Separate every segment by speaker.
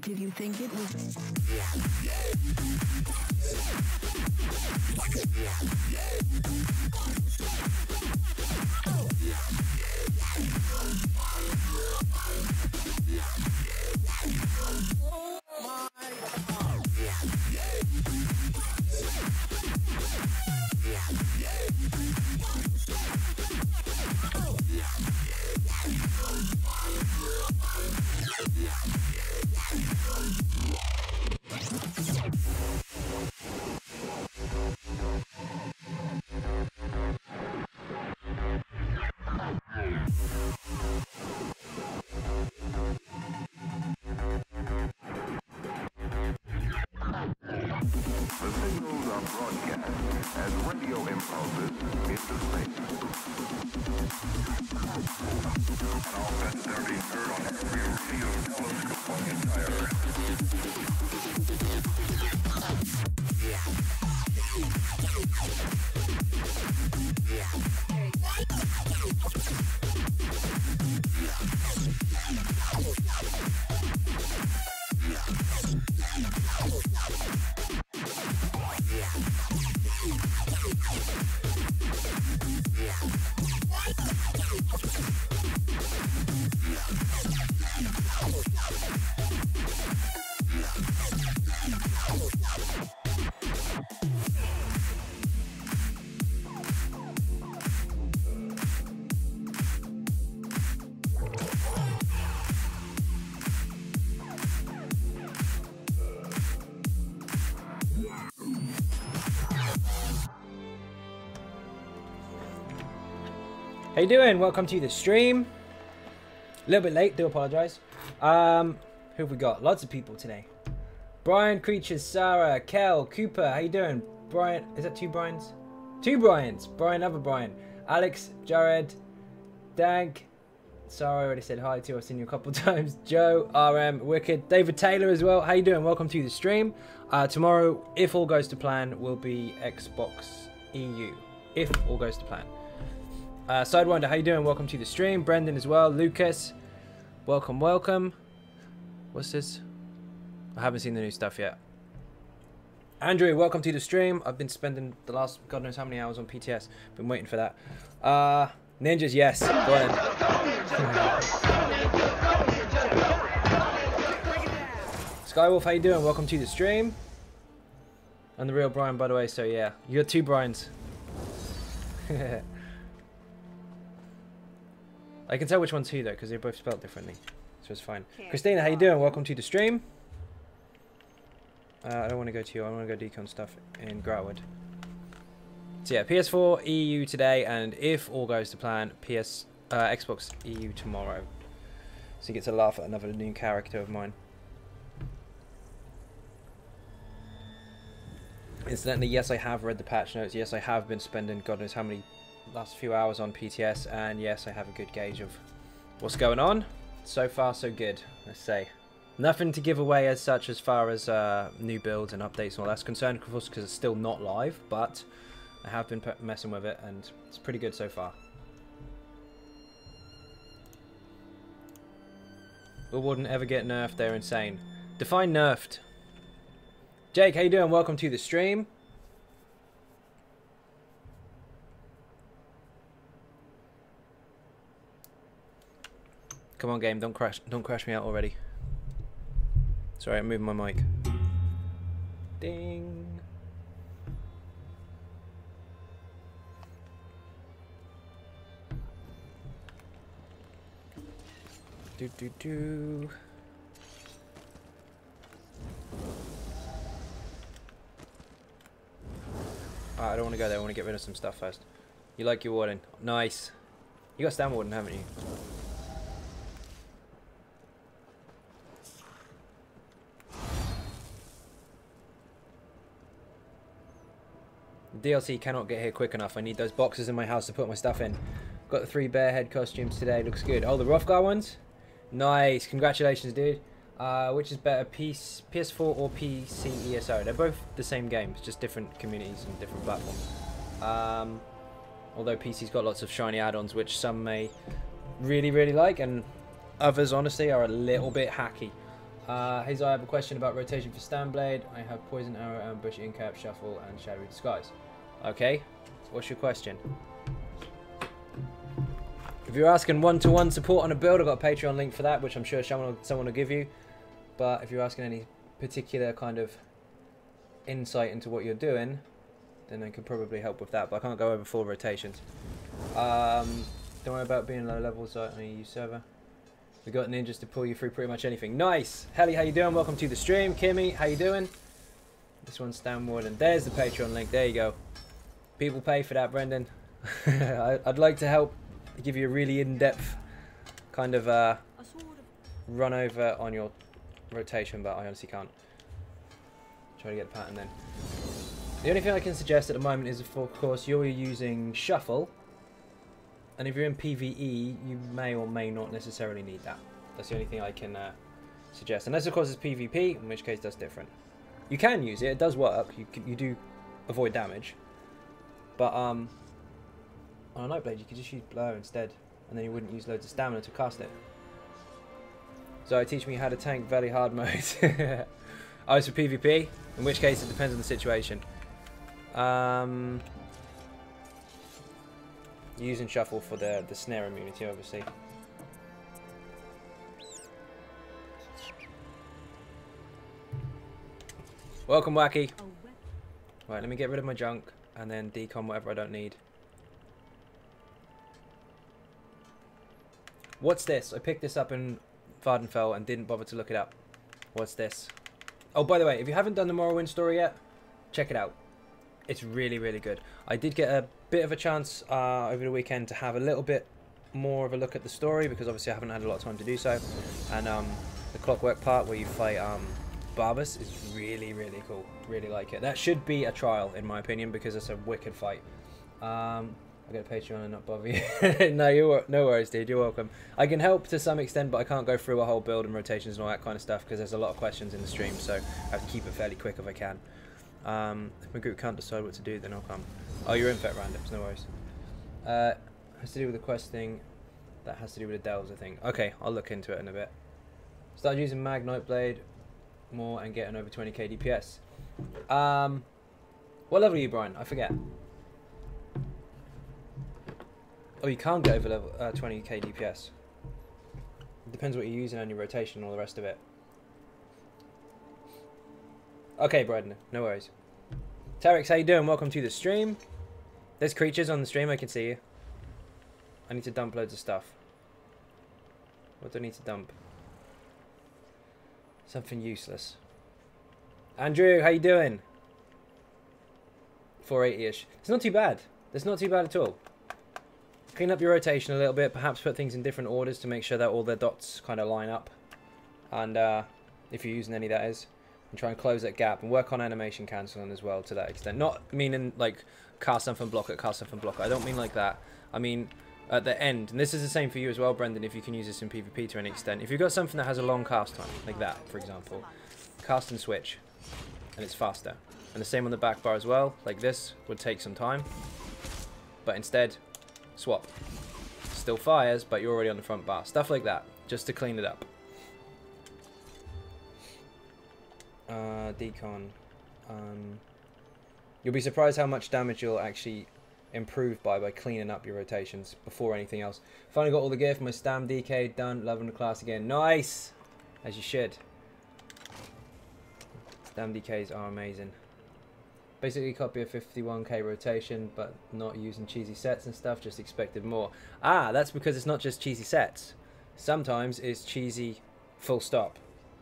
Speaker 1: Did you think it was...
Speaker 2: How you doing? Welcome to the stream. A little bit late, do apologise. Who have we got? Lots of people today. Brian, Creatures, Sarah, Kel, Cooper, how you doing? Brian, is that two Brians? Two Brians. Brian, other Brian. Alex, Jared, Dank, Sarah, I already said hi to you. I've seen you a couple of times. Joe, RM, Wicked, David Taylor as well. How you doing? Welcome to the stream. Tomorrow, if all goes to plan, will be Xbox EU. If all goes to plan. Sidewinder, how you doing? Welcome to the stream. Brendan as well. Lucas, welcome, welcome. What's this? I haven't seen the new stuff yet. Andrew, welcome to the stream. I've been spending the last God knows how many hours on PTS. Been waiting for that. Ninjas, yes. Go ahead. Skywolf, how you doing? Welcome to the stream. And the real Brian, by the way. So yeah, you got two Brians. I can tell which one's who though, because they're both spelled differently, so it's fine. Christina, how you doing? Welcome to the stream. I don't want to go to you. I want to go decon stuff in Growwood. So yeah, PS4 EU today, and if all goes to plan, Xbox EU tomorrow. So you get to laugh at another new character of mine. Incidentally, yes, I have read the patch notes. Yes, I have been spending God knows how many last few hours on PTS, and yes, I have a good gauge of what's going on. So far, so good, let's say. Nothing to give away as such as far as new builds and updates and all that's concerned, of course, because it's still not live, but I have been messing with it, and it's pretty good so far. or wouldn't ever get nerfed. They're insane. Define nerfed. Jake, how you doing? Welcome to the stream. Come on, game, don't crash me out already. Sorry, I'm moving my mic. Ding. Do. I don't want to go there. I want to get rid of some stuff first. You like your warden? Nice. You got stand warden, haven't you? DLC cannot get here quick enough. I need those boxes in my house to put my stuff in. Got the 3 bear head costumes today. Looks good. Oh, the Rothgar ones? Nice. Congratulations, dude. Which is better, PS4 or PC ESO? They're both the same games, just different communities and different platforms. Although PC's got lots of shiny add-ons, which some may really like, and others, honestly, are a little bit hacky. Hazel, I have a question about rotation for Standblade. I have Poison Arrow, Ambush, Incap, Shuffle, and Shadowy Disguise. Okay, what's your question? If you're asking one-to-one support on a build, I've got a Patreon link for that, which I'm sure someone will give you. But if you're asking any particular kind of insight into what you're doing, then I could probably help with that. But I can't go over full rotations. Don't worry about being low levels on a EU server. We got ninjas to pull you through pretty much anything. Nice! Helly, how you doing? Welcome to the stream. Kimmy, how you doing? This one's Stanwood, and there's the Patreon link. There you go. People pay for that, Brendan. I'd like to help give you a really in-depth kind of run over on your rotation, but I honestly can't. Try to get the pattern then. The only thing I can suggest at the moment is, of course, you're using Shuffle. And if you're in PVE, you may or may not necessarily need that. That's the only thing I can suggest. Unless, of course, it's PvP, in which case that's different. You can use it. It does work. You do avoid damage. But on a Nightblade, you could just use Blow instead. And then you wouldn't use loads of stamina to cast it. So teach me how to tank very hard mode. Oh, it's for PvP? In which case, it depends on the situation. Using Shuffle for the snare immunity, obviously. Welcome, Wacky. Right, let me get rid of my junk and then decon whatever I don't need. What's this? I picked this up in Vardenfell and didn't bother to look it up. What's this? Oh, by the way, if you haven't done the Morrowind story yet, check it out. It's really good. I did get a bit of a chance over the weekend to have a little bit more of a look at the story, because obviously I haven't had a lot of time to do so. And the Clockwork part where you fight Barbas is really cool. Really like it. That should be a trial, in my opinion, because it's a wicked fight. I got a Patreon and not bother you. No worries, dude. You're welcome. I can help to some extent, but I can't go through a whole build and rotations and all that kind of stuff because there's a lot of questions in the stream, so I have to keep it fairly quick if I can. If my group can't decide what to do, then I'll come. Oh, you're in Fet Randoms, no worries. Has to do with the quest thing. That has to do with the delves, I think. Okay, I'll look into it in a bit. Start using Mag Nightblade more and getting over 20k DPS. What level are you, Brian? I forget. Oh, you can't get over level 20k DPS. It depends what you're using on your rotation and all the rest of it. Okay, Brendan, no worries. Terex, how you doing? Welcome to the stream. There's creatures on the stream, I can see you. I need to dump loads of stuff. What do I need to dump? Something useless. Andrew, how you doing? 480-ish. It's not too bad. It's not too bad at all. Clean up your rotation a little bit, perhaps put things in different orders to make sure that all the dots kind of line up. And if you're using any, that is. And try and close that gap and work on animation cancelling as well to that extent. Not meaning like cast something, block it, cast something, block it. I don't mean like that. I mean at the end, and this is the same for you as well, Brendan, if you can use this in PvP to an extent. If you've got something that has a long cast time, like that, for example, cast and switch, and it's faster. And the same on the back bar as well, like this would take some time, but instead, swap. Still fires, but you're already on the front bar. Stuff like that, just to clean it up. Decon. You'll be surprised how much damage you'll actually improve by cleaning up your rotations before anything else. Finally got all the gear for my Stam DK done. Loving the class again. Nice! As you should. Stam DKs are amazing. Basically copy a 51k rotation, but not using cheesy sets and stuff, just expected more. Ah, that's because it's not just cheesy sets. Sometimes it's cheesy full stop.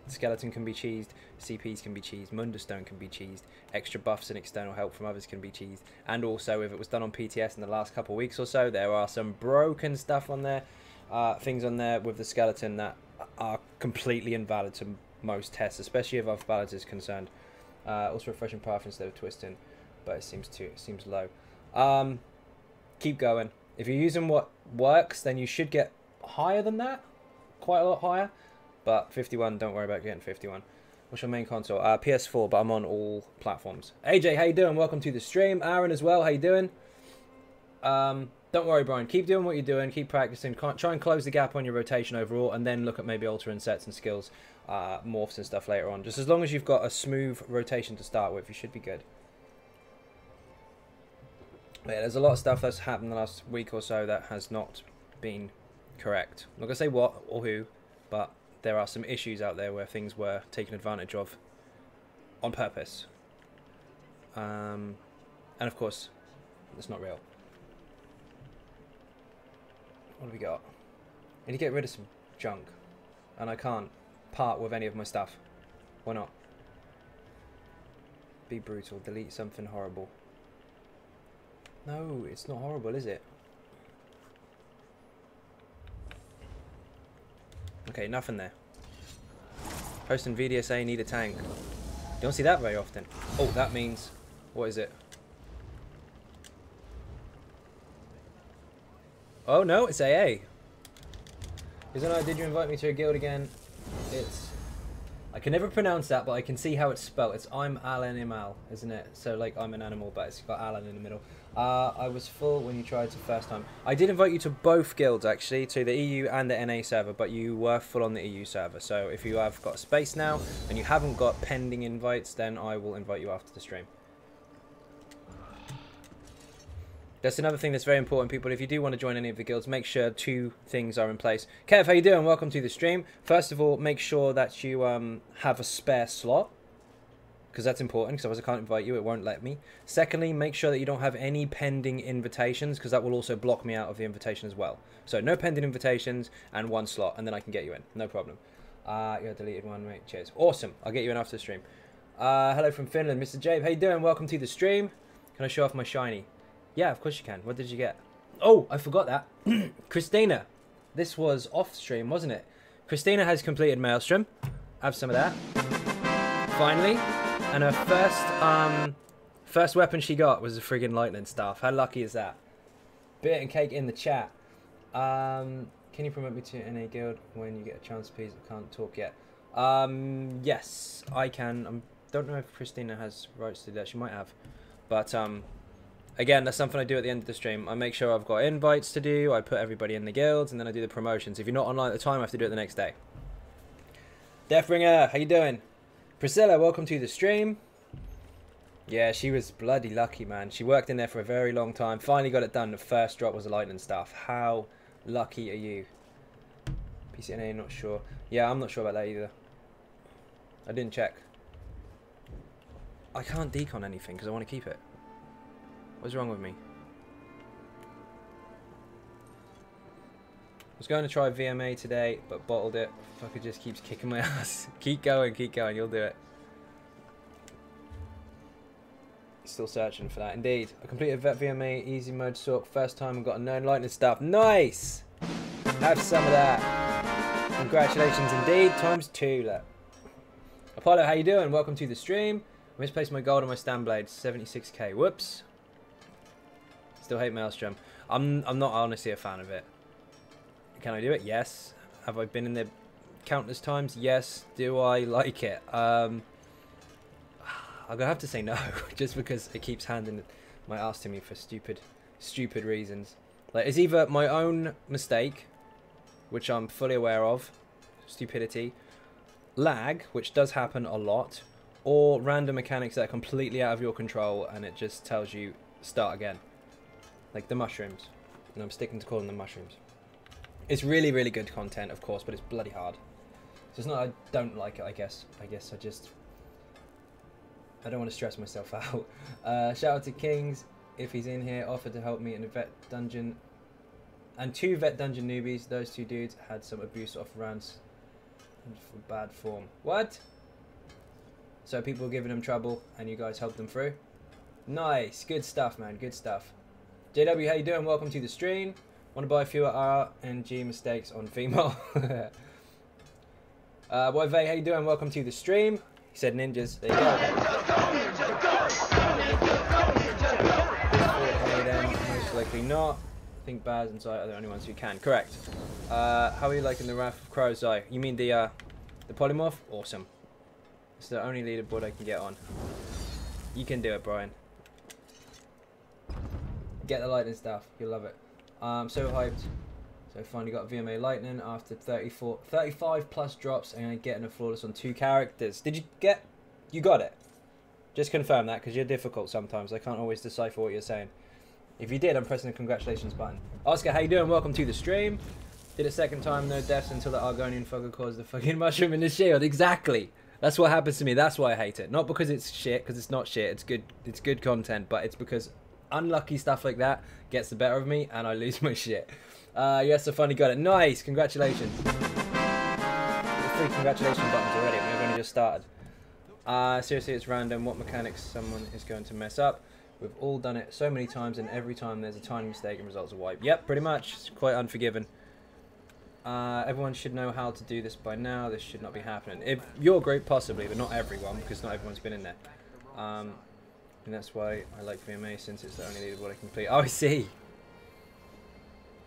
Speaker 2: Skeleton can be cheesed, CPs can be cheesed, Mundustone can be cheesed, extra buffs and external help from others can be cheesed. And also, if it was done on PTS in the last couple of weeks or so, there are some broken stuff on there, things on there with the skeleton that are completely invalid to most tests, especially if other balance is concerned. Also refreshing path instead of twisting, but it seems low. Keep going. If you're using what works, then you should get higher than that, quite a lot higher. But 51, don't worry about getting 51. What's your main console? PS4, but I'm on all platforms. AJ, how you doing? Welcome to the stream. Aaron as well, how you doing? Don't worry, Brian. Keep doing what you're doing. Keep practicing. Try and close the gap on your rotation overall, and then look at maybe altering sets and skills, morphs and stuff later on. Just as long as you've got a smooth rotation to start with, you should be good. But yeah, there's a lot of stuff that's happened in the last week or so that has not been correct. I'm not going to say what or who, but there are some issues out there where things were taken advantage of on purpose. And of course, it's not real. What do we got? I need to get rid of some junk. And I can't part with any of my stuff. Why not? Be brutal. Delete something horrible. No, it's not horrible, is it? Okay, nothing there. Host and VDSA need a tank. You don't see that very often. Oh, that means... What is it? Oh, no, it's AA. Xynode, did you invite me to a guild again? It's... I can never pronounce that, but I can see how it's spelled. It's I'm Alan Imal, isn't it? So, like, I'm an animal, but it's got Alan in the middle. I was full when you tried the first time. I did invite you to both guilds, actually, to the EU and the NA server, but you were full on the EU server. So, if you have got space now, and you haven't got pending invites, then I will invite you after the stream. That's another thing that's very important, people. If you do want to join any of the guilds, make sure 2 things are in place. Kev, how you doing? Welcome to the stream. First of all, make sure that you have a spare slot, because that's important, because otherwise I can't invite you. It won't let me. Secondly, make sure that you don't have any pending invitations, because that will also block me out of the invitation as well. So no pending invitations and 1 slot, and then I can get you in. No problem. Yeah, deleted one, mate. Cheers. Awesome. I'll get you in after the stream. Hello from Finland. Mr. Jabe, how you doing? Welcome to the stream. Can I show off my shiny? Yeah, of course you can. What did you get? Oh, I forgot that. Christina. This was off stream, wasn't it? Christina has completed Maelstrom. Have some of that. Finally. And her first weapon she got was a friggin' lightning staff. How lucky is that? Beer and cake in the chat. Can you promote me to NA guild when you get a chance, please? I can't talk yet. Yes, I can. I don't know if Christina has rights to that. She might have. But, again, that's something I do at the end of the stream. I make sure I've got invites to do. I put everybody in the guilds, and then I do the promotions. If you're not online at the time, I have to do it the next day. Deathbringer, how you doing? Priscilla, welcome to the stream. Yeah, she was bloody lucky, man. She worked in there for a very long time. Finally got it done. The first drop was a lightning staff. How lucky are you? PCNA, not sure. Yeah, I'm not sure about that either. I didn't check. I can't decon anything because I want to keep it. What's wrong with me? I was going to try VMA today, but bottled it. Fucker just keeps kicking my ass. Keep going, you'll do it. Still searching for that. Indeed. I completed Vet VMA easy mode sort first time and got a known lightning stuff. Nice! Have some of that. Congratulations indeed. ×2. Look. Apollo, how you doing? Welcome to the stream. I misplaced my gold on my stand blade. 76k. Whoops. Still hate Maelstrom. I'm not honestly a fan of it. Can I do it? Yes. Have I been in there countless times? Yes. Do I like it? I'm gonna have to say no, just because it keeps handing my ass to me for stupid reasons. Like, it's either my own mistake, which I'm fully aware of, stupidity, lag, which does happen a lot, or random mechanics that are completely out of your control and it just tells you start again. Like the mushrooms. And I'm sticking to calling them mushrooms. It's really, really good content, of course, but it's bloody hard. So it's not I don't like it, I guess. I don't want to stress myself out. Shout out to Kings, if he's in here, offered to help me in a vet dungeon. And 2 vet dungeon newbies, those 2 dudes had some abuse off rants for bad form. What? So people were giving them trouble and you guys helped them through? Nice, good stuff, man, good stuff. JW, how you doing? Welcome to the stream. Want to buy fewer RNG mistakes on female. Boy Vay, how you doing? Welcome to the stream. He said ninjas. There you go. Most likely not. I think Baz and Zai are the only ones who can. Correct. How are you liking the Wrath of Crow, Zai? You mean the polymorph? Awesome. It's the only leaderboard I can get on. You can do it, Brian. Get the lightning stuff. You'll love it. So hyped. So finally got VMA Lightning after 35 plus drops and getting a flawless on 2 characters. Did you get? You got it. Just confirm that because you're difficult sometimes. I can't always decipher what you're saying. If you did, I'm pressing the congratulations button. Oscar, how you doing? Welcome to the stream. Did a second time, no deaths until the Argonian fucker caused the fucking mushroom in the shield. Exactly. That's what happens to me. That's why I hate it. Not because it's shit, because it's not shit. It's good. It's good content, but it's because unlucky stuff like that gets the better of me and I lose my shit. Yes, I finally got it. Nice. Congratulations. 3 congratulations buttons already. We've only just started. Seriously, it's random what mechanics someone is going to mess up. We've all done it so many times, and every time there's a tiny mistake and results a wipe. Yep, pretty much. It's quite unforgiving. Everyone should know how to do this by now. This should not be happening. If your group, possibly, but not everyone, because not everyone's been in there. And that's why I like VMA, since it's the only leaderboard I can complete. Oh, I see.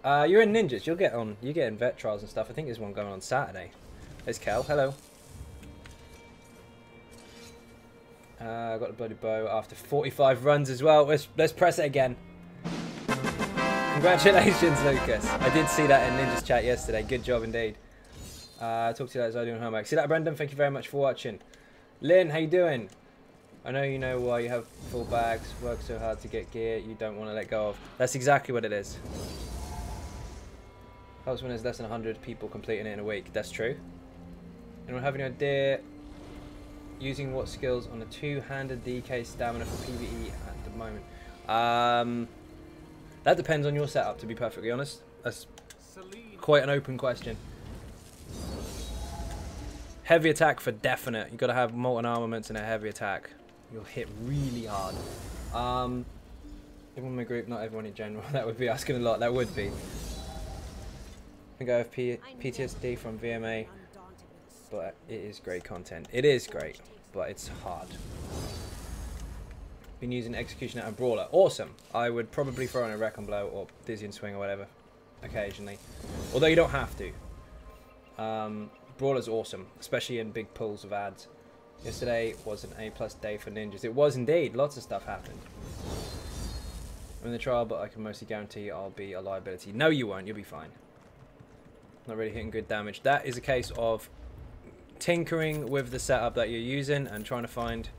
Speaker 2: You're in Ninjas. You'll get on. You get in vet trials and stuff. I think there's one going on Saturday. There's Kel. Hello. I got the bloody bow after 45 runs as well. Let's press it again. Congratulations, Lucas. I did see that in Ninja's chat yesterday. Good job indeed. Talk to you later as I do homework. See that, Brendan? Thank you very much for watching. Lynn, how you doing? I know you know why you have full bags. Work so hard to get gear you don't want to let go of. That's exactly what it is. Helps when there's less than 100 people completing it in a week. That's true. Anyone have any idea using what skills on a 2-handed DK stamina for PVE at the moment? That depends on your setup, to be perfectly honest. That's quite an open question. Heavy attack for definite. You've got to have molten armaments and a heavy attack. You'll hit really hard. Everyone in my group, not everyone in general. That would be asking a lot. That would be. I think I have PTSD from VMA, but it is great content. It is great, but it's hard. Been using Executioner and Brawler. Awesome. I would probably throw in a Wreck and Blow or Dizzy and Swing or whatever, occasionally. Although you don't have to. Brawler's awesome, especially in big pools of ads. Yesterday was an A+ day for Ninjas. It was indeed. Lots of stuff happened. I'm in the trial, but I can mostly guarantee I'll be a liability. No, you won't. You'll be fine. Not really hitting good damage. That is a case of tinkering with the setup that you're using and trying to find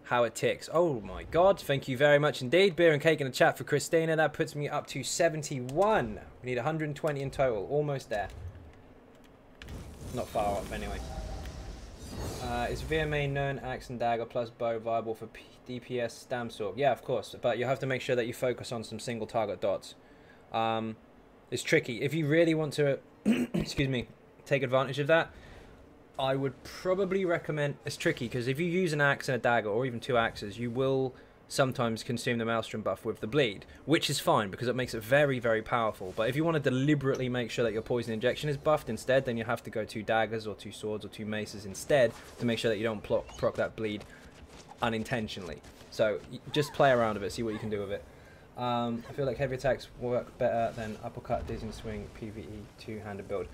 Speaker 2: how it ticks. Oh my god, thank you very much indeed. Beer and cake in the chat for Christina. That puts me up to 71. We need 120 in total. Almost there. Not far off anyway. Is VMA known axe and dagger plus bow viable for DPS stam sword? Yeah, of course, but you have to make sure that you focus on some single target dots. It's tricky. If you really want to, excuse me, take advantage of that, I would probably recommend. It's tricky because if you use an axe and a dagger, or even 2 axes, you will sometimes consume the Maelstrom buff with the bleed, which is fine because it makes it very, very powerful. But if you want to deliberately make sure that your poison injection is buffed instead, then you have to go 2 daggers or 2 swords or 2 maces instead to make sure that you don't proc that bleed unintentionally. So just play around with it, see what you can do with it. I feel like heavy attacks work better than uppercut, dizzy and swing, PVE 2-handed build.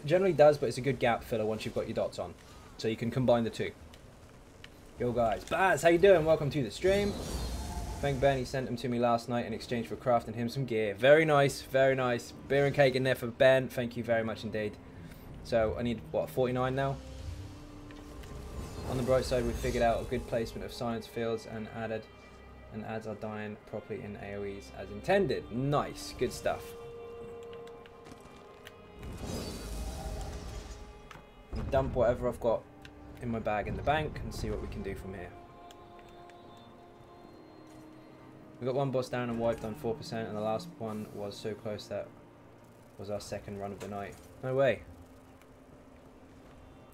Speaker 2: Generally does, but it's a good gap filler once you've got your dots on. So you can combine the 2. Yo guys, Baz, how you doing? Welcome to the stream. Thank Ben, he sent them to me last night in exchange for crafting him some gear. Very nice, very nice. Beer and cake in there for Ben. Thank you very much indeed. So I need, what, 49 now? On the bright side, we figured out a good placement of silence fields and ads are dying properly in AoEs as intended. Nice, good stuff. Dump whatever I've got in my bag in the bank and see what we can do from here. We got one boss down and wiped on 4%, and the last one was so close that was our second run of the night. No way.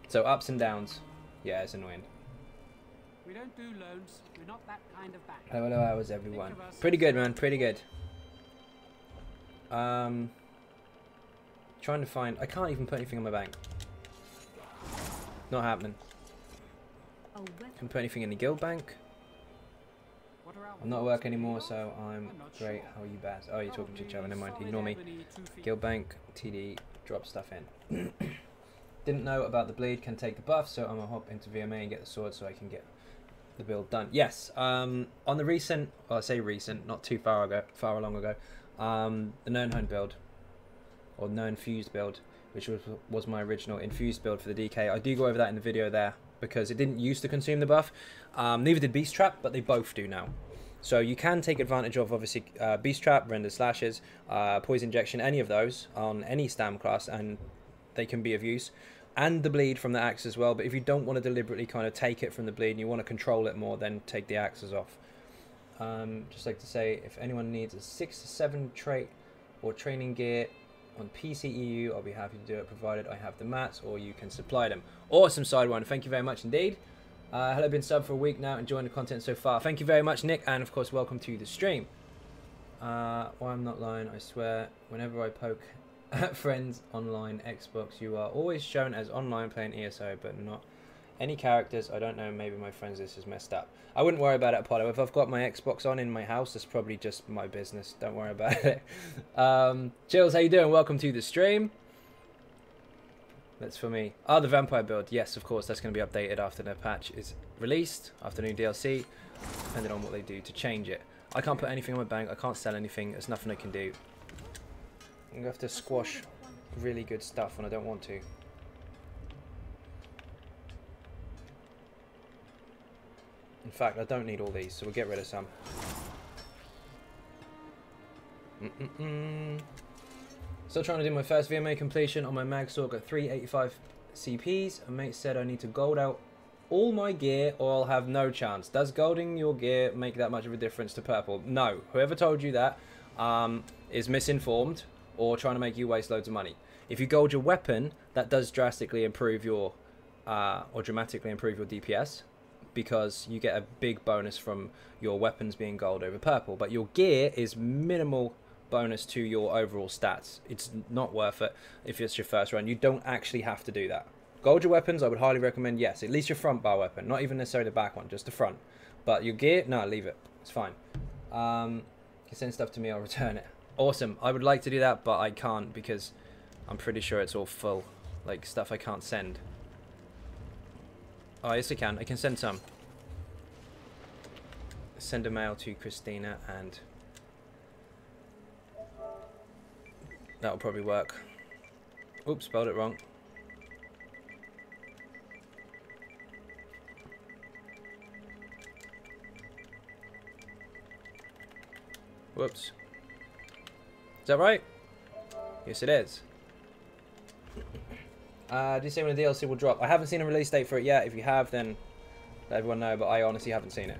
Speaker 2: So ups and downs. Yeah, it's annoying.
Speaker 1: We don't do loans. We're not that kind of bank.
Speaker 2: Hello, how is everyone? Pretty good, man. Pretty good. Trying to find. I can't even put anything in my bank. Not happening. Can put anything in the guild bank. I'm not at work anymore, so I'm great. How are you, Baz? Oh, you're talking to each other. Never mind. Ignore me. Guild bank, TD, drop stuff in. Didn't know about the bleed. Can take the buff, so I'm gonna hop into VMA and get the sword so I can get the build done. Yes. On the recent, well, I say recent, not too far long ago. The known hunt build, or known fused build, which was my original infused build for the DK. I do go over that in the video there because it didn't used to consume the buff. Neither did Beast Trap, but they both do now. So you can take advantage of, obviously, Beast Trap, Render Slashes, Poison Injection, any of those on any Stam class, and they can be of use. And the bleed from the axe as well, but if you don't want to deliberately kind of take it from the bleed and you want to control it more, then take the axes off. Just like to say, if anyone needs a 6 to 7 trait or training gear on PCEU, I'll be happy to do it, provided I have the mats or you can supply them. Awesome, Sidewinder. Thank you very much indeed. Hello, been subbed for a week now, enjoying the content so far. Thank you very much, Nick, and of course, welcome to the stream. Well, I'm not lying, I swear, whenever I poke at friends online Xbox, you are always shown as online playing ESO, but not any characters. I don't know, maybe my friends, this is messed up. I wouldn't worry about it, Apollo. If I've got my Xbox on in my house, that's probably just my business. Don't worry about it. Chills, how you doing? Welcome to the stream. That's for me. The vampire build. Yes, of course, that's going to be updated after the patch is released, after new DLC, depending on what they do to change it. I can't put anything in my bank. I can't sell anything. There's nothing I can do. I'm going to have to squash really good stuff when I don't want to. In fact, I don't need all these, so we'll get rid of some. Still trying to do my first VMA completion on my mag sword. Got 385 CPs. A mate said I need to gold out all my gear or I'll have no chance. Does golding your gear make that much of a difference to purple? No. Whoever told you that is misinformed or trying to make you waste loads of money. If you gold your weapon, that does drastically improve your or dramatically improve your DPS, because you get a big bonus from your weapons being gold over purple. But your gear is minimal bonus to your overall stats. It's not worth it if it's your first run. You don't actually have to do that. Gold your weapons, I would highly recommend, yes, at least your front bar weapon, not even necessarily the back one, just the front. But your gear, no, leave it. It's fine. You can send stuff to me, I'll return it. Awesome. I would like to do that, but I can't because I'm pretty sure it's all full. Like, stuff I can't send. Oh, yes, I can. I can send some. Send a mail to Christina and that'll probably work. Oops, spelled it wrong. Whoops. Is that right? Yes, it is. Do you say when the DLC will drop? I haven't seen a release date for it yet. If you have, then let everyone know, but I honestly haven't seen it.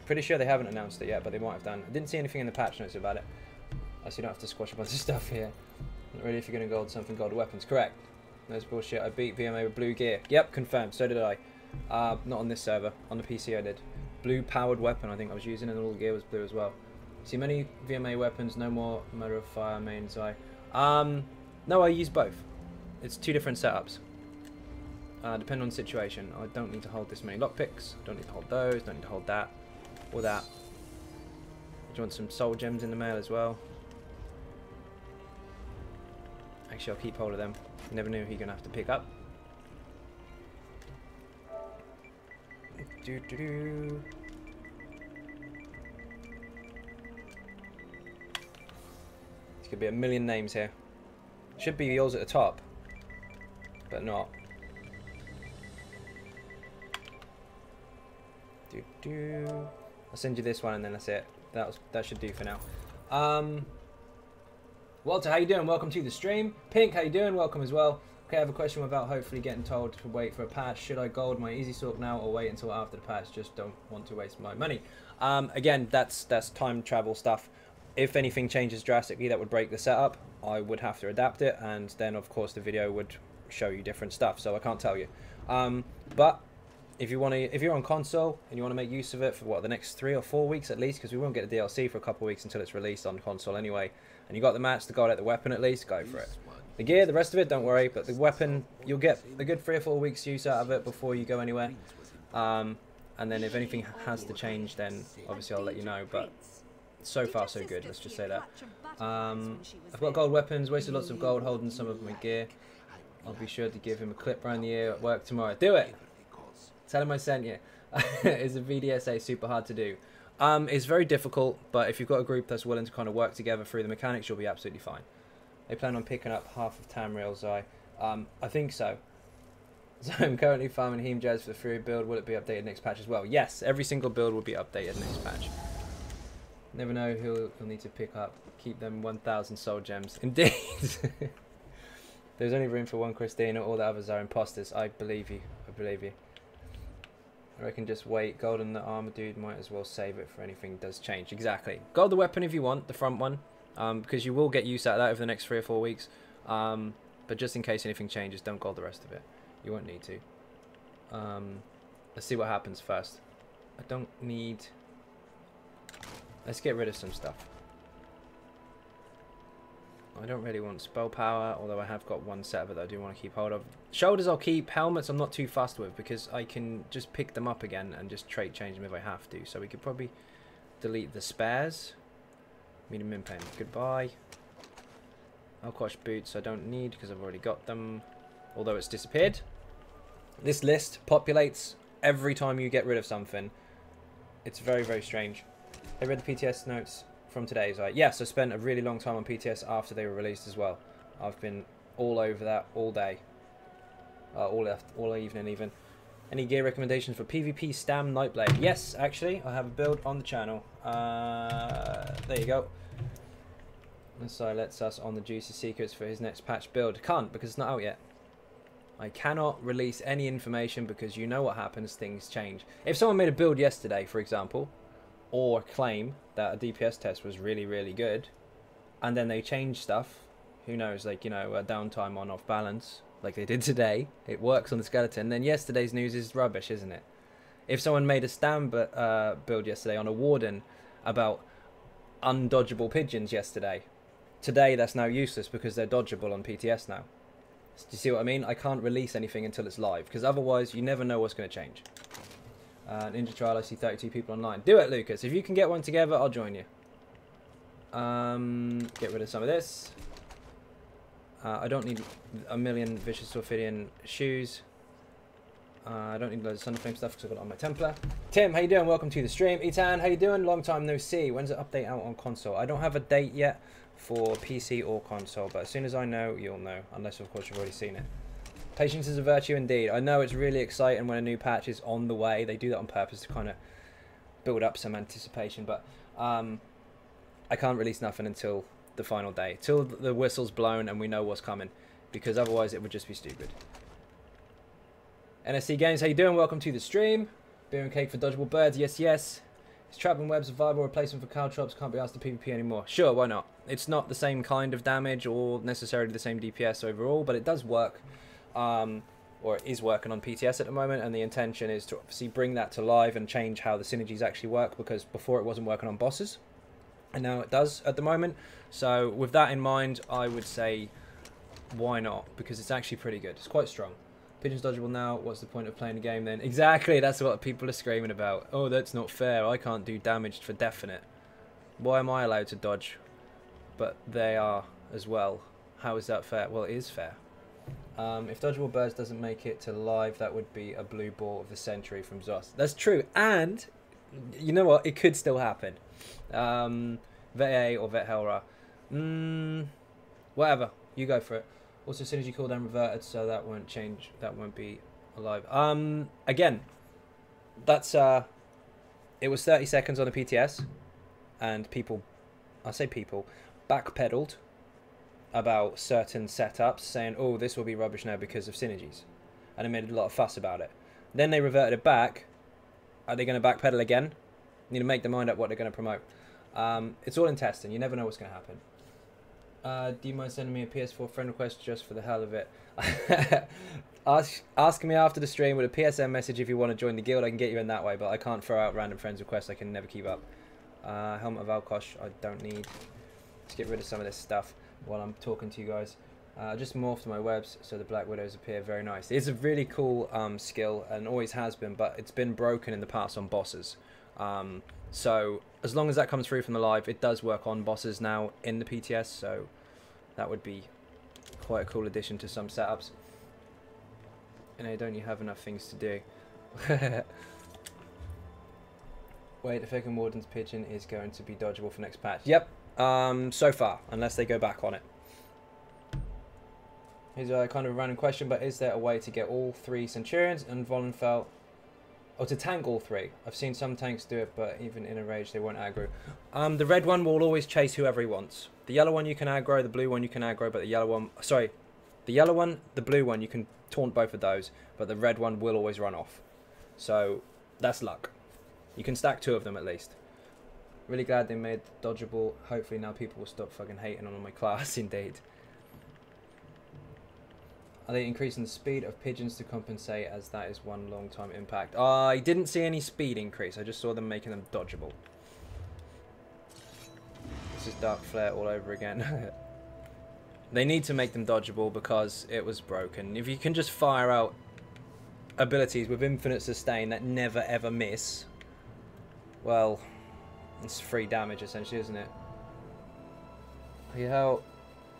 Speaker 2: Pretty sure they haven't announced it yet, but they might have done. I didn't see anything in the patch notes about it. I see you don't have to squash a bunch of stuff here. Not really if you're going to gold something, gold weapons. Correct. That's bullshit. I beat VMA with blue gear. Yep, confirmed. So did I. Not on this server. On the PC I did. Blue powered weapon I think I was using, and all the gear was blue as well. See many VMA weapons, no more motor of fire, mains eye. No, I use both. It's two different setups. Depending on the situation. I don't need to hold this many lockpicks. Don't need to hold those. Don't need to hold that. Or that. Do you want some soul gems in the mail as well? Actually, I'll keep hold of them. You never knew who you're going to have to pick up. Doo-doo-doo. There could be a million names here. Should be yours at the top. but not. I'll send you this one and then that's it. That should do for now. Walter, how you doing? Welcome to the stream. Pink, how you doing? Welcome as well. Okay, I have a question about hopefully getting told to wait for a patch. Should I gold my easy sort now or wait until after the patch? Just don't want to waste my money. Again, that's time travel stuff. If anything changes drastically that would break the setup, I would have to adapt it, and then of course the video would show you different stuff. So I can't tell you. But if you're on console and you want to make use of it for what, the next 3 or 4 weeks at least, because we won't get the DLC for a couple of weeks until it's released on console anyway, and you got the match, the gold at the weapon at least, go for it. The gear, the rest of it, don't worry, but the weapon, you'll get a good 3 or 4 weeks use out of it before you go anywhere. And then if anything has to change, then obviously I'll let you know, but so far so good, let's just say that. I've got gold weapons, wasted lots of gold holding some of my gear. I'll be sure to give him a clip around the ear at work tomorrow. Do it! Tell him I sent you. Is a VDSA super hard to do? It's very difficult, but if you've got a group that's willing to kind of work together through the mechanics, you'll be absolutely fine. They plan on picking up half of Tamriel's eye. I think so. So I'm currently farming Heme Jazz for the Fury build. Will it be updated next patch as well? Yes, every single build will be updated next patch. Never know who he'll need to pick up. Keep them 1,000 soul gems. Indeed. There's only room for one Christina. All the others are imposters. I believe you. I believe you. I reckon just wait. Gold and the armor dude, might as well save it for anything does change. Exactly. Gold the weapon if you want, the front one. Because you will get use out of that over the next 3 or 4 weeks. But just in case anything changes, don't gold the rest of it. You won't need to. Let's see what happens first. I don't need... Let's get rid of some stuff. I don't really want spell power, although I have got one set of it that I do want to keep hold of. Shoulders I'll keep. Helmets I'm not too fussed with because I can just pick them up again and just trait change them if I have to. So we could probably delete the spares. Medium impen. Goodbye. Alquash boots I don't need because I've already got them. Although it's disappeared. This list populates every time you get rid of something. It's very, very strange. I read the PTS notes from today. So yes, I spent a really long time on PTS after they were released as well. I've been all over that all day. All evening even. Any gear recommendations for PvP Stam Nightblade? Yes, actually, I have a build on the channel. There you go. And so lets us on the juicy secrets for his next patch build. Can't because it's not out yet. I cannot release any information because you know what happens, things change. If someone made a build yesterday, for example, or claim that a DPS test was really, really good, and then they change stuff, who knows, like, you know, a downtime on off balance, like they did today, it works on the skeleton, then yesterday's news is rubbish, isn't it? If someone made a Stam build yesterday on a Warden about undodgeable pigeons yesterday, today that's now useless because they're dodgeable on PTS now. Do you see what I mean? I can't release anything until it's live, because otherwise you never know what's going to change. Ninja Trial, I see 32 people online. Do it, Lucas. If you can get one together, I'll join you. Get rid of some of this. I don't need a million Vicious Orphidian shoes. I don't need loads of Sunflame stuff because I've got it on my Templar. Tim, how you doing? Welcome to the stream. Etan, how you doing? Long time no see. When's the update out on console? I don't have a date yet for PC or console, but as soon as I know, you'll know. Unless, of course, you've already seen it. Patience is a virtue indeed. I know it's really exciting when a new patch is on the way. They do that on purpose to kind of build up some anticipation, but I can't release nothing until the final day, till the whistle's blown and we know what's coming, because otherwise it would just be stupid. NSC Games, how you doing? Welcome to the stream. Beer and cake for dodgeable birds. Yes, yes. Is trap and webs a viable replacement for caltrops? Can't be asked to PvP anymore. Sure, why not? It's not the same kind of damage or necessarily the same DPS overall, but it does work. Or it is working on PTS at the moment, and the intention is to obviously bring that to live and change how the synergies actually work, because before it wasn't working on bosses and now it does at the moment. So with that in mind, I would say why not, because it's actually pretty good. It's quite strong. Pigeon's dodgeable now, what's the point of playing the game then? Exactly, that's what people are screaming about. Oh, that's not fair, I can't do damage for definite. Why am I allowed to dodge but they are as well? How is that fair? Well, it is fair. If dodgeable birds doesn't make it to live, that would be a blue ball of the century from Zos. That's true, and you know what? It could still happen. Vet A or Vet Helra. Whatever. You go for it. Also, synergy cooldown reverted, so that won't change. That won't be alive. Again, that's it was 30 seconds on the PTS, and people, I say people, backpedaled about certain setups, saying, "Oh, this will be rubbish now because of synergies," and they made a lot of fuss about it. Then they reverted it back. Are they going to backpedal again? Need to make their mind up what they're going to promote. It's all in testing. You never know what's going to happen. Do you mind sending me a PS4 friend request just for the hell of it? Ask me after the stream with a PSN message if you want to join the guild. I can get you in that way, but I can't throw out random friends requests. I can never keep up. Helmet of Alkosh, I don't need. Let's get rid of some of this stuff while I'm talking to you guys. Just morphed my webs so the Black Widows appear very nice. It's a really cool skill and always has been, but it's been broken in the past on bosses. So as long as that comes through from the live, it does work on bosses now in the PTS, so that would be quite a cool addition to some setups. And don't you have enough things to do? Wait, the Feckin' Warden's pigeon is going to be dodgeable for next patch. Yep, so far, unless they go back on it. Here's a kind of a random question, but is there a way to get all 3 Centurions and Vollenfeld, or to tank all 3? I've seen some tanks do it, but even in a rage they won't aggro. The red one will always chase whoever he wants. The yellow one you can aggro, the blue one you can aggro, but the yellow one, sorry, the yellow one, the blue one, you can taunt both of those, but the red one will always run off. So that's luck. You can stack 2 of them at least. Really glad they made dodgeable. Hopefully now people will stop fucking hating on my class. Indeed. Are they increasing the speed of pigeons to compensate, as that is one long time impact? I didn't see any speed increase. I just saw them making them dodgeable. This is Dark Flare all over again. They need to make them dodgeable because it was broken. If you can just fire out abilities with infinite sustain that never ever miss, well, it's free damage essentially, isn't it? How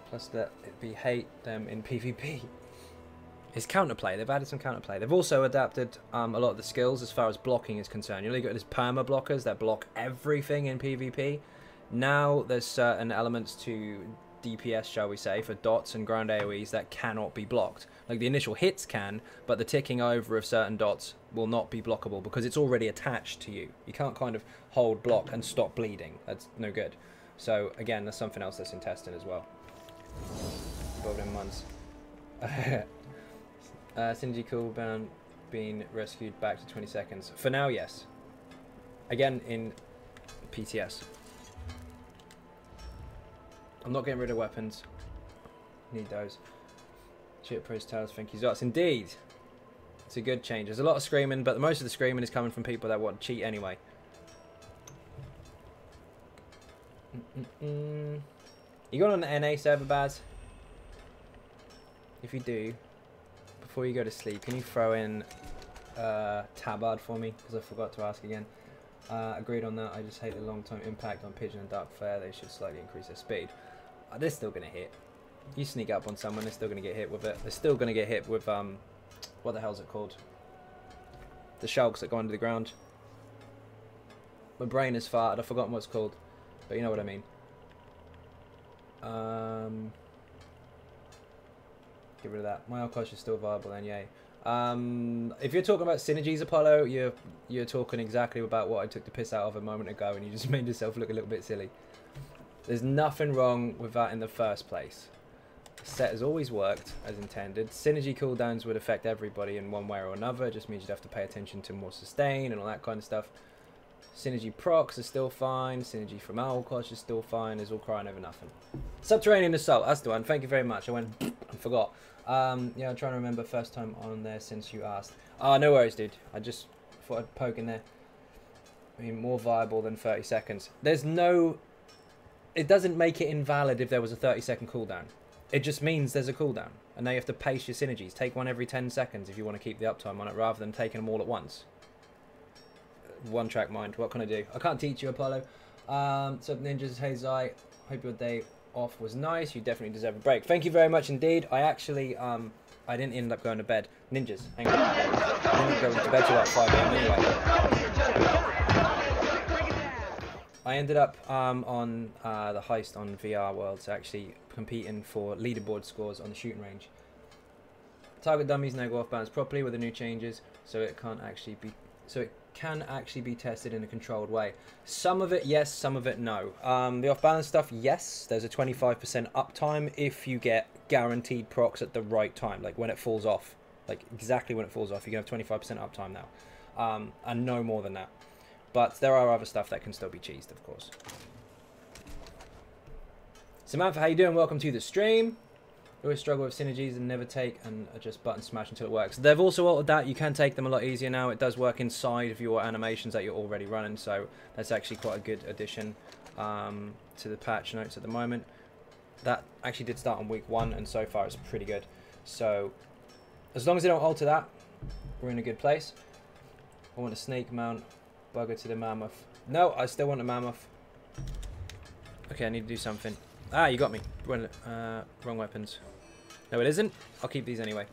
Speaker 2: plus that it be hate them in PvP. It's counterplay. They've added some counterplay. They've also adapted a lot of the skills as far as blocking is concerned. You know, you got these perma blockers that block everything in PvP. Now there's certain elements to DPS, shall we say, for dots and ground AoEs that cannot be blocked. Like the initial hits can, but the ticking over of certain dots will not be blockable because it's already attached to you. You can't kind of hold block and stop bleeding. That's no good. So again, there's something else that's in testing as well. Golden months. Synergy cooldown being rescued back to 20 seconds. For now, yes. Again, in PTS. I'm not getting rid of weapons. Need those. Chip praise towers, thank you. Zots. Indeed. It's a good change. There's a lot of screaming, but most of the screaming is coming from people that want to cheat anyway. You going on the NA server, Baz? If you do, before you go to sleep, can you throw in Tabard for me? Because I forgot to ask again. Agreed on that. I just hate the long-term impact on Pigeon and Dark Flare. They should slightly increase their speed. They're still going to hit. You sneak up on someone, they're still going to get hit with it. They're still going to get hit with, what the hell's it called? The shulks that go under the ground. My brain is farted. I've forgotten what it's called. But you know what I mean. Get rid of that. My Alkosh is still viable then, yay. If you're talking about synergies, Apollo, you're talking exactly about what I took the piss out of a moment ago, and you just made yourself look a little bit silly. There's nothing wrong with that in the first place. The set has always worked as intended. Synergy cooldowns would affect everybody in one way or another. It just means you'd have to pay attention to more sustain and all that kind of stuff. Synergy procs are still fine. Synergy from Alkosh is still fine. It's all crying over nothing. Subterranean Assault, that's the one. Thank you very much. I went and forgot. Yeah, I'm trying to remember first time on there since you asked. No worries, dude. I just thought I'd poke in there. I mean, more viable than 30 seconds. There's no... It doesn't make it invalid if there was a 30-second cooldown. It just means there's a cooldown. And now you have to pace your synergies. Take one every 10 seconds if you want to keep the uptime on it, rather than taking them all at once. One track mind. What can I do? I can't teach you, Apollo. So Ninjas, hey Zai. Hope your day off was nice. You definitely deserve a break. Thank you very much indeed. I actually, I didn't end up going to bed. Ninjas, hang on. I didn't go to bed till like 5 AM anyway. I ended up on the heist on VR Worlds actually competing for leaderboard scores on the shooting range. Target dummies now go off balance properly with the new changes, so it can actually be tested in a controlled way. Some of it yes, some of it no. The off balance stuff, yes, there's a 25% uptime if you get guaranteed procs at the right time, like when it falls off, like exactly when it falls off, you can have 25% uptime now, and no more than that. But there are other stuff that can still be cheesed, of course. Samantha, how you doing? Welcome to the stream. You always struggle with synergies and never take and just button smash until it works. They've also altered that. You can take them a lot easier now. It does work inside of your animations that you're already running, so that's actually quite a good addition to the patch notes at the moment. That actually did start on week 1, and so far it's pretty good. So as long as they don't alter that, we're in a good place. I want a snake mount bugger to the mammoth. No, I still want a mammoth. Okay, I need to do something. Ah, you got me. Wrong weapons. No, it isn't. I'll keep these anyway.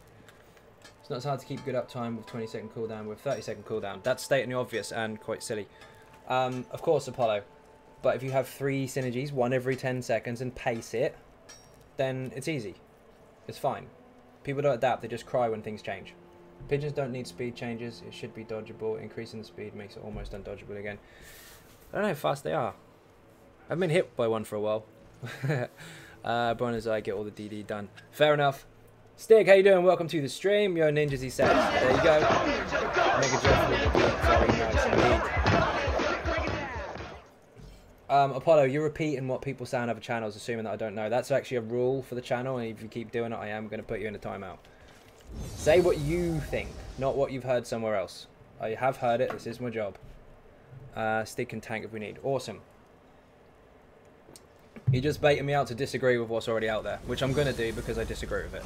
Speaker 2: It's not as hard to keep good uptime with 20-second cooldown with 30-second cooldown. That's stating the obvious and quite silly. Of course, Apollo. But if you have 3 synergies, 1 every 10 seconds, and pace it, then it's easy. It's fine. People don't adapt. They just cry when things change. Pigeons don't need speed changes. It should be dodgeable. Increasing the speed makes it almost undodgeable again. I don't know how fast they are. I've been hit by one for a while. Brian as I get all the DD done. Fair enough. Stig, how you doing? Welcome to the stream. Yo, ninjas, he says. There you go. Mega Jeff. Very nice indeed. Apollo, you're repeating what people say on other channels, assuming that I don't know. That's actually a rule for the channel, and if you keep doing it, I am going to put you in a timeout. Say what you think, not what you've heard somewhere else. I have heard it. This is my job. Stig can tank if we need. Awesome. You just baited me out to disagree with what's already out there, which I'm going to do because I disagree with it.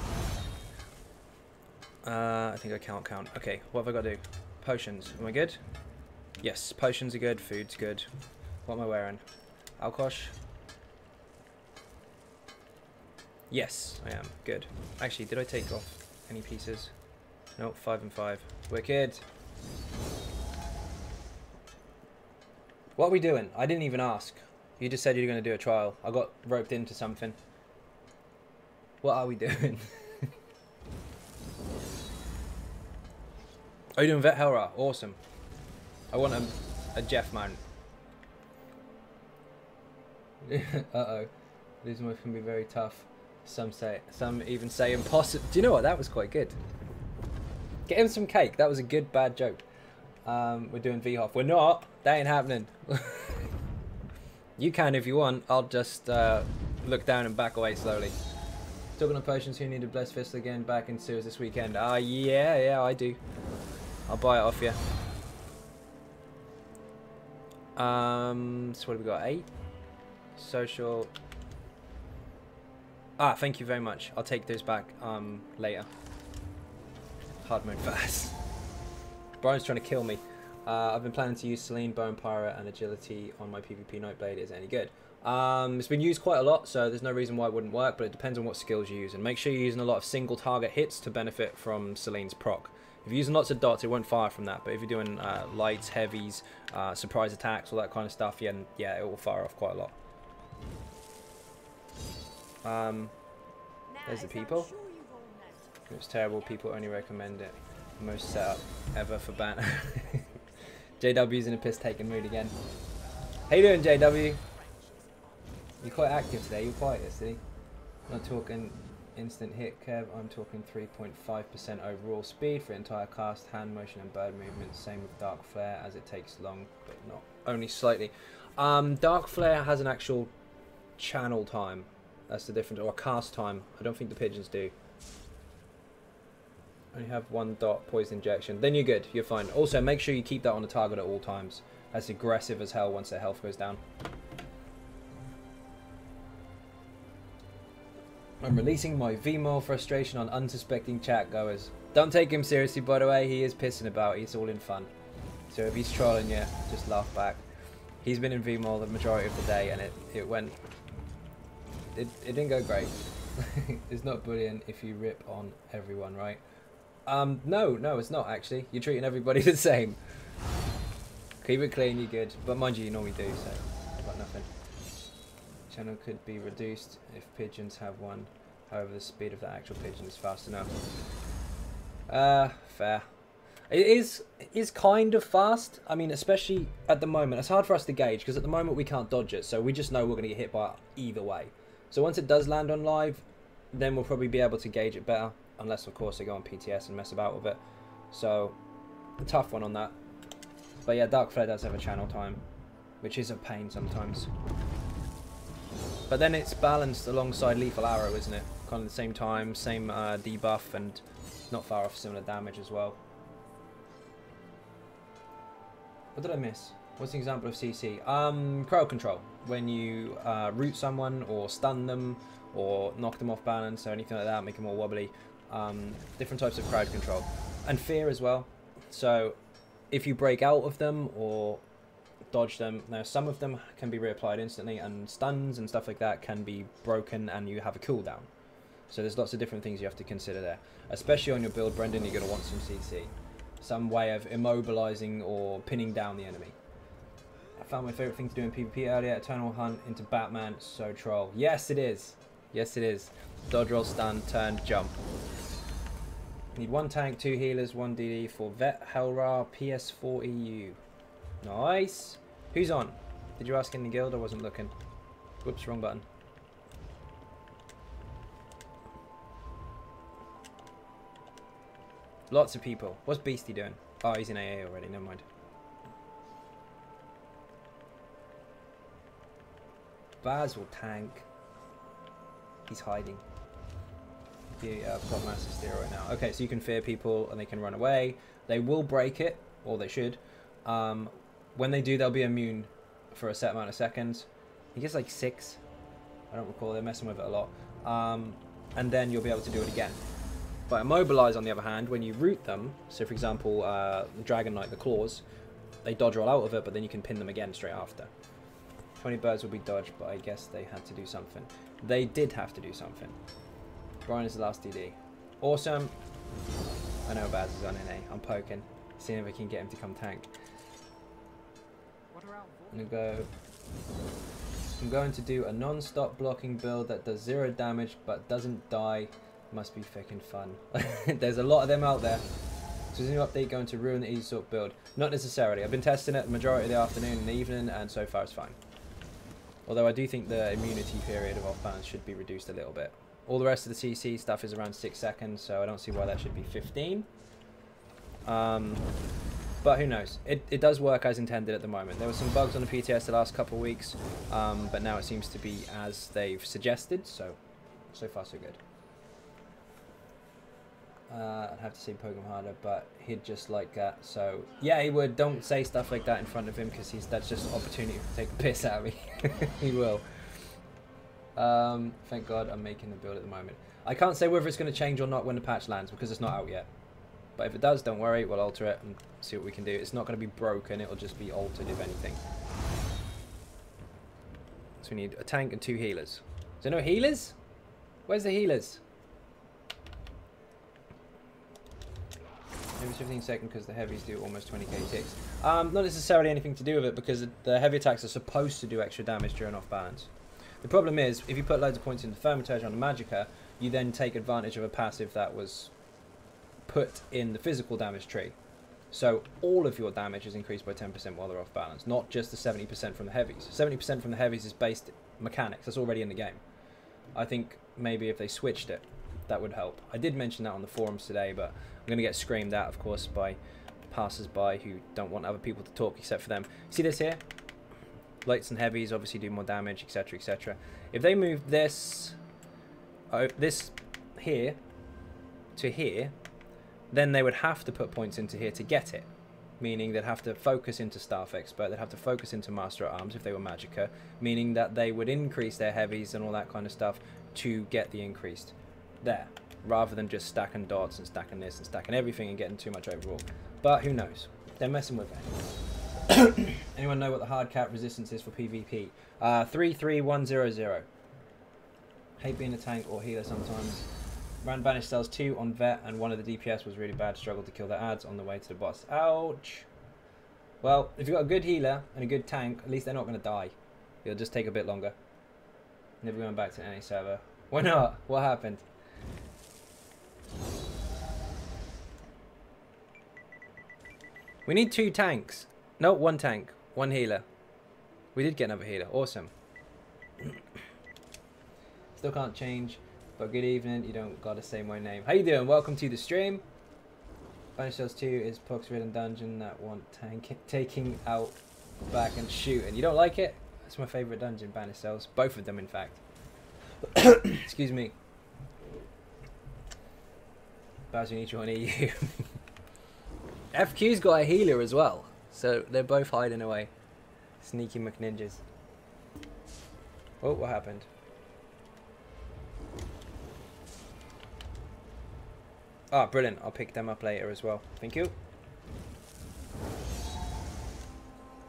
Speaker 2: I think I can't count. Okay, what have I got to do? Potions. Am I good? Yes, potions are good. Food's good. What am I wearing? Alkosh? Yes, I am. Good. Actually, did I take off any pieces? Nope, 5 and 5. Wicked. What are we doing? I didn't even ask. You just said you were going to do a trial. I got roped into something. What are we doing? Are you doing Vet Hellra? Awesome. I want a Jeff mount. Uh-oh. Losing weight can be very tough. Some even say impossible. Do you know what? That was quite good. Get him some cake. That was a good, bad joke. We're doing VHOF. We're not. That ain't happening. You can if you want. I'll just look down and back away slowly. Talking of potions, who needed Blessed Fist again back in sewers this weekend? Yeah, I do. I'll buy it off you. So what have we got? 8? Social. Thank you very much. I'll take those back later. Hard mode fast. Brian's trying to kill me. I've been planning to use Selene, Bone Pirate, and Agility on my PvP Nightblade. Is it any good? It's been used quite a lot, so there's no reason why it wouldn't work, but it depends on what skills you use. And make sure you're using a lot of single target hits to benefit from Selene's proc. If you're using lots of dots, it won't fire from that. But if you're doing lights, heavies, surprise attacks, all that kind of stuff, yeah, it will fire off quite a lot. There's the people. It was terrible. People only recommend it. Most setup ever for ban. JW's in a piss-taking mood again. How you doing, JW? You're quite active today. You're quiet yesterday. I'm not talking instant hit, Kev. I'm talking 3.5% overall speed for entire cast, hand motion, and bird movement. Same with Dark Flare, as it takes long, but not only slightly. Dark Flare has an actual channel time. That's the difference, or a cast time. I don't think the pigeons do. Only have 1 dot poison injection. Then you're good. You're fine. Also, make sure you keep that on the target at all times. That's aggressive as hell once their health goes down. I'm releasing my VMOL frustration on unsuspecting chat goers. Don't take him seriously, by the way. He is pissing about. He's all in fun. So if he's trolling you, just laugh back. He's been in VMOL the majority of the day, and it went... It didn't go great. It's not bullying if you rip on everyone, right? No, it's not actually. You're treating everybody the same. Keep it clean, you're good. But mind you normally do, so I've got nothing. channel could be reduced if pigeons have one. However, the speed of the actual pigeon is fast enough. Fair. It is kind of fast. I mean, especially at the moment. It's hard for us to gauge because at the moment we can't dodge it. So we just know we're going to get hit by it either way. So once it does land on live, then we'll probably be able to gauge it better. Unless, of course, they go on PTS and mess about with it. So, a tough one on that. But yeah, Dark Flare does have a channel time, which is a pain sometimes. But then it's balanced alongside Lethal Arrow, isn't it? Kind of the same time, same debuff, and not far off similar damage as well. What did I miss? What's an example of CC? Crowd control. When you root someone or stun them or knock them off balance or anything like that, make them more wobbly. Different types of crowd control. And fear as well. So if you break out of them or dodge them, now some of them can be reapplied instantly, and stuns and stuff like that can be broken and you have a cooldown. So there's lots of different things you have to consider there. Especially on your build, Brendan, you're going to want some CC. Some way of immobilizing or pinning down the enemy. I found my favorite thing to do in PvP earlier, Eternal Hunt into Batman, so troll. Yes, it is. Yes, it is. Dodge, roll, stun, turn, jump. Need 1 tank, 2 healers, 1 DD for Vet, Hellra, PS4 EU. Nice. Who's on? Did you ask in the guild? I wasn't looking. Whoops, wrong button. Lots of people. What's Beastie doing? Oh, he's in AA already. Never mind. Baz will tank. He's hiding. I've got massive steer right now. Okay, so you can fear people and they can run away. They will break it, or they should. When they do, they'll be immune for a set amount of seconds. He gets like 6. I don't recall. They're messing with it a lot. And then you'll be able to do it again. But Immobilize, on the other hand, when you root them, so for example, Dragon Knight, the claws, they dodge roll out of it, but then you can pin them again straight after. 20 birds will be dodged, but I guess they had to do something. They did have to do something. Brian is the last DD. Awesome. I know Baz is on NA. I'm poking. Seeing if I can get him to come tank. I'm going to do a non-stop blocking build that does 0 damage, but doesn't die. Must be freaking fun. There's a lot of them out there. So is a new update going to ruin the easy sort build? Not necessarily. I've been testing it the majority of the afternoon and the evening, and so far it's fine. Although I do think the immunity period of off balance should be reduced a little bit. All the rest of the CC stuff is around 6 seconds, so I don't see why that should be 15. But who knows? It does work as intended at the moment. There were some bugs on the PTS the last couple of weeks, but now it seems to be as they've suggested, so far so good. I'd have to say poke him harder, but he'd just like that. So yeah, he would. Don't say stuff like that in front of him, because that's just an opportunity to take the piss out of me. He will. Thank God I'm making the build at the moment. I can't say whether it's going to change or not when the patch lands, because it's not out yet. But if it does, don't worry, we'll alter it and see what we can do. It's not going to be broken, it'll just be altered if anything. So we need a tank and 2 healers. Is there no healers? Where's the healers? Maybe 15 seconds because the heavies do almost 20k ticks. Not necessarily anything to do with it, because the heavy attacks are supposed to do extra damage during off balance. The problem is, if you put loads of points into Thermaturge on the Magicka, you then take advantage of a passive that was put in the physical damage tree. So all of your damage is increased by 10% while they're off balance, not just the 70% from the heavies. 70% from the heavies is based mechanics, that's already in the game. I think maybe if they switched it, that would help. I did mention that on the forums today, but I'm going to get screamed at, of course, by passers-by who don't want other people to talk except for them. See this here? Lights and heavies obviously do more damage, etc, etc. If they move this here to here, then they would have to put points into here to get it. Meaning they'd have to focus into Staff Expert, they'd have to focus into Master at Arms if they were Magicka, meaning that they would increase their heavies and all that kind of stuff to get the increased there, rather than just stacking dots and stacking this and stacking everything and getting too much overall. But who knows? They're messing with it. Anyone know what the hard cap resistance is for PvP? 33100. Hate being a tank or healer sometimes. Ran Banished Cells 2 on Vet, and one of the DPS was really bad, struggled to kill their ads on the way to the boss. Ouch! Well, if you've got a good healer and a good tank, at least they're not going to die. It'll just take a bit longer. Never going back to any server. Why not? What happened? We need 2 tanks. No, 1 tank. 1 healer. We did get another healer. Awesome. Still can't change. But good evening. You don't gotta say my name. How you doing? Welcome to the stream. Banished Cells 2 is pox-ridden dungeon that want tank taking out back and shooting. You don't like it? That's my favourite dungeon, Banished Cells. Both of them, in fact. Excuse me. Bowser Neutral on EU. FQ's got a healer as well. So they're both hiding away. Sneaky McNinjas. Oh, what happened? Ah, oh, brilliant. I'll pick them up later as well. Thank you.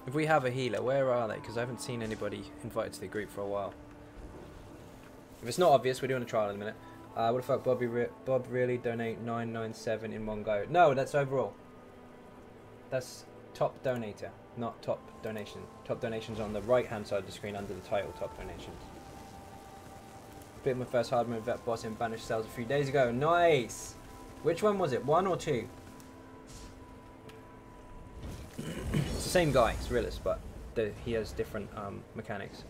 Speaker 2: If we have a healer, where are they? Because I haven't seen anybody invited to the group for a while. If it's not obvious, we're doing a trial in a minute. What the fuck, Bob really donate 997 in one go? No, that's overall. That's top donator, not top donation. Top donations on the right hand side of the screen under the title, top donations. Bit my first hard mode vet boss in Banished Cells a few days ago. Nice! Which one was it? 1 or 2? It's the same guy, it's realist, but he has different mechanics.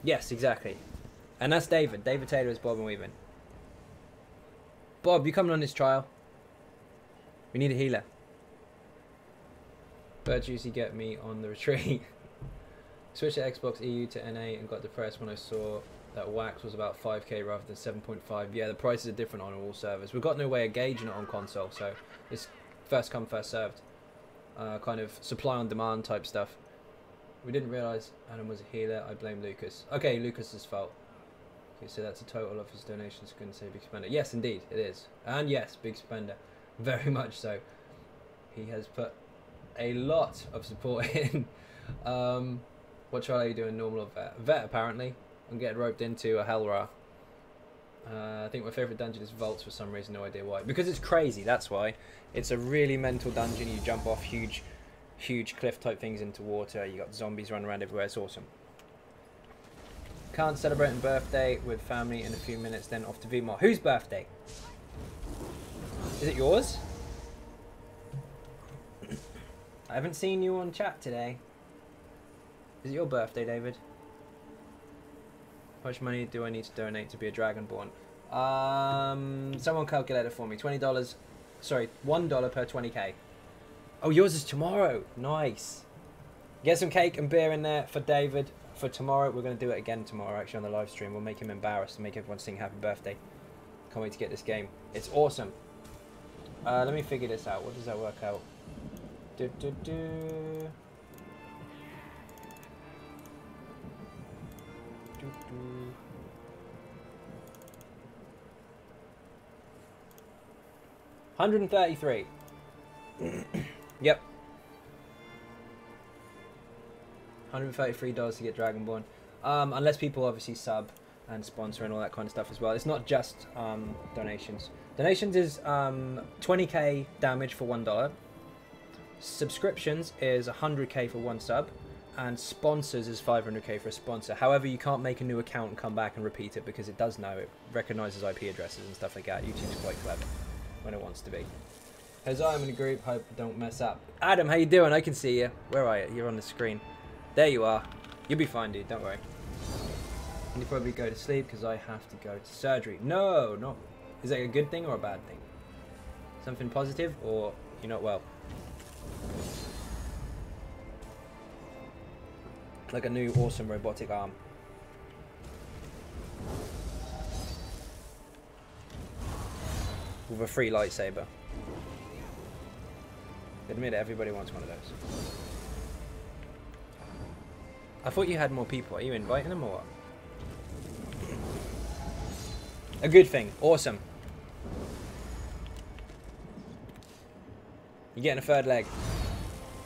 Speaker 2: Yes, exactly. And that's David. David Taylor is Bob and Weaving. Bob, you coming on this trial? We need a healer. Bird Juicy get me on the retreat. Switched to Xbox EU to NA and got depressed when I saw that wax was about 5k rather than 7.5. Yeah, the prices are different on all servers. We've got no way of gauging it on console, so it's first come, first served. Kind of supply on demand type stuff. We didn't realise Adam was a healer. I blame Lucas. Okay, Lucas's fault. Okay, so that's a total of his donations. Couldn't say Big Spender. Yes, indeed, it is. And yes, Big Spender. Very much so. He has put a lot of support in. What trial are you doing? Normal or vet? Vet, apparently. I'm getting roped into a Hellra. I think my favourite dungeon is Vaults for some reason, no idea why. Because it's crazy, that's why. It's a really mental dungeon. You jump off huge cliff type things into water. You got zombies running around everywhere. It's awesome. Can't celebrate a birthday with family in a few minutes, then off to VMAR. Whose birthday? Is it yours? I haven't seen you on chat today. Is it your birthday, David? How much money do I need to donate to be a Dragonborn? Someone calculate it for me. $20. Sorry, $1 per 20k. Oh, yours is tomorrow. Nice. Get some cake and beer in there for David for tomorrow. We're going to do it again tomorrow, actually, on the live stream. We'll make him embarrassed and make everyone sing happy birthday. Can't wait to get this game. It's awesome. Let me figure this out. What does that work out? $133. Yep. $133 to get Dragonborn. Unless people obviously sub and sponsor and all that kind of stuff as well. It's not just donations. Donations is 20k damage for $1. Subscriptions is 100k for 1 sub. And sponsors is 500k for a sponsor. However, you can't make a new account and come back and repeat it because it does know. It recognises IP addresses and stuff like that. YouTube's quite clever when it wants to be. Jose, I'm in a group. Hope I don't mess up. Adam, how you doing? I can see you. Where are you? You're on the screen. There you are. You'll be fine, dude. Don't worry. You probably go to sleep because I have to go to surgery. No, no. Is that a good thing or a bad thing? Something positive or you're not well? Like a new awesome robotic arm. With a free lightsaber. Admit it, everybody wants one of those. I thought you had more people. Are you inviting them or what? A good thing. Awesome. You're getting a third leg.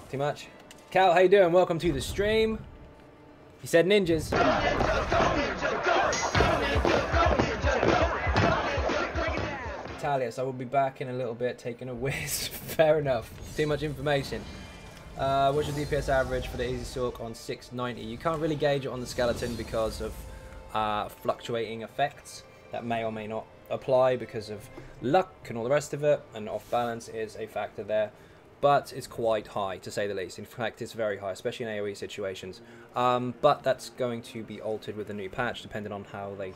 Speaker 2: Too much? Cal, how you doing? Welcome to the stream. He said ninjas. Italius, I will be back in a little bit taking a whiz. Fair enough. Too much information. What's your DPS average for the Easy Sork on 690? You can't really gauge it on the skeleton because of fluctuating effects that may or may not apply because of luck and all the rest of it, and off balance is a factor there, but it's quite high to say the least. In fact, it's very high, especially in AoE situations, but that's going to be altered with the new patch depending on how they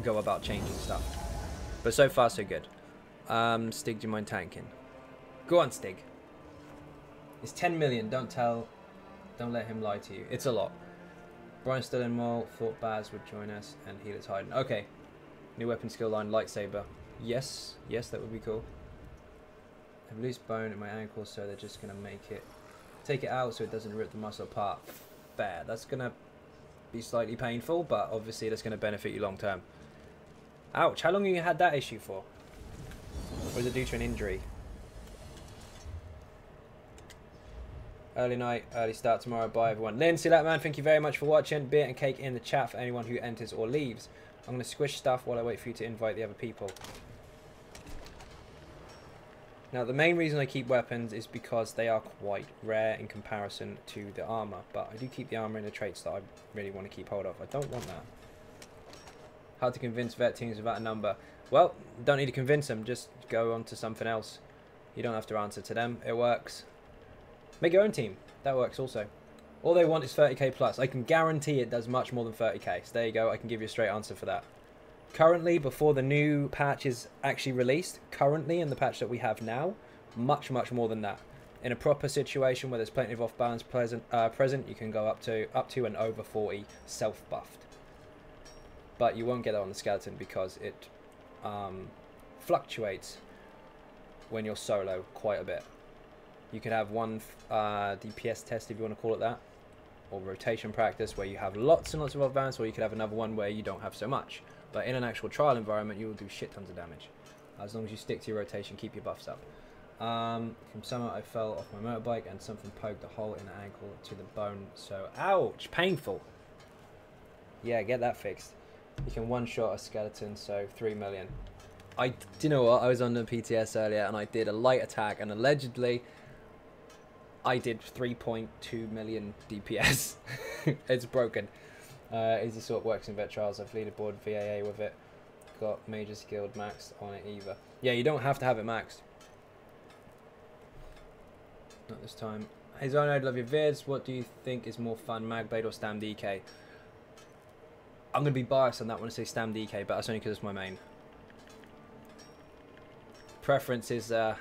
Speaker 2: go about changing stuff. But so far so good. Stig, do you mind tanking? Go on, Stig. It's 10 million, don't let him lie to you. It's a lot. Brian's still in Mole, thought Baz would join us, and Healer's hiding. Okay. New weapon skill line, lightsaber. Yes, that would be cool. I have a loose bone in my ankle, so they're just going to take it out so it doesn't rip the muscle apart. Fair. That's going to be slightly painful, but obviously that's going to benefit you long term. Ouch, how long have you had that issue for? Or is it due to an injury? Early night, early start tomorrow. Bye everyone. Lindsay, that man, thank you very much for watching. Beer and cake in the chat for anyone who enters or leaves. I'm going to squish stuff while I wait for you to invite the other people. Now, the main reason I keep weapons is because they are quite rare in comparison to the armor. But I do keep the armor in the traits that I really want to keep hold of. I don't want that. How to convince vet teams without a number. Well, don't need to convince them. Just go on to something else. You don't have to answer to them. It works. Make your own team. That works also. All they want is 30k plus. I can guarantee it does much more than 30k. So there you go. I can give you a straight answer for that. Currently, before the new patch is actually released, currently in the patch that we have now, much more than that. In a proper situation where there's plenty of off-balance present, you can go up to and over 40 self-buffed. But you won't get that on the skeleton because it fluctuates when you're solo quite a bit. You could have one DPS test, if you want to call it that, or rotation practice where you have lots and lots of off-balance, or you could have another one where you don't have so much. But in an actual trial environment, you will do shit tons of damage. As long as you stick to your rotation, keep your buffs up. From summer, I fell off my motorbike and something poked a hole in the ankle to the bone. So, ouch, painful. Yeah, get that fixed. You can one-shot a skeleton, so 3 million. Do you know what? I was on the PTS earlier, and I did a light attack, and allegedly I did 3.2 million DPS. It's broken. Is the sort works in vet trials. I've leaderboard VAA with it. Got major skilled maxed on it either. Yeah, you don't have to have it maxed. Not this time. Hey Xynode, love your vids. What do you think is more fun, Magblade or Stam DK? I'm going to be biased on that one and say Stam DK, but that's only because it's my main. Preference is that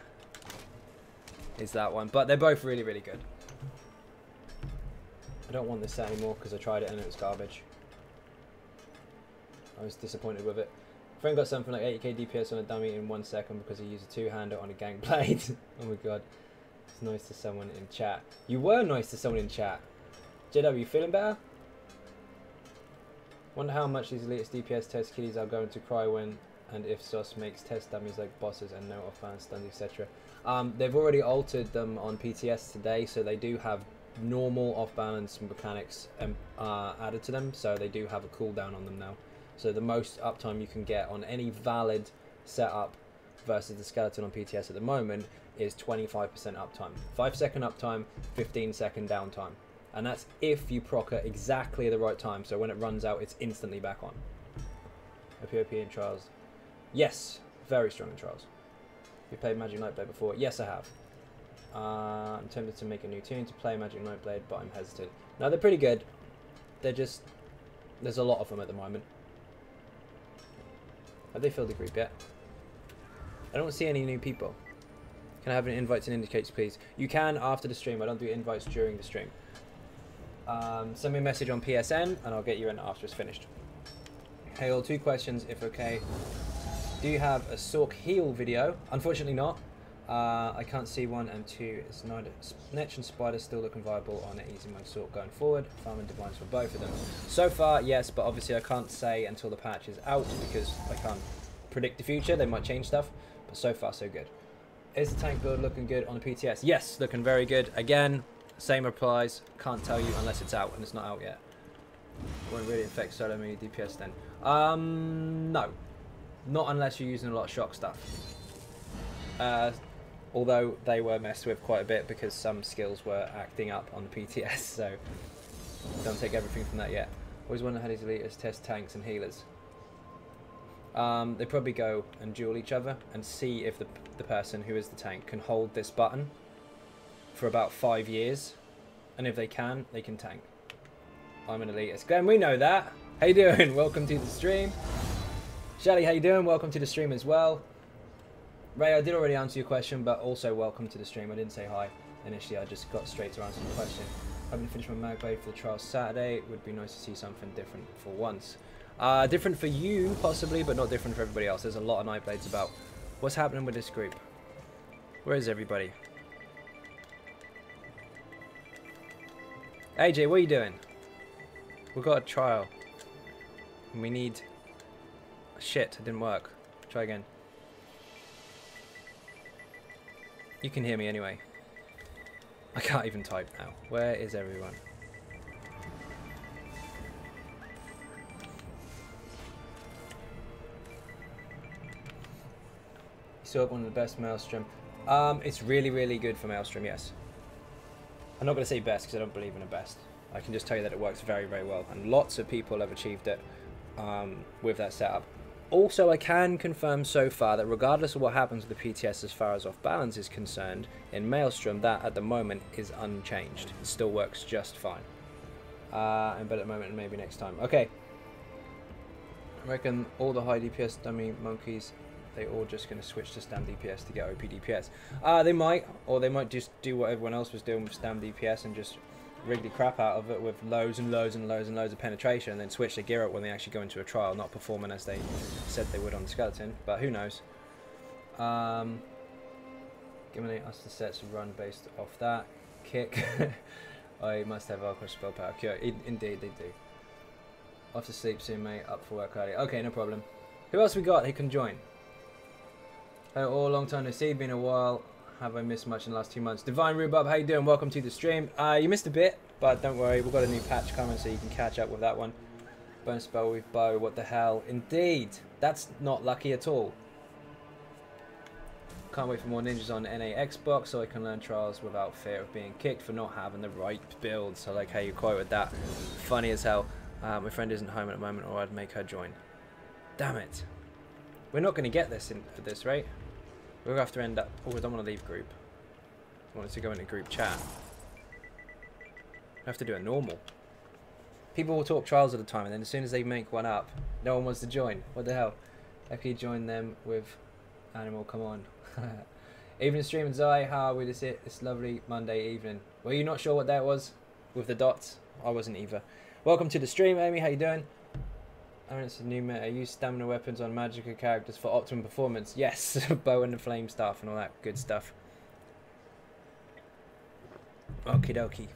Speaker 2: one, but they're both really good. I don't want this set anymore because I tried it and it was garbage. I was disappointed with it. Friend got something like 80k DPS on a dummy in 1 second because he used a two-hander on a gang blade. Oh my god. It's nice to someone in chat. You were nice to someone in chat. JW, you feeling better? Wonder how much these elitist DPS test kiddies are going to cry when and if SOS makes test dummies like bosses and no off-balance stuns, etc. They've already altered them on PTS today, so they do have normal off-balance mechanics added to them, so they do have a cooldown on them now. So the most uptime you can get on any valid setup versus the skeleton on PTS at the moment is 25% uptime. 5-second uptime, 15-second downtime. And that's if you proc at exactly the right time, so when it runs out, it's instantly back on. OPOP in Trials. Yes, very strong in Trials. You played Magic Nightblade before? Yes, I have. I'm tempted to make a new tune to play Magic Nightblade, but I'm hesitant. No, they're pretty good. They're just... there's a lot of them at the moment. Have they filled the group yet? I don't see any new people. Can I have an invites and indicates, please? You can after the stream. I don't do invites during the stream. Send me a message on PSN, and I'll get you in after it's finished. Hey, all, 2 questions, if okay. Do you have a Sork heal video? Unfortunately not. I can't see 1 and 2. It's neither Netch and Spider still looking viable on an easy mode Sork going forward. Farm and Divines for both of them. So far, yes, but obviously I can't say until the patch is out because I can't predict the future. They might change stuff, but so far so good. Is the tank build looking good on the PTS? Yes, looking very good. Again, same applies. Can't tell you unless it's out, and it's not out yet. Won't really affect solo mini DPS then. No. Not unless you're using a lot of shock stuff. Although they were messed with quite a bit because some skills were acting up on the PTS, so don't take everything from that yet. Always wonder how these elites test tanks and healers. They probably go and duel each other and see if the person who is the tank can hold this button for about 5 years. And if they can tank. I'm an elitist. Glenn, we know that. How you doing? Welcome to the stream. Shelly, how you doing? Welcome to the stream as well. Ray, I did already answer your question, but also welcome to the stream. I didn't say hi initially. I just got straight to answer your question. Hoping to finish my mag blade for the trial Saturday. It would be nice to see something different for once. Different for you, possibly, but not different for everybody else. There's a lot of night blades about. What's happening with this group? Where is everybody? AJ, what are you doing? We've got a trial. And we need... Shit, it didn't work. Try again. You can hear me anyway. I can't even type now. Where is everyone? Still one of the best Maelstrom. It's really, really good for Maelstrom, yes. I'm not going to say best because I don't believe in a best. I can just tell you that it works very, very well. And lots of people have achieved it with that setup. Also, I can confirm so far that regardless of what happens with the PTS as far as off balance is concerned, in Maelstrom, that at the moment is unchanged. It still works just fine. But at the moment, maybe next time. Okay. I reckon all the high DPS dummy monkeys, they all just going to switch to Stam DPS to get OP DPS. They might, or they might just do what everyone else was doing with Stam DPS and just rig the crap out of it with loads and loads and loads and loads of penetration, and then switch their gear up when they actually go into a trial, not performing as they said they would on the skeleton. But who knows? Giving us the sets to run based off that kick. I must have Alchemist spell power cure. Indeed, they do. Off to sleep soon, mate. Up for work early. Okay, no problem. Who else we got? He can join. Hello, all, long time no see. Been a while. Have I missed much in the last 2 months? Divine Rhubarb, how you doing? Welcome to the stream. You missed a bit, but don't worry. We've got a new patch coming, so you can catch up with that one. Burn spell with bow. What the hell? Indeed. That's not lucky at all. Can't wait for more ninjas on NA Xbox so I can learn trials without fear of being kicked for not having the right builds. I like how you quoted that. Funny as hell. My friend isn't home at the moment, or I'd make her join. Damn it. We're not going to get this at this rate. We'll have to end up... Oh, I don't want to leave group. I wanted to go into group chat. I have to do a normal. People will talk trials at the time, and then as soon as they make one up, no one wants to join. What the hell? How can you join them with Animal? Come on. Evening stream and Zai, how are we this it? It's lovely Monday evening. Were you not sure what that was? With the dots? I wasn't either. Welcome to the stream, Amy. How you doing? I mean, it's a new meta. Use stamina weapons on magical characters for optimum performance. Yes, bow and the flame staff and all that good stuff. Okie dokie.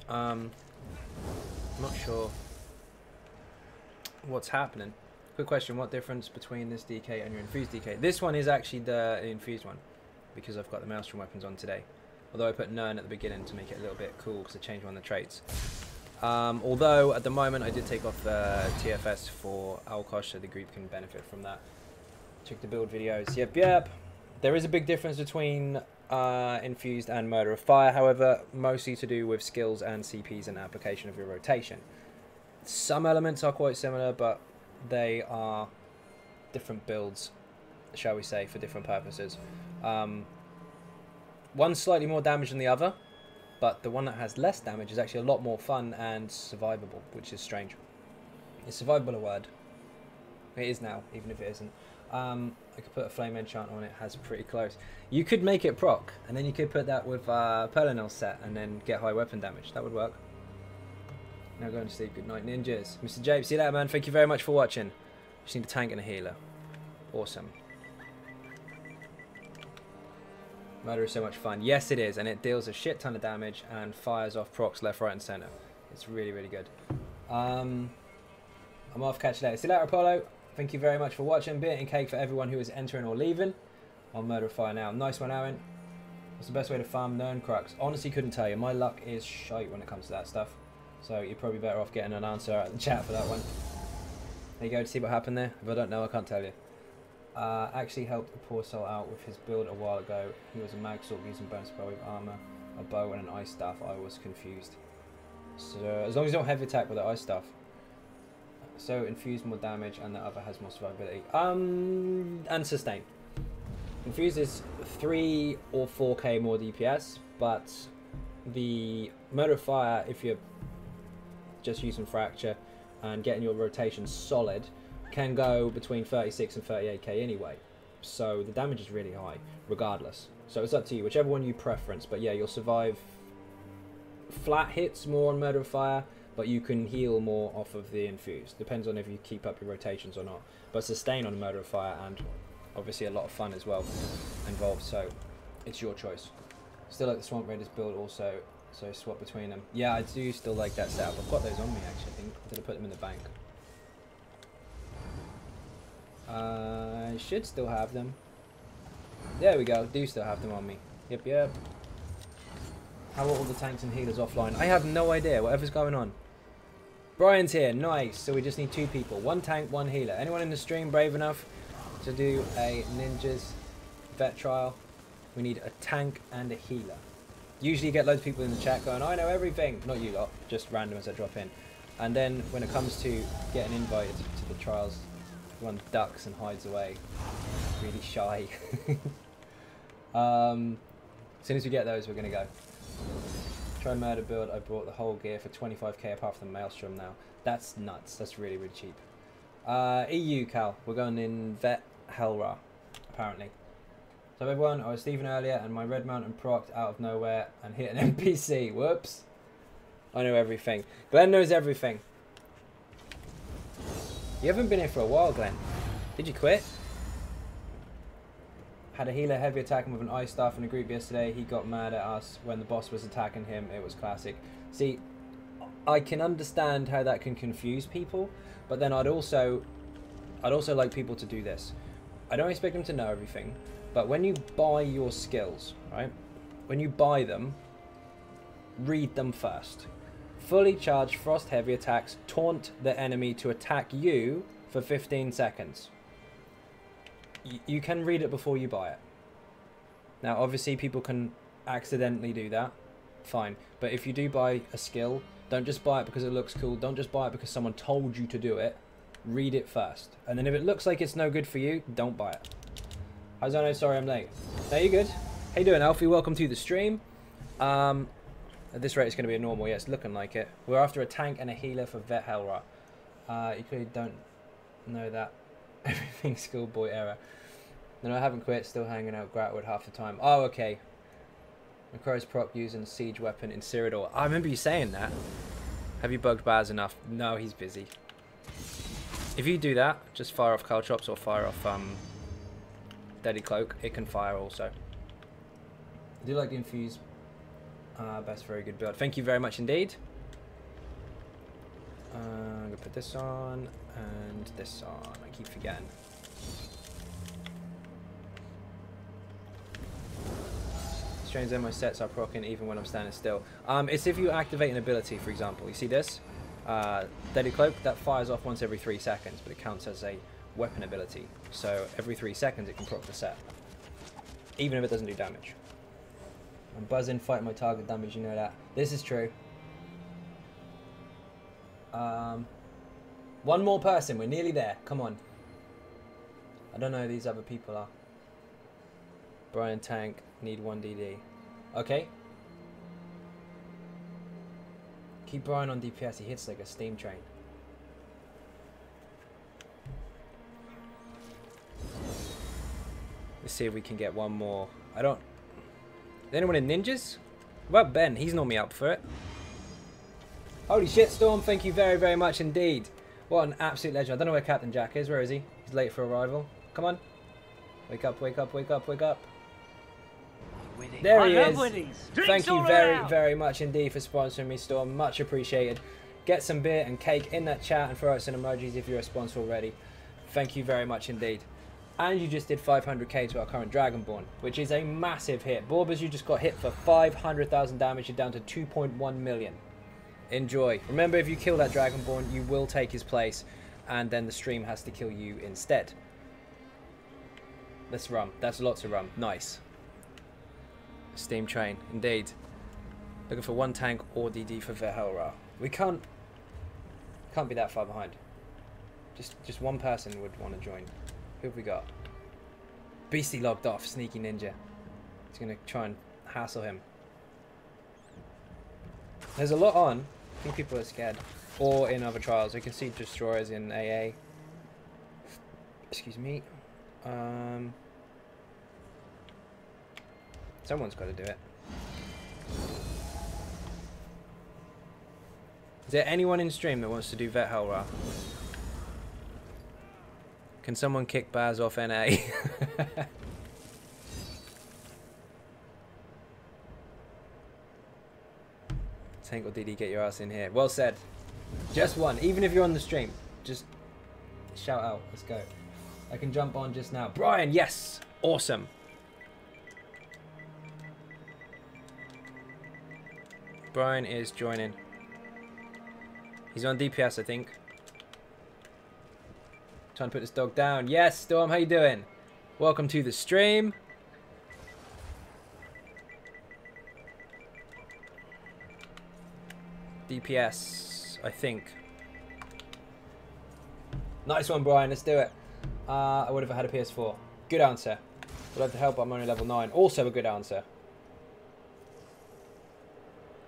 Speaker 2: Not sure what's happening. Quick question, what difference between this DK and your infused DK? This one is actually the infused one, because I've got the Maelstrom weapons on today. Although I put Nern at the beginning to make it a little bit cool, because I changed one of the traits. Although at the moment I did take off TFS for Alkosh, so the group can benefit from that. Check the build videos. Yep. There is a big difference between infused and Murder of Fire, however, mostly to do with skills and CPs and application of your rotation. Some elements are quite similar, but they are different builds, shall we say, for different purposes. One's slightly more damage than the other, but the one that has less damage is actually a lot more fun and survivable, which is strange. Is survivable a word? It is now, even if it isn't. I could put a flame enchant on it, has pretty close. You could make it proc, and then you could put that with Perlinel set, and then get high weapon damage. That would work. Now going to sleep. Good night, ninjas. Mr. James, see you later, man. Thank you very much for watching. Just need a tank and a healer. Awesome. Murder is so much fun. Yes, it is, and it deals a shit ton of damage and fires off procs left, right, and center. It's really, really good. I'm off. Catch you later. See you later, Apollo. Thank you very much for watching. Beer and cake for everyone who is entering or leaving. On Murder of Fire now. Nice one, Aaron. What's the best way to farm Nern Crux? Honestly, couldn't tell you. My luck is shite when it comes to that stuff. So you're probably better off getting an answer out of the chat for that one. There you go, to see what happened there. If I don't know, I can't tell you. Actually helped a poor soul out with his build a while ago. He was a mag sword using burn spell with armor, a bow, and an ice staff. I was confused. So as long as you don't heavy attack with the ice staff. So infused more damage and the other has more survivability. And sustain. Infused is 3 or 4k more DPS, but the mode of fire, if you're just using fracture and getting your rotation solid, can go between 36 and 38k anyway. So the damage is really high, regardless. So it's up to you, whichever one you preference. But yeah, you'll survive flat hits more on murder of fire, but you can heal more off of the infused. Depends on if you keep up your rotations or not. But sustain on murder of fire, and obviously a lot of fun as well involved. So it's your choice. Still like the Swamp Raiders build also, so swap between them. Yeah, I do still like that setup. I've got those on me actually. I think I'm gonna put them in the bank. I should still have them. There we go. Do still have them on me. Yep, yep. How are all the tanks and healers offline? I have no idea. Whatever's going on. Brian's here. Nice. So we just need 2 people. 1 tank, 1 healer. Anyone in the stream brave enough to do a ninjas vet trial? We need a tank and a healer. Usually you get loads of people in the chat going, I know everything. Not you lot. Just randoms that drop in. And then when it comes to getting invited to the trials, everyone ducks and hides away. Really shy. As soon as we get those, we're going to go. Try murder build. I brought the whole gear for 25k apart from the Maelstrom now. That's nuts. That's really, really cheap. EU, Cal. We're going in Vet Helra, apparently. So everyone, I was Stephen earlier and my Red Mountain procced out of nowhere and hit an NPC. Whoops. I know everything. Glenn knows everything. You haven't been here for a while, Glenn. Did you quit? Had a healer heavy attacking with an ice staff in a group yesterday. He got mad at us when the boss was attacking him. It was classic. See, I can understand how that can confuse people, but then I'd also like people to do this. I don't expect them to know everything, but when you buy your skills, right? When you buy them, read them first. Fully charged frost heavy attacks taunt the enemy to attack you for 15 seconds. You can read it before you buy it. Now obviously people can accidentally do that, fine, but if you do buy a skill, don't just buy it because it looks cool, don't just buy it because someone told you to do it. Read it first, and then if it looks like it's no good for you, don't buy it. Hi Zono, sorry I'm late. No, you're good. How you doing, Alfie? Welcome to the stream. At this rate it's going to be a normal. Yeah, it's looking like it. We're after a tank and a healer for Vet Helra. You clearly don't know that. Everything schoolboy error. No, I haven't quit. Still hanging out Gratwood half the time. Oh, okay. McCrory's prop using siege weapon in Cyrodiil. I remember you saying that. Have you bugged Baz enough? No, he's busy. If you do that, just fire off Caltrops or fire off Deadly Cloak. It can fire also. I do like the infuse. Best very good build. Thank you very much indeed. I'm going to put this on and this on. I keep forgetting. Strange that my sets are proccing even when I'm standing still. It's if you activate an ability, for example. You see this? Deadly Cloak, that fires off once every 3 seconds, but it counts as a weapon ability. So every 3 seconds it can proc the set. Even if it doesn't do damage. I'm buzzing, fighting my target damage, you know that. This is true. One more person, we're nearly there. Come on. I don't know who these other people are. Brian Tank, need 1 DD. Okay. Keep Brian on DPS, he hits like a steam train. Let's see if we can get one more. I don't... Anyone in ninjas? What about Ben? He's normally up for it. Holy shit, Storm, thank you very, very much indeed. What an absolute legend. I don't know where Captain Jack is. Where is he? He's late for arrival. Come on. Wake up, wake up, wake up, wake up. There he is. Thank you very, very much indeed for sponsoring me, Storm. Much appreciated. Get some beer and cake in that chat and throw out some emojis if you're a sponsor already. Thank you very much indeed. And you just did 500k to our current Dragonborn, which is a massive hit. Borbers, you just got hit for 500,000 damage. You're down to 2.1 million. Enjoy. Remember, if you kill that Dragonborn, you will take his place, and then the stream has to kill you instead. Let's run. That's lots of rum. Nice. Steam train, indeed. Looking for 1 tank or DD for Vehelra. We can't be that far behind. Just one person would want to join. Who have we got? Beastie logged off. Sneaky Ninja. He's going to try and hassle him. There's a lot on. I think people are scared. Or in other trials. You can see destroyers in AA. Excuse me. Someone's got to do it. Is there anyone in stream that wants to do Vet Hellra? Can someone kick Baz off NA? Tank or DD, get your ass in here. Well said. Just one. Even if you're on the stream, just shout out. Let's go. I can jump on just now. Brian, yes! Awesome. Brian is joining. He's on DPS, I think. Trying to put this dog down. Yes, Storm, how you doing? Welcome to the stream. DPS, I think. Nice one, Brian. Let's do it. I would have had a PS4. Good answer. Would like to help, but I'm only level 9. Also a good answer.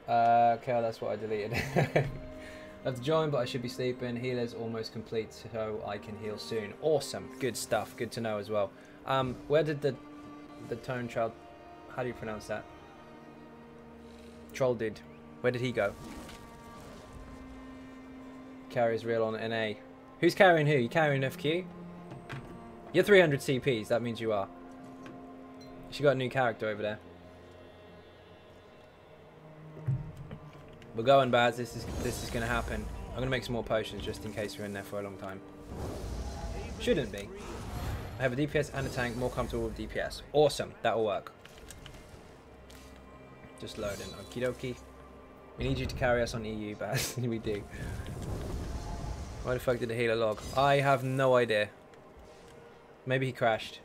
Speaker 2: Okay, that's what I deleted. I have to join, but I should be sleeping. Healer's almost complete, so I can heal soon. Awesome. Good stuff. Good to know as well. Where did the tone child... How do you pronounce that? Troll did. Where did he go? Carries real on NA. Who's carrying who? You carrying FQ? You're 300 CPs. That means you are. She got a new character over there. We're going, Baz. This is going to happen. I'm going to make some more potions just in case we're in there for a long time. Shouldn't be. I have a DPS and a tank. More comfortable with DPS. Awesome. That'll work. Just loading. Okie dokie. We need you to carry us on EU, Baz. We do. Why the fuck did the healer log? I have no idea. Maybe he crashed.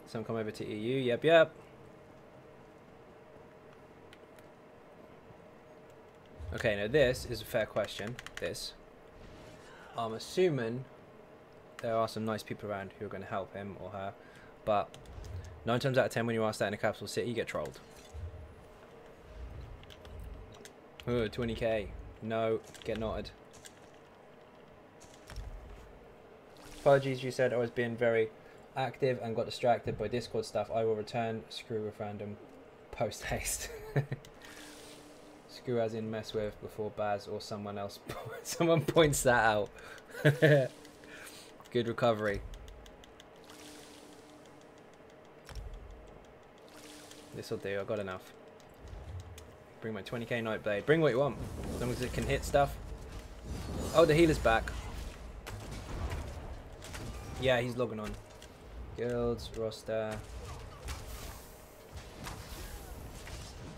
Speaker 2: Some come over to EU. Yep, yep. Okay, now this is a fair question. This. I'm assuming there are some nice people around who are going to help him or her. But 9 times out of 10 when you ask that in a capital city, you get trolled. Oh, 20k. No, get knotted. Apologies, you said I was being very active and got distracted by Discord stuff. I will return. Screw with random post haste. Screw as in mess with before Baz or someone else. Someone points that out. Good recovery. This'll do. I got enough. Bring my 20k Nightblade. Bring what you want. As long as it can hit stuff. Oh, the healer's back. Yeah, he's logging on. Guilds, roster.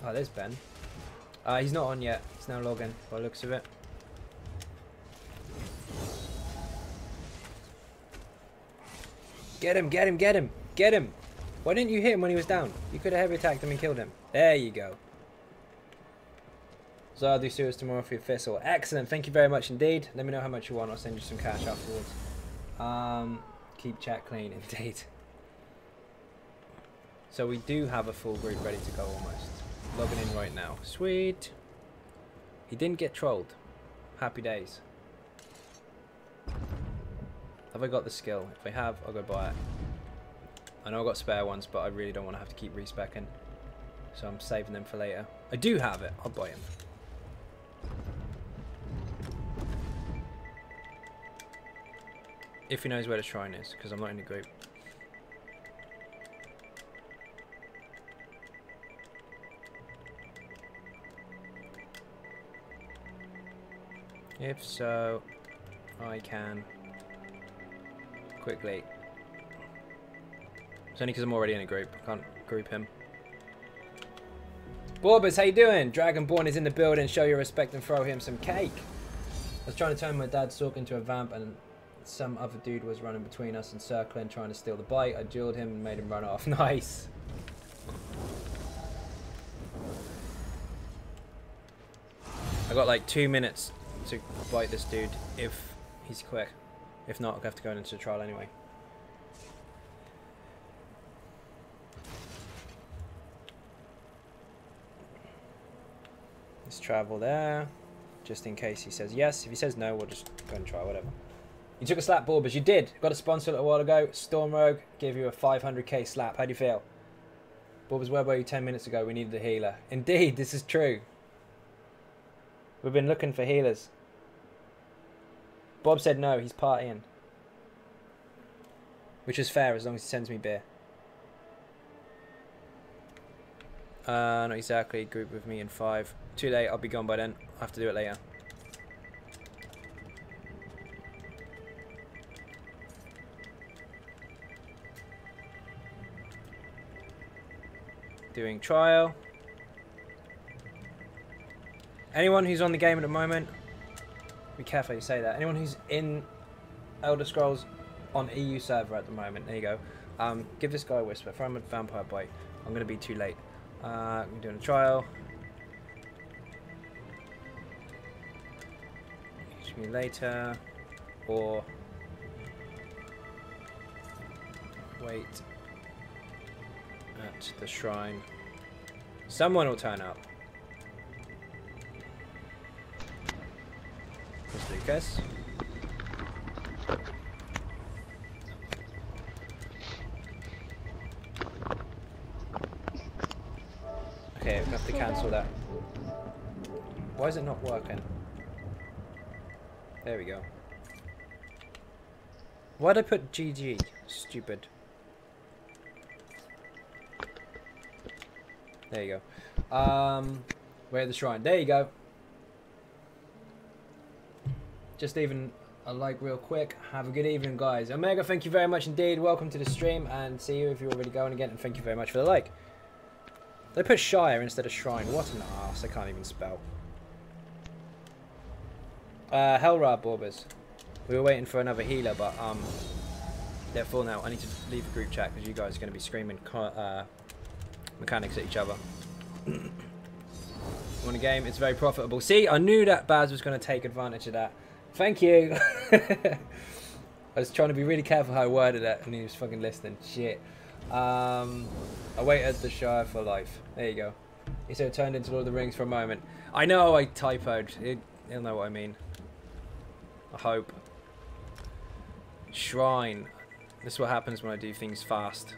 Speaker 2: Oh, there's Ben. He's not on yet. He's now logging by the looks of it. Get him, get him, get him, get him. Why didn't you hit him when he was down? You could have heavy attacked him and killed him. There you go. So I'll do sewers tomorrow for your thistle. Excellent. Thank you very much indeed. Let me know how much you want. I'll send you some cash afterwards. Keep chat clean indeed. So we do have a full group ready to go almost. Logging in right now. Sweet. He didn't get trolled. Happy days. Have I got the skill? If I have, I'll go buy it. I know I've got spare ones, but I really don't want to have to keep respeccing. So I'm saving them for later. I do have it. I'll buy them. If he knows where the shrine is, because I'm not in the group. If so, I can quickly. It's only because I'm already in a group. I can't group him. Borbers, how you doing? Dragonborn is in the building. Show your respect and throw him some cake. I was trying to turn my dad's Sork into a vamp and some other dude was running between us and circling, trying to steal the bite. I dueled him and made him run off. Nice. I got like 2 minutes to bite this dude if he's quick. If not, I'll have to go into the trial anyway. Let's travel there, just in case he says yes. If he says no, we'll just go and try, whatever. You took a slap, Borbers. You did. Got a sponsor a little while ago. Storm Rogue gave you a 500k slap. How do you feel? Borbers, where were you 10 minutes ago? We needed a healer. Indeed, this is true. We've been looking for healers. Bob said no, he's partying. Which is fair, as long as he sends me beer. Not exactly. Group with me in 5. Too late, I'll be gone by then. I'll have to do it later. Doing trial. Anyone who's on the game at the moment, be careful you say that. Anyone who's in Elder Scrolls on EU server at the moment, there you go. Give this guy a whisper. Throw him a vampire bite. I'm going to be too late. I'm doing a trial. Reach me later. Or wait at the shrine. Someone will turn up. Lucas. Okay, we have to cancel that. Why is it not working? There we go. Why'd I put GG? Stupid. There you go. Where the shrine? There you go. Just leaving a like real quick. Have a good evening, guys. Omega, thank you very much indeed. Welcome to the stream, and see you if you're already going again. And thank you very much for the like. They put Shire instead of Shrine. What an arse. I can't even spell. Hellra Borbers. We were waiting for another healer, but they're full now. I need to leave the group chat because you guys are going to be screaming mechanics at each other. Want a game? It's very profitable. See, I knew that Baz was going to take advantage of that. Thank you. I was trying to be really careful how I worded it, and he was fucking listening. Shit. I waited the Shire for life. There you go. He said it turned into Lord of the Rings for a moment. I know I typoed. He'll know what I mean. I hope. Shrine. This is what happens when I do things fast.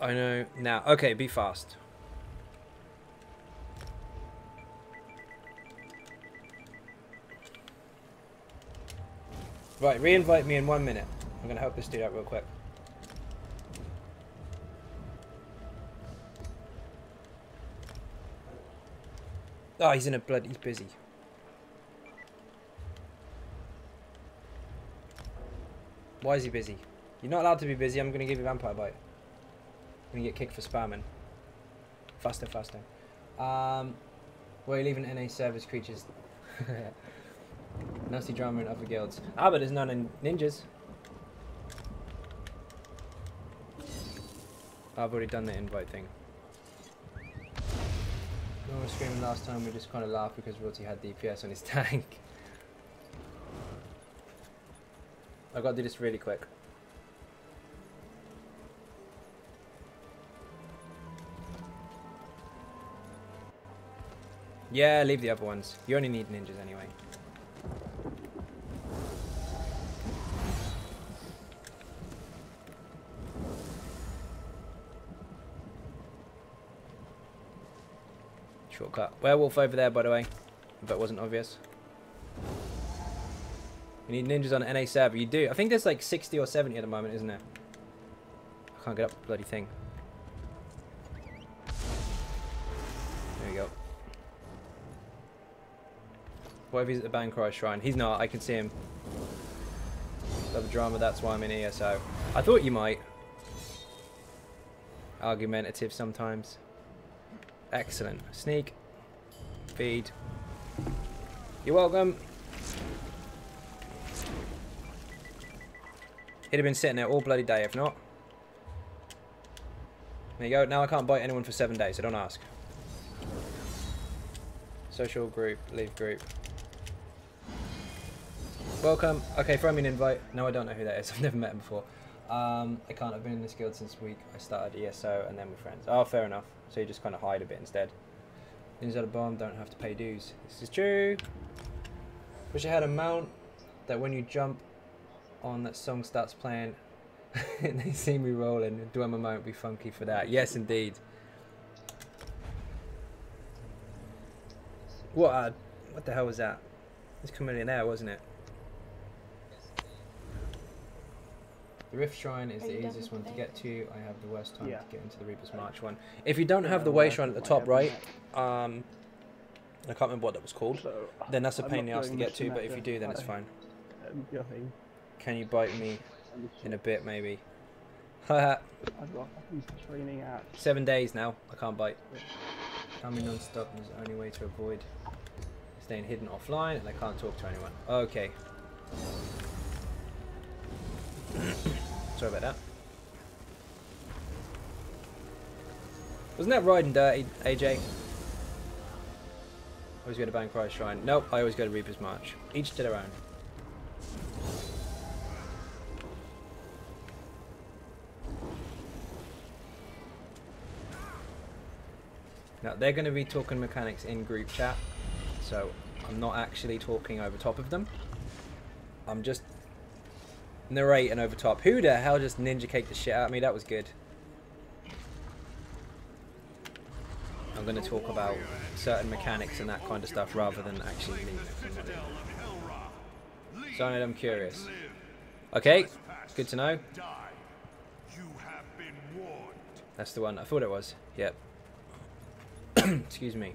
Speaker 2: I know. Now, okay, be fast. Right, re-invite me in 1 minute. I'm going to help this dude out real quick. Oh, he's in a blood. He's busy. Why is he busy? You're not allowed to be busy. I'm going to give you a vampire bite. I'm going to get kicked for spamming. Faster, faster. Where are you leaving NA service creatures? Nasty drama in other guilds. Ah, but there's none in ninjas. I've already done the invite thing. When we were screaming last time, we just kind of laughed because Royalty had DPS on his tank. I've got to do this really quick. Yeah, leave the other ones. You only need ninjas anyway. Shortcut. Werewolf over there, by the way. If that wasn't obvious. You need ninjas on an NA server. You do. I think there's like 60 or 70 at the moment, isn't there? I can't get up the bloody thing. There we go. What if he's at the Bancry Shrine? He's not. I can see him. Love drama. That's why I'm in here. So I thought you might. Argumentative sometimes. Excellent. Sneak. Feed. You're welcome. He'd have been sitting there all bloody day if not. There you go. Now I can't bite anyone for 7 days, so don't ask. Social group, leave group. Welcome. Okay, throw me an invite. No, I don't know who that is. I've never met him before. I can't have been in this guild since week I started ESO and then we're friends. Oh, fair enough. So you just kind of hide a bit instead. Inside a bomb, don't have to pay dues. This is true. Wish I had a mount that when you jump on that song starts playing and they see me rolling. Do my mount be funky for that? Yes, indeed. What the hell was that? It's coming in there, wasn't it? The Rift Shrine is the easiest one to get to. I have the worst time to get into the Reaper's March one. If you don't have the Way Shrine at the top right, I can't remember what that was called, then that's a pain in the ass to get to, but if you do, then it's fine. Can you bite me in a bit, maybe? Haha. 7 days now, I can't bite. Coming non-stop is the only way to avoid staying hidden offline, and I can't talk to anyone. Okay. Sorry about that. Wasn't that riding dirty, AJ? Always go to Bang Prize Shrine. Nope, I always go to Reaper's March. Each to their own. Now, they're going to be talking mechanics in group chat, so I'm not actually talking over top of them. I'm just narrating over top. Who the hell just ninja caked the shit out of me? That was good. I'm going to talk about certain mechanics and that kind of stuff rather than actually leaving. Xynode, I'm curious. Okay, good to know. That's the one. I thought it was. Yep. Excuse me.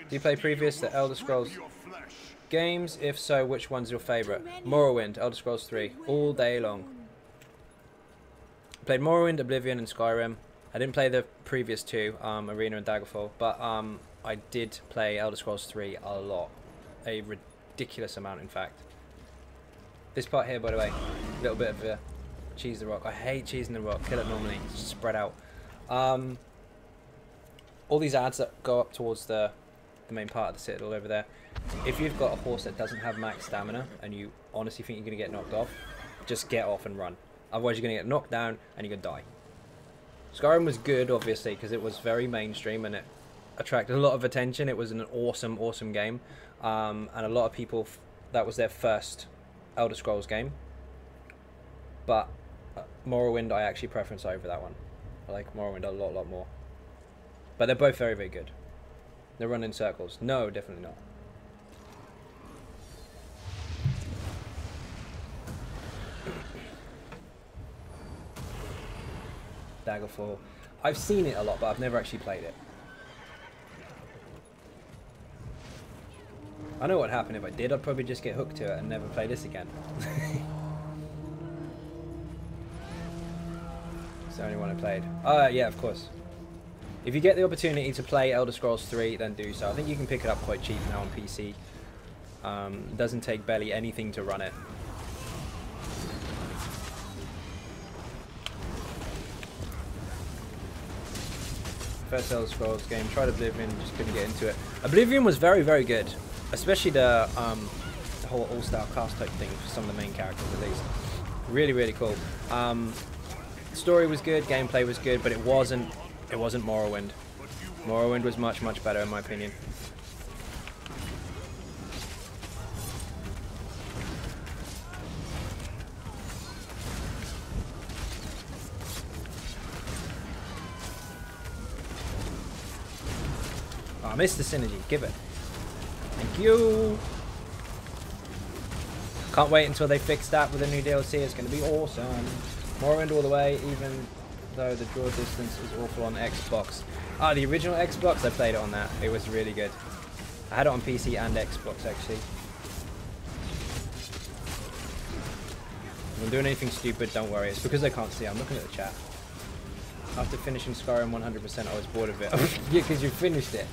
Speaker 2: Do you play previous to Elder Scrolls games? If so, which one's your favourite? Morrowind, Elder Scrolls 3, all day long. I played Morrowind, Oblivion and Skyrim. I didn't play the previous two, Arena and Daggerfall, but I did play Elder Scrolls 3 a lot. A ridiculous amount, in fact. This part here, by the way, a little bit of a cheese the rock. I hate cheesing the rock. Kill it normally. Just spread out. All these ads that go up towards the main part of the citadel over there. If you've got a horse that doesn't have max stamina and you honestly think you're going to get knocked off, just get off and run. Otherwise, you're going to get knocked down and you're going to die. Skyrim was good, obviously, because it was very mainstream and it attracted a lot of attention. It was an awesome, awesome game. And a lot of people, that was their first Elder Scrolls game. But Morrowind, I actually preference over that one. I like Morrowind a lot more. But they're both very, very good. They run in circles. No, definitely not. Daggerfall. I've seen it a lot, but I've never actually played it. I know what would happen if I did. I'd probably just get hooked to it and never play this again. It's the only one I played. Yeah, of course. If you get the opportunity to play Elder Scrolls 3, then do so. I think you can pick it up quite cheap now on PC. It doesn't take barely anything to run it. First Elder Scrolls game, tried Oblivion, just couldn't get into it. Oblivion was very, very good. Especially the whole all-star cast type thing for some of the main characters at least. Really, really cool. Story was good, gameplay was good, but it wasn't Morrowind. Morrowind was much, much better in my opinion. Oh, I missed the synergy. Give it. Thank you. Can't wait until they fix that with a new DLC. It's going to be awesome. Morrowind all the way, even though the draw distance is awful on Xbox. Ah, the original Xbox, I played it on that. It was really good. I had it on PC and Xbox, actually. If I'm doing anything stupid, don't worry. It's because I can't see. I'm looking at the chat. After finishing Skyrim 100%, I was bored of it. Yeah, because you finished it.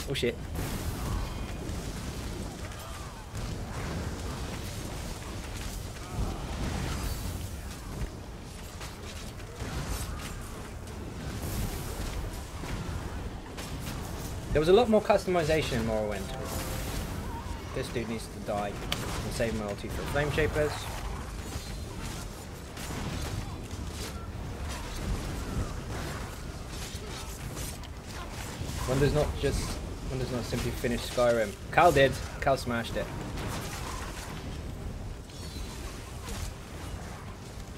Speaker 2: Oh shit. There was a lot more customization in Morrowind. This dude needs to die and save loyalty for Flame Shapers. One does not simply finish Skyrim. Cal did. Cal smashed it.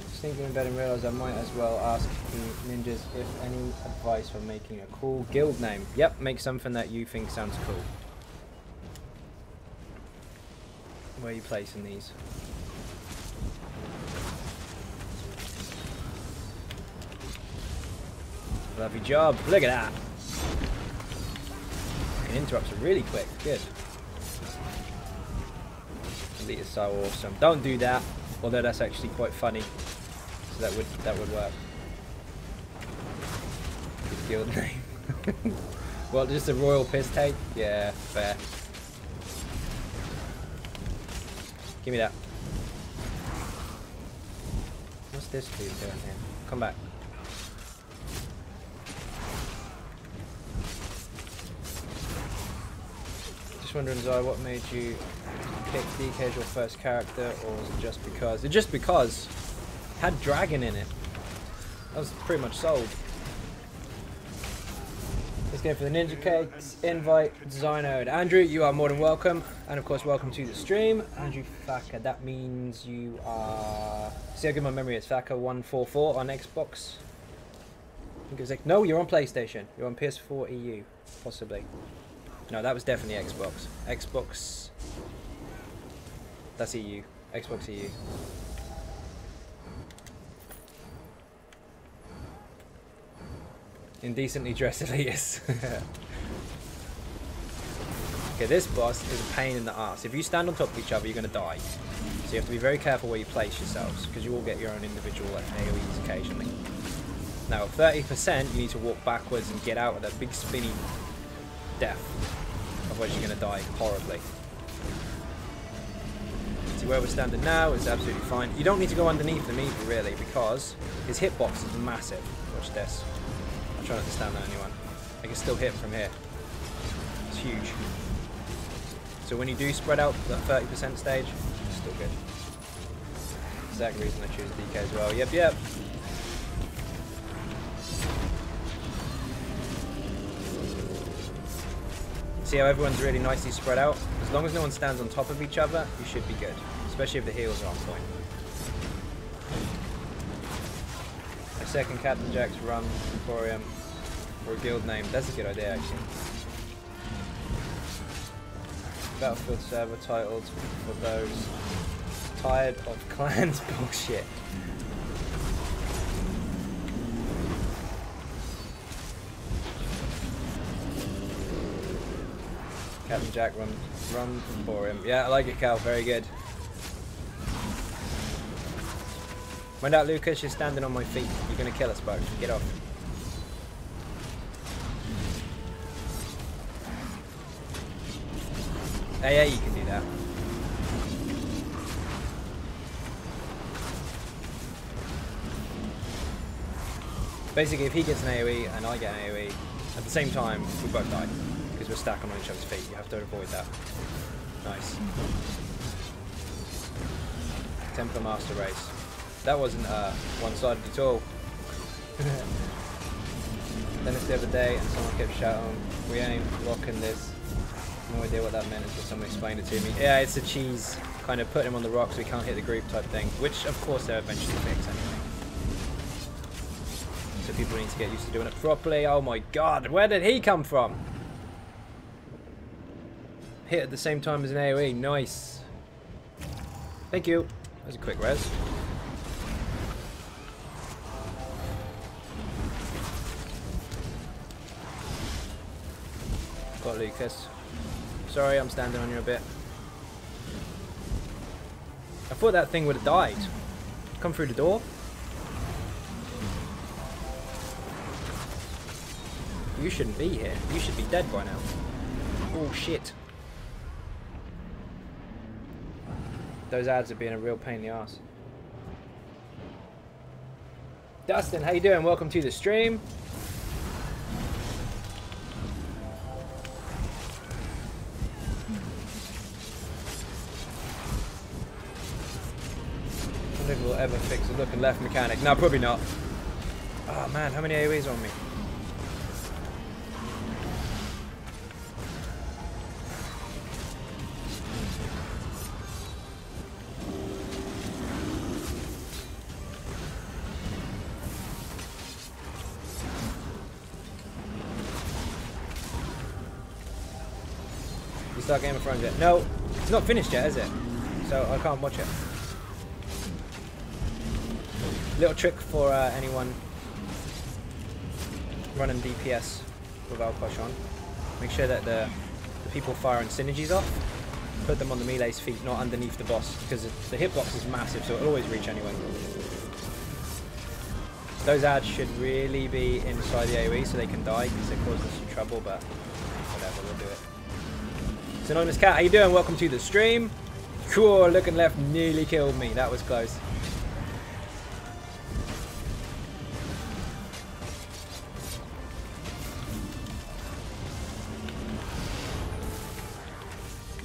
Speaker 2: Just thinking about it and realised I might as well ask the ninjas if any advice for making a cool guild name. Yep, make something that you think sounds cool. Where are you placing these? Lovely job. Look at that. Interrupts are really quick. Good. Elite is so awesome. Don't do that. Although that's actually quite funny. So that would work. Good guild name. Well, just a royal piss take? Yeah, fair. Give me that. What's this dude doing here? Come back. Wondering, Zai, what made you pick DK as your first character, or was it just because? It's just because it had dragon in it. I was pretty much sold. Let's go for the Ninja Cakes. Invite Xynode. Andrew, you are more than welcome, and of course, welcome to the stream. Andrew Thacker. That means you are. See how good my memory is. Thacker 144 on Xbox. I think it was like, no, you're on PlayStation. You're on PS4 EU, possibly. No, that was definitely Xbox. Xbox. That's EU. Xbox EU. Indecently dressed elitists. Okay, this boss is a pain in the ass. If you stand on top of each other, you're going to die. So you have to be very careful where you place yourselves, because you will get your own individual AoEs occasionally. Now, 30%, you need to walk backwards and get out of that big spinny death. Otherwise you're going to die horribly. See where we're standing now is absolutely fine. You don't need to go underneath him either, really, because his hitbox is massive. Watch this. I'm trying not to stand on anyone. I can still hit him from here. It's huge. So when you do spread out that 30% stage, it's still good. Exact reason I choose DK as well. Yep, yep. See how everyone's really nicely spread out? As long as no one stands on top of each other, you should be good. Especially if the heals are on point. A second Captain Jack's run Emporium for a guild name. That's a good idea, actually. Battlefield server titled for those tired of clans bullshit. Captain Jack run Emporium. Yeah, I like it, Cal. Very good. Find out, Lucas. You're standing on my feet. You're gonna kill us both. Get off. Yeah, you can do that. Basically, if he gets an AoE and I get an AoE, at the same time, we both die. Because we're stacking on each other's feet. You have to avoid that. Nice. Templar Master Race. That wasn't one-sided at all. Then it's the other day and someone kept shouting, "We ain't rocking this." No idea what that meant until someone explained it to me. Yeah, it's a cheese. Kind of put him on the rocks so he can't hit the group type thing. Which, of course, they'll eventually fix anyway. So people need to get used to doing it properly. Oh my god, where did he come from? Hit at the same time as an AoE. Nice. Thank you. That was a quick res. Got Lucas. Sorry, I'm standing on you a bit. I thought that thing would have died. Come through the door. You shouldn't be here. You should be dead by now. Oh shit. Those ads are being a real pain in the ass. Dustin, how you doing? Welcome to the stream. I don't think we'll ever fix a look and left mechanic. No, probably not. Oh man, how many AoEs on me? You start Game of Thrones yet? No, it's not finished yet, is it? So I can't watch it. Little trick for anyone running DPS with Alkosh on. Make sure that the people firing synergies off, put them on the melee's feet, not underneath the boss, because the hitbox is massive, so it'll always reach anyway. Those ads should really be inside the AoE so they can die, because they cause us some trouble, but whatever, we'll do it. Synonymous Cat, how you doing? Welcome to the stream. Cool, looking left nearly killed me. That was close.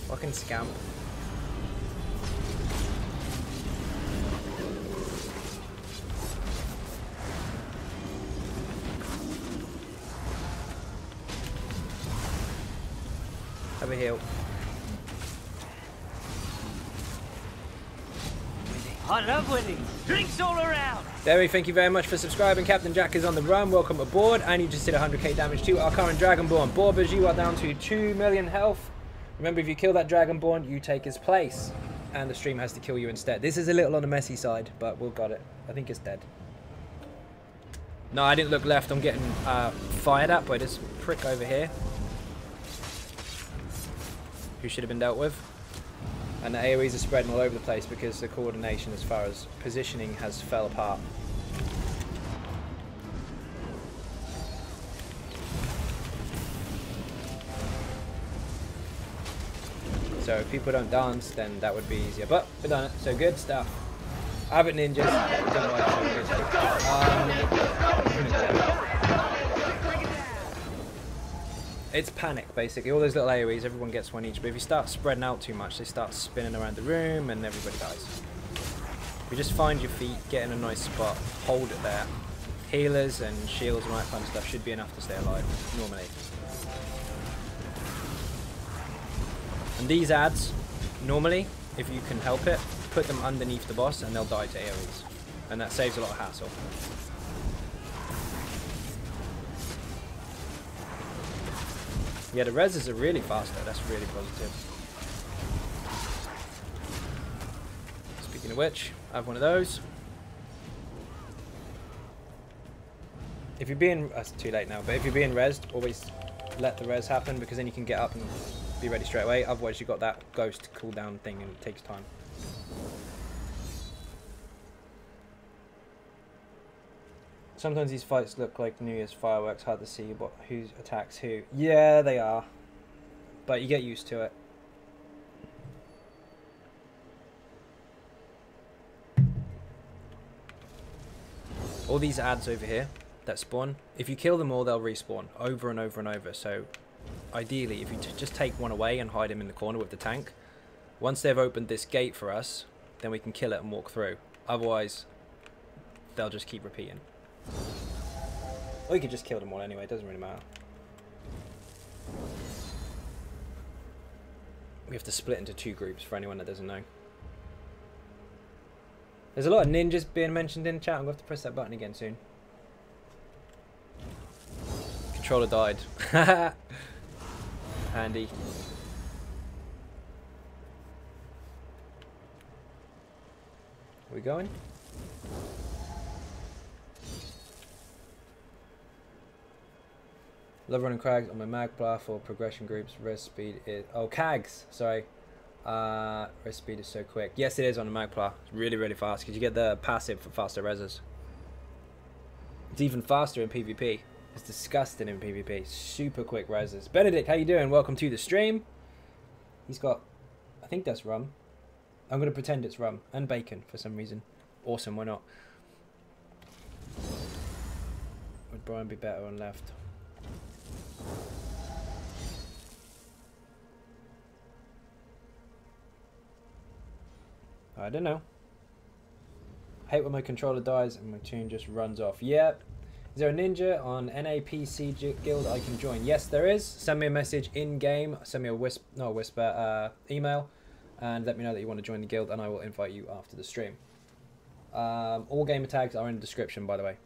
Speaker 2: Fucking scamp. Have a heal.
Speaker 3: I love winning. Drinks all around.
Speaker 2: Derry, thank you very much for subscribing. Captain Jack is on the run. Welcome aboard. And you just did 100k damage to our current Dragonborn. Borbers, you are down to 2 million health. Remember, if you kill that Dragonborn, you take his place. And the stream has to kill you instead. This is a little on the messy side, but we'll got it. I think it's dead. No, I didn't look left. I'm getting fired at by this prick over here, who should have been dealt with. And the AoEs are spreading all over the place because the coordination as far as positioning has fell apart. So if people don't dance, then that would be easier. But we've done it, so good stuff. I have it ninjas. I don't know why it's panic, basically. All those little AoEs, everyone gets one each. But if you start spreading out too much, they start spinning around the room and everybody dies. If you just find your feet, get in a nice spot, hold it there. Healers and shields and all that kind of stuff should be enough to stay alive, normally. And these ads, normally, if you can help it, put them underneath the boss and they'll die to AoEs. And that saves a lot of hassle. Yeah, the reses are really fast though, that's really positive. Speaking of which, I have one of those. If you're being, it's too late now, but if you're being resed, always let the res happen, because then you can get up and be ready straight away. Otherwise you've got that ghost cooldown thing and it takes time. Sometimes these fights look like New Year's fireworks, hard to see who attacks who. Yeah, they are. But you get used to it. All these ads over here that spawn, if you kill them all, they'll respawn over and over and over. So ideally, if you just take one away and hide him in the corner with the tank, once they've opened this gate for us, then we can kill it and walk through. Otherwise, they'll just keep repeating. Or you could just kill them all anyway, it doesn't really matter. We have to split into 2 groups for anyone that doesn't know. There's a lot of ninjas being mentioned in chat. I'm going to have to press that button again soon. Controller died. Handy. Are we going? Love running crags on my Magplar for progression groups. Res speed is... Oh, CAGs! Sorry. Res speed is so quick. Yes, it is on the Magplar. It's really, really fast because you get the passive for faster reses. It's even faster in PvP. It's disgusting in PvP. Super quick reses. Benedict, how you doing? Welcome to the stream. He's got, I think that's rum. I'm going to pretend it's rum and bacon for some reason. Awesome, why not? Would Brian be better on left? I don't know. I hate when my controller dies and my tune just runs off. Yep. Is there a ninja on NAPC guild I can join? Yes, there is. Send me a message in game. Send me a email, and let me know that you want to join the guild, and I will invite you after the stream. All gamer tags are in the description, by the way.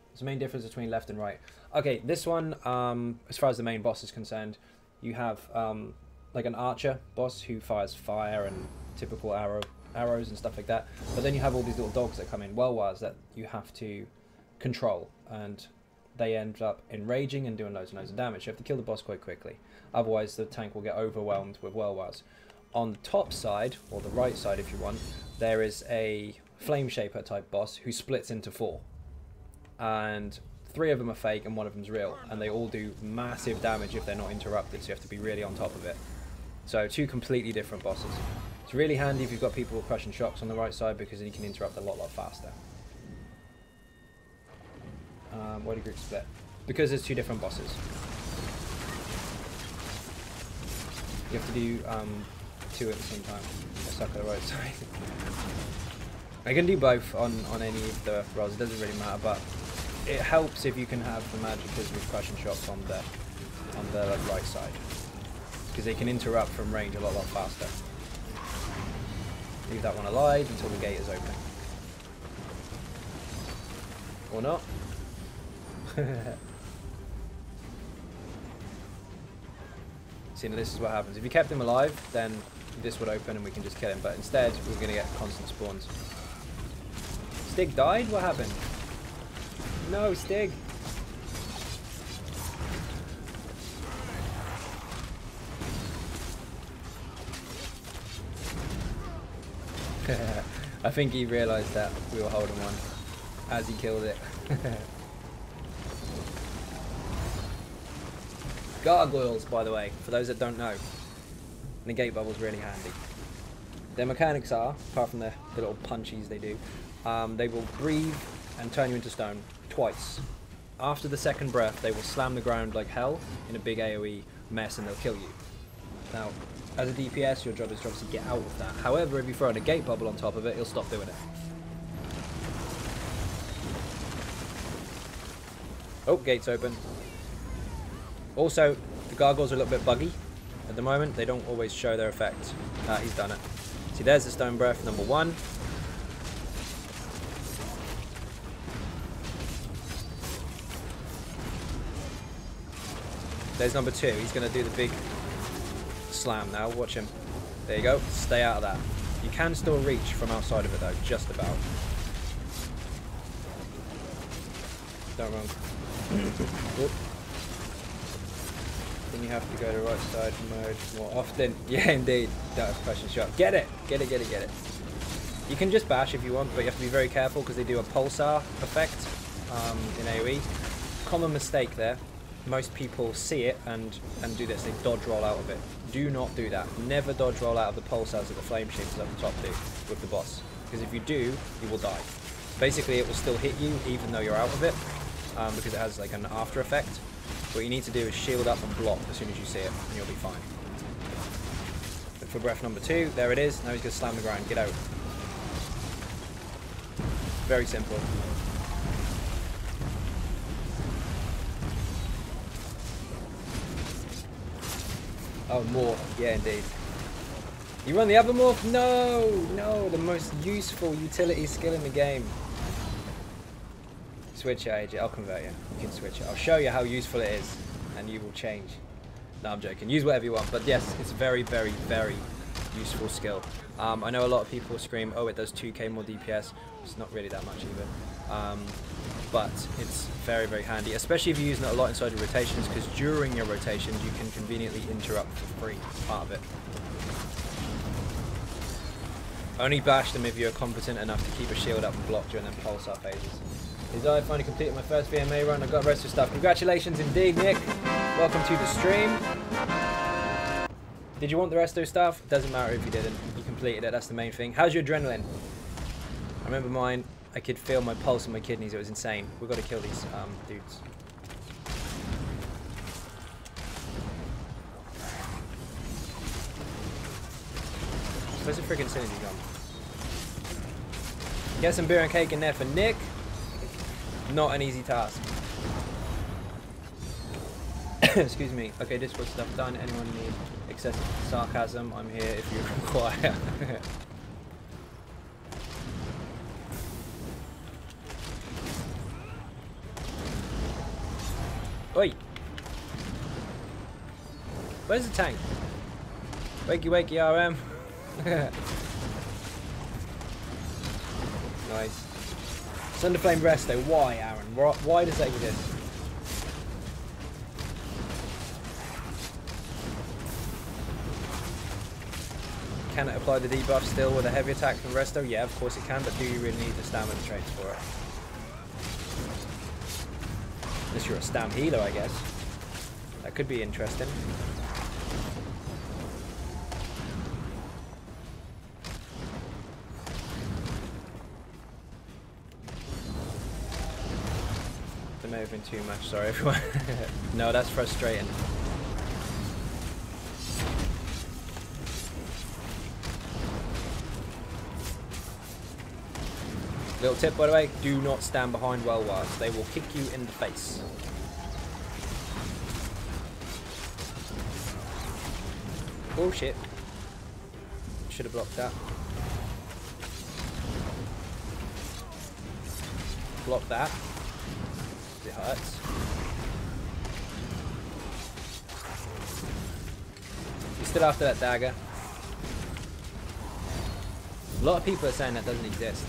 Speaker 2: There's the main difference between left and right. Okay, this one, as far as the main boss is concerned, you have like an archer boss who fires fire and typical arrows and stuff like that. But then you have all these little dogs that come in, Welwars, that you have to control, and they end up enraging and doing loads and loads of damage. You have to kill the boss quite quickly, otherwise the tank will get overwhelmed with Welwars. On the top side, or the right side if you want, there is a flame shaper type boss who splits into 4, and 3 of them are fake and 1 of them is real, and they all do massive damage if they're not interrupted, so you have to be really on top of it. So 2 completely different bosses. It's really handy if you've got people with crushing shocks on the right side, because then you can interrupt a lot faster. Why do groups split? Because there's 2 different bosses. You have to do 2 at the same time. I suck at the right side. I can do both on any of the rolls, it doesn't really matter, but it helps if you can have the magickas with crushing shocks on the like, right side, because they can interrupt from range a lot faster. Leave that one alive until the gate is open. Or not. See, now this is what happens. If you kept him alive, then this would open and we can just kill him, but instead we're going to get constant spawns. Stig died? What happened? No, Stig! I think he realised that we were holding one as he killed it. Gargoyles, by the way, for those that don't know, negate bubble's really handy. Their mechanics are, apart from the little punchies they do, they will breathe and turn you into stone twice. After the second breath, they will slam the ground like hell in a big AoE mess and they'll kill you. Now, as a DPS, your job is to obviously get out of that. However, if you throw a negate bubble on top of it, it'll stop doing it. Oh, gate's open. Also, the gargoyles are a little bit buggy at the moment. They don't always show their effect. He's done it. See, there's the stone breath, number 1. There's number 2. He's going to do the big slam now. Watch him. There you go. Stay out of that. You can still reach from outside of it though, just about. Don't run. Then you have to go to right side mode more often. Yeah, indeed. Don't have crushing shot. Get it! Get it, get it, get it. You can just bash if you want, but you have to be very careful because they do a pulsar effect in AoE. Common mistake there. Most people see it and do this. They dodge roll out of it. Do not do that. Never dodge roll out of the pulsars that the flame shifters at the top do with the boss. Because if you do, you will die. Basically, it will still hit you even though you're out of it, because it has like an after effect. What you need to do is shield up and block as soon as you see it, and you'll be fine. Look for breath number 2. There it is. Now he's going to slam the ground. Get out. Very simple. Oh, morph. Yeah, indeed. You run the other morph? No! No, the most useful utility skill in the game. Switch it, AJ. I'll convert you. You can switch it. I'll show you how useful it is, and you will change. No, I'm joking. Use whatever you want, but yes, it's a very, very, very useful skill. I know a lot of people scream, oh, it does 2k more DPS. It's not really that much either. But it's very, very handy, especially if you're using it a lot inside your rotations, because during your rotations you can conveniently interrupt for free. It's part of it. Only bash them if you're competent enough to keep a shield up and block during them pulsar phases. Is I finally completed my first VMA run. I got resto stuff. Congratulations indeed, Nick. Welcome to the stream. Did you want the resto stuff? Doesn't matter if you didn't. You completed it. That's the main thing. How's your adrenaline? I remember mine. I could feel my pulse in my kidneys. It was insane. We've got to kill these dudes. Where's the freaking synergy gone? Get some beer and cake in there for Nick. Not an easy task. Excuse me. Okay, Discord stuff done. Anyone need excessive sarcasm? I'm here if you require. Oi! Where's the tank? Wakey wakey RM. Nice. Thunderflame Resto. Why, Aaron? Why does that exist? Can it apply the debuff still with a heavy attack from Resto? Yeah, of course it can, but do you really need the stamina traits for it? Unless you're a stam healer, I guess. That could be interesting. That may have been too much, sorry everyone. No, that's frustrating. Little tip, by the way, do not stand behind well wires. They will kick you in the face. Oh shit. Should have blocked that. Block that. It hurts. You're still after that dagger. A lot of people are saying that doesn't exist.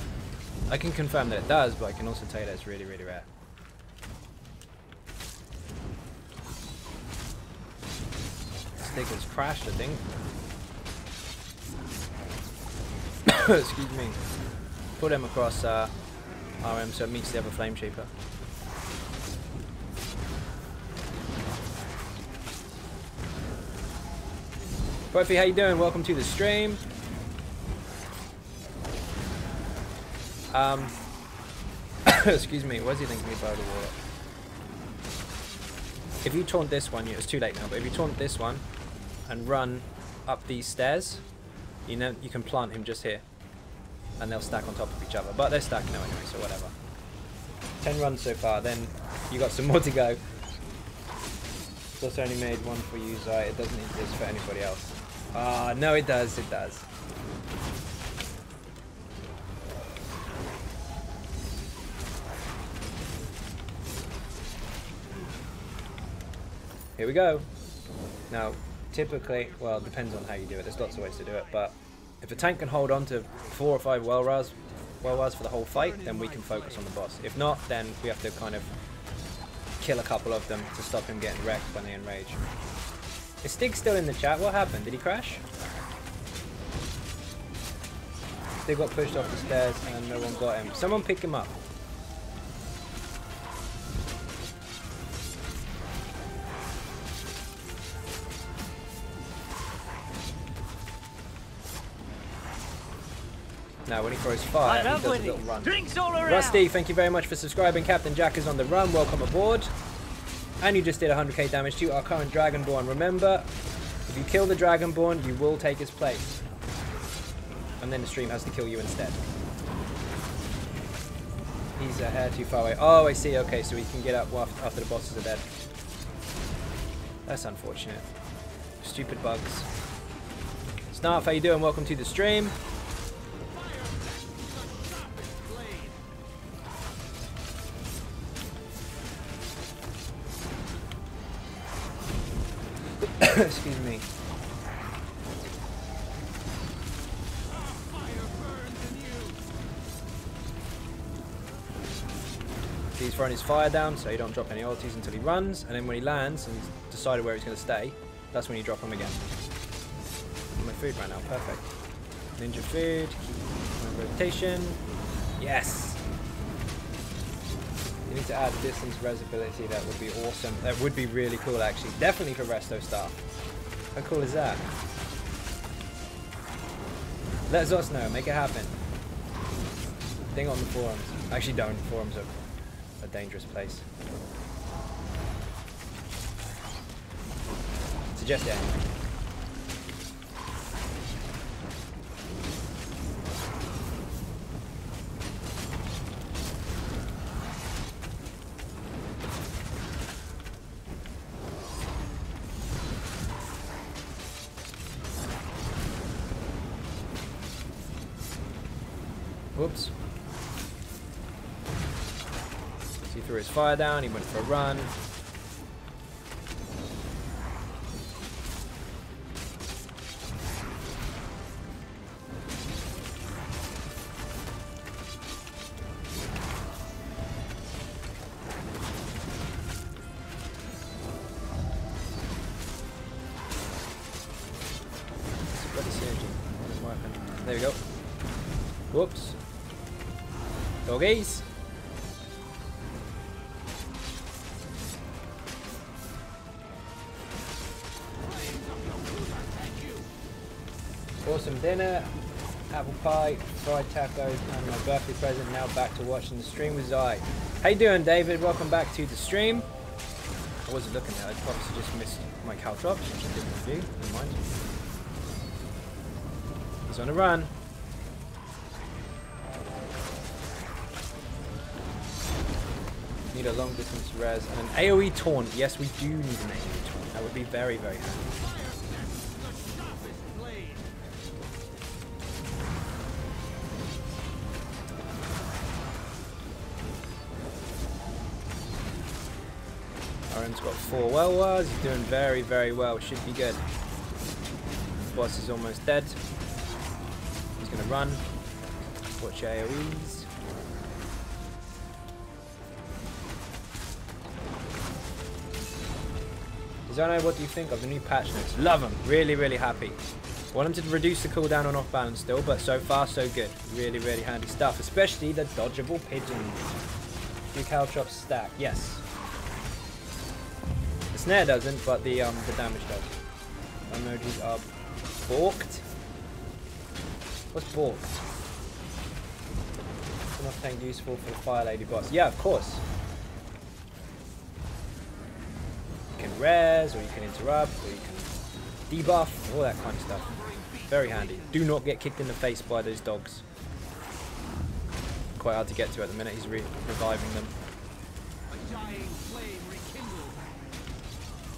Speaker 2: I can confirm that it does, but I can also tell you that it's really, really rare. Stick has crashed, I think. Excuse me. Put them across RM so it meets the other Flame Shaper. Buffy, how you doing? Welcome to the stream. Excuse me, what is he thinking about the water? If you taunt this one, it's too late now, but if you taunt this one and run up these stairs, you know you can plant him just here. And they'll stack on top of each other. But they're stacking now anyway, so whatever. 10 runs so far, then you got some more to go. It's also only made one for you, Zai. It doesn't exist for anybody else. Ah, no it does, it does. Here we go. Now, typically, well, it depends on how you do it. There's lots of ways to do it, but if a tank can hold on to 4 or 5 well ras for the whole fight, then we can focus on the boss. If not, then we have to kind of kill a couple of them to stop him getting wrecked when they enrage. Is Stig still in the chat? What happened? Did he crash? Stig got pushed off the stairs and no one got him. Someone pick him up. Now, when he throws fire, he does a little run.
Speaker 3: Drinks all around.
Speaker 2: Rusty, thank you very much for subscribing. Captain Jack is on the run. Welcome aboard. And you just did 100k damage to our current Dragonborn. Remember, if you kill the Dragonborn, you will take his place. And then the stream has to kill you instead. He's a hair too far away. Oh, I see. Okay, so he can get up after the bosses are dead. That's unfortunate. Stupid bugs. Snarf, how you doing? Welcome to the stream. Excuse me. He's throwing his fire down so you don't drop any ultis until he runs, and then when he lands and he's decided where he's going to stay, that's when you drop him again. My food right now, perfect. Ninja food, rotation. Yes! You need to add distance resability. That would be awesome. That would be really cool, actually. Definitely for resto stuff. How cool is that? Let us know. Make it happen. Thing on the forums. Actually, don't. Forums are a dangerous place. Suggest it anyway. Whoops. He threw his fire down, he went for a run. There we go. Whoops. Doggies. Awesome dinner, apple pie, fried tacos, and my birthday present. Now back to watching the stream with Zai. How you doing, David? Welcome back to the stream. I wasn't looking at it. I obviously just missed my cow drops, which I didn't do. Never mind. He's on a run. Need a long distance res and an AoE taunt. Yes, we do need an AoE taunt. That would be very, very handy. Aaron's got 4 well-wars. He's doing very, very well. Should be good. Boss is almost dead. He's going to run. Watch AoEs. Xynode, what do you think of the new patch notes? Love them. Really, really happy. Want them to reduce the cooldown on off balance still, but so far so good. Really, really handy stuff, especially the dodgeable pigeons. New caltrops stack. Yes. The snare doesn't, but the damage does. Emojis are balked. What's balked? Enough tank useful for the Fire Lady boss. Yeah, of course. You can res, or you can interrupt, or you can debuff, all that kind of stuff. Very handy. Do not get kicked in the face by those dogs. Quite hard to get to at the minute. He's reviving them.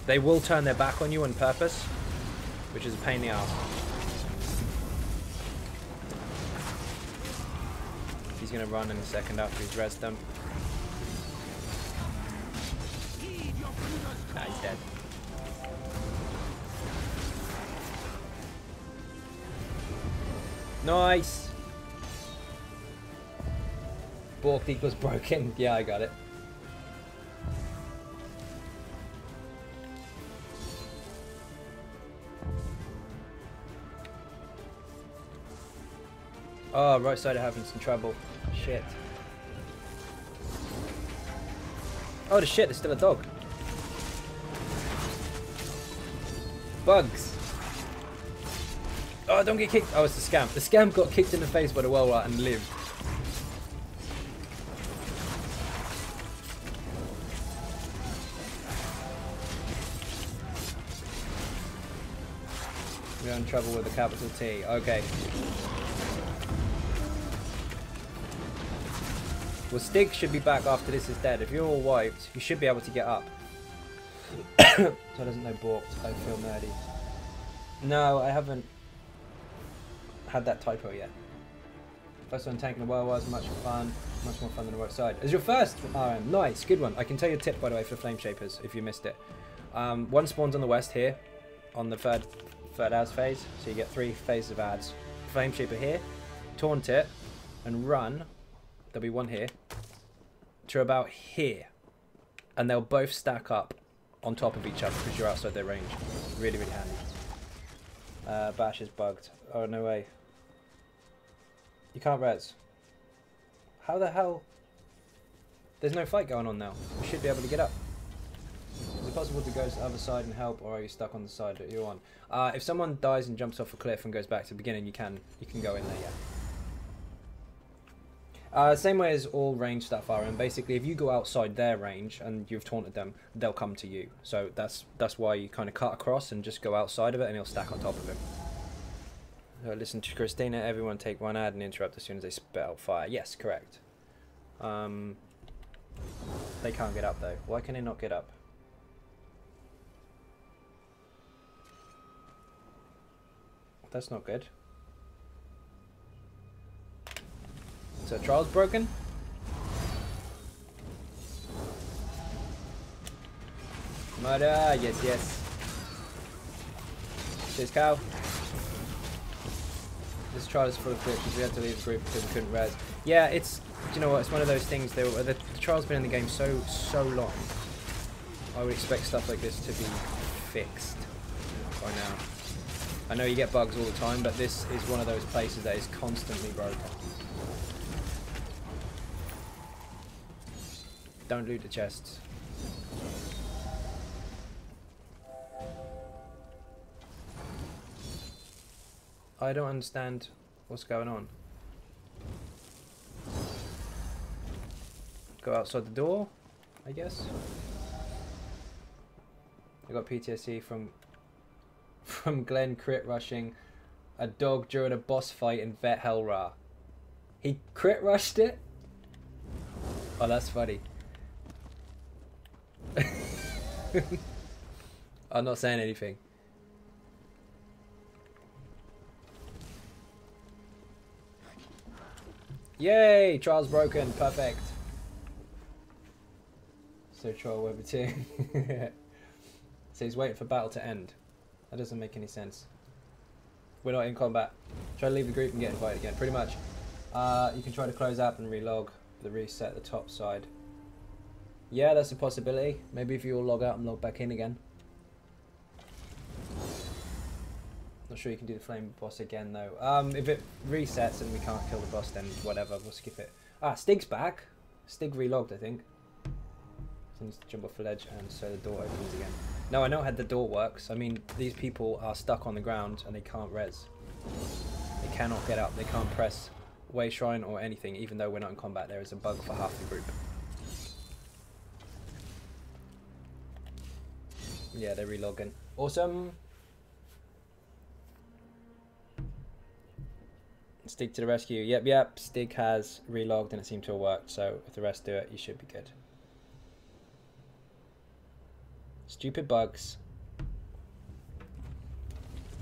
Speaker 2: They will turn their back on you on purpose, which is a pain in the ass. He's going to run in a second after he's rezzed them. Nah, he's dead. Nice! Balked equals broken. Yeah, I got it. Oh, right side of having some trouble. Shit. Oh, the shit, there's still a dog. Bugs. Oh, don't get kicked. Oh, it's the scamp. The scamp got kicked in the face by the well-rat and lived. We're in trouble with a capital T. Okay. Well, Stig should be back after this is dead. If you're all wiped, you should be able to get up. So I doesn't know balked. I feel nerdy. No, I haven't had that typo yet. First one tanking the world was much fun. Much more fun than the right side. As your first RM. Nice, good one. I can tell you a tip, by the way, for Flame Shapers, if you missed it. One spawns on the west here, on the third ads phase. So you get 3 phases of ads. Flame Shaper here, taunt it, and run. There'll be one here, to about here. And they'll both stack up on top of each other because you're outside their range. Really, really handy. Bash is bugged. Oh, no way. You can't res. How the hell? There's no fight going on now. You should be able to get up. Is it possible to go to the other side and help, or are you stuck on the side that you're on? If someone dies and jumps off a cliff and goes back to the beginning, you can go in there, yeah. Same way as all range stuff are, and basically if you go outside their range and you've taunted them, they'll come to you. So that's why you kind of cut across and just go outside of it, and he'll stack on top of him. Listen to Christina, everyone take one ad and interrupt as soon as they spit out fire. Yes, correct. They can't get up though. Why can they not get up? That's not good. So trial's broken? Murder, yes, yes. Cheers, cow. This trial is full of glitches. We had to leave the group because we couldn't res. Yeah, it's, you know what, it's one of those things. The trial's been in the game so long. I would expect stuff like this to be fixed by now. I know you get bugs all the time, but this is one of those places that is constantly broken. Don't loot the chests. I don't understand what's going on. Go outside the door, I guess. I got PTSD from Glenn crit rushing a dog during a boss fight in Vet Hellra. He crit rushed it? Oh, that's funny. I'm not saying anything. Yay! Trial's broken. Perfect. So Trial Weber 2. So he's waiting for battle to end. That doesn't make any sense. We're not in combat. Try to leave the group and get invited again. Pretty much. You can try to close app and relog the reset at the top side. Yeah, that's a possibility. Maybe if you all log out and log back in again. Not sure you can do the flame boss again though. If it resets and we can't kill the boss, then whatever, we'll skip it. Ah, Stig's back. Stig relogged, I think. So needs to jump off the ledge, and so the door opens again. No, I know how the door works. I mean, these people are stuck on the ground and they can't res. They cannot get up. They can't press Way Shrine or anything, even though we're not in combat. There is a bug for half the group. Yeah, they're relogging. Awesome. Stig to the rescue. Yep. Stig has relogged and it seemed to have worked. So if the rest do it, you should be good. Stupid bugs.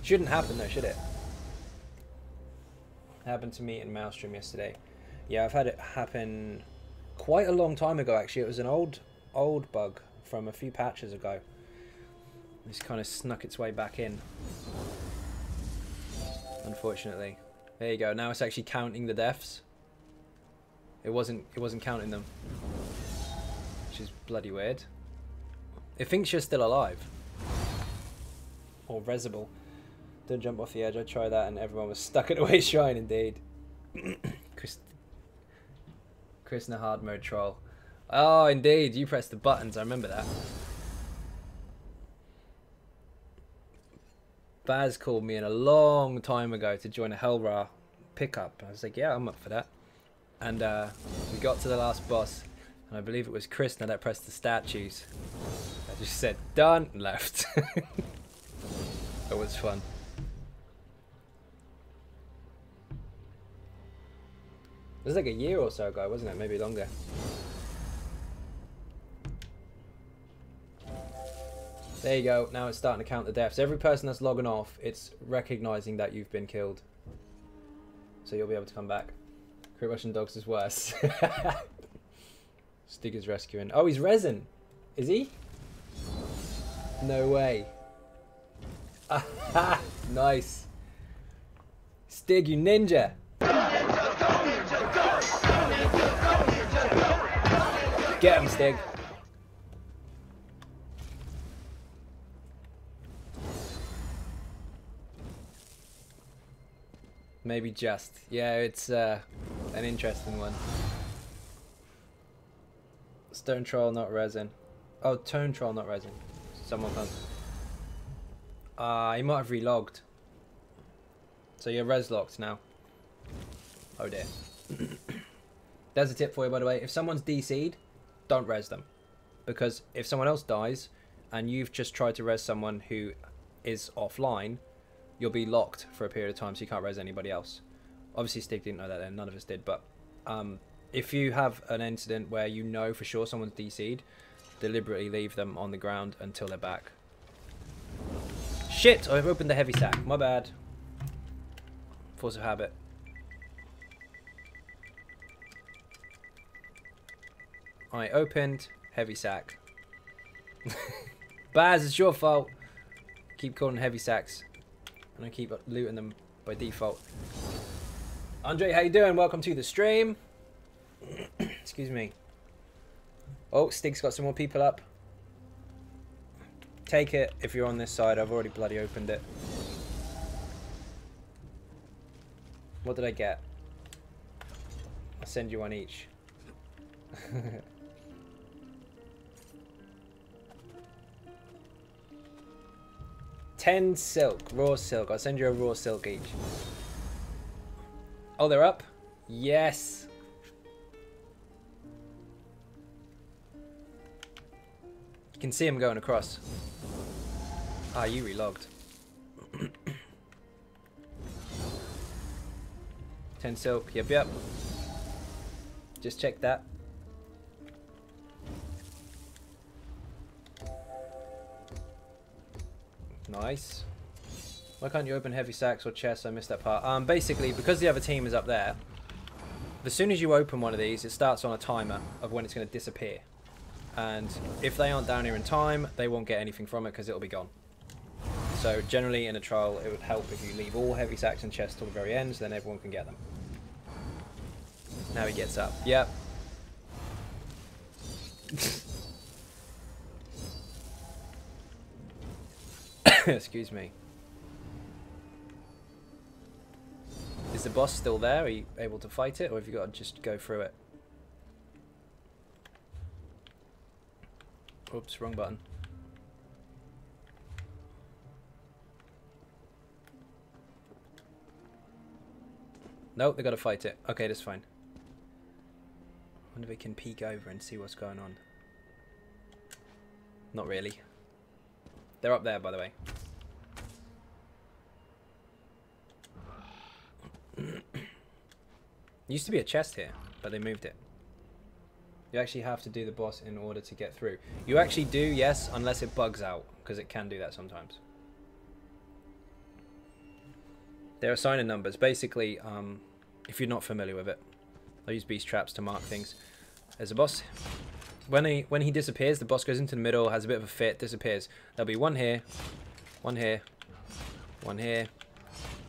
Speaker 2: Shouldn't happen though, should it? Happened to me in Maelstrom yesterday. Yeah, I've had it happen quite a long time ago actually. It was an old bug from a few patches ago. It's kind of snuck its way back in. Unfortunately. There you go. Now it's actually counting the deaths. It wasn't counting them. Which is bloody weird. It thinks you're still alive. Or resable. Don't jump off the edge. I tried that and everyone was stuck at the Way Shrine indeed. Krishna hard mode troll. Oh indeed, you pressed the buttons, I remember that. Baz called me in a long time ago to join a Hellra pickup. I was like, yeah, I'm up for that. And we got to the last boss, and I believe it was Krishna that pressed the statues. I just said, done, and left. It was fun. It was like a year or so ago, wasn't it? Maybe longer. There you go. Now it's starting to count the deaths. Every person that's logging off, it's recognizing that you've been killed. So you'll be able to come back. Crit Russian dogs is worse. Stig is rescuing. Oh, he's resin. Is he? No way. Nice. Stig, you ninja. Get him, Stig. Maybe just. Yeah, it's an interesting one. Stone troll, not resin. Oh, tone troll, not resin. Someone comes. You might have relogged. So you're res locked now. Oh dear. There's a tip for you, by the way. If someone's DC'd, don't res them. Because if someone else dies, and you've just tried to res someone who is offline, you'll be locked for a period of time, so you can't res anybody else. Obviously, Stig didn't know that then. None of us did. But if you have an incident where you know for sure someone's DC'd, deliberately leave them on the ground until they're back. Shit! I've opened the heavy sack. My bad. Force of habit. I opened heavy sack. Baz, it's your fault. Keep calling heavy sacks, and I keep looting them by default. Andre, how you doing? Welcome to the stream. Excuse me. Oh, Stig's got some more people up. Take it if you're on this side. I've already bloody opened it. What did I get? I'll send you one each. 10 silk, raw silk. I'll send you a raw silk each. Oh, they're up? Yes. You can see them going across. Ah, you relogged. 10 silk. Yep, yep. Just check that. Nice. Why can't you open heavy sacks or chests? I missed that part. Basically, because the other team is up there, as soon as you open one of these, it starts on a timer of when it's going to disappear. And if they aren't down here in time, they won't get anything from it because it'll be gone. So generally in a trial, it would help if you leave all heavy sacks and chests till the very end, so then everyone can get them. Now he gets up. Yep. Excuse me. Is the boss still there? Are you able to fight it, or have you got to just go through it? Oops, wrong button. Nope, they got to fight it. Okay, that's fine. I wonder if we can peek over and see what's going on. Not really. They're up there, by the way. Used to be a chest here, but they moved it. You actually have to do the boss in order to get through. You actually do, yes, unless it bugs out, because it can do that sometimes. There are sign-in numbers. Basically, if you're not familiar with it, I use beast traps to mark things. There's a boss. When he disappears, the boss goes into the middle, has a bit of a fit, disappears. There'll be one here, one here, one here,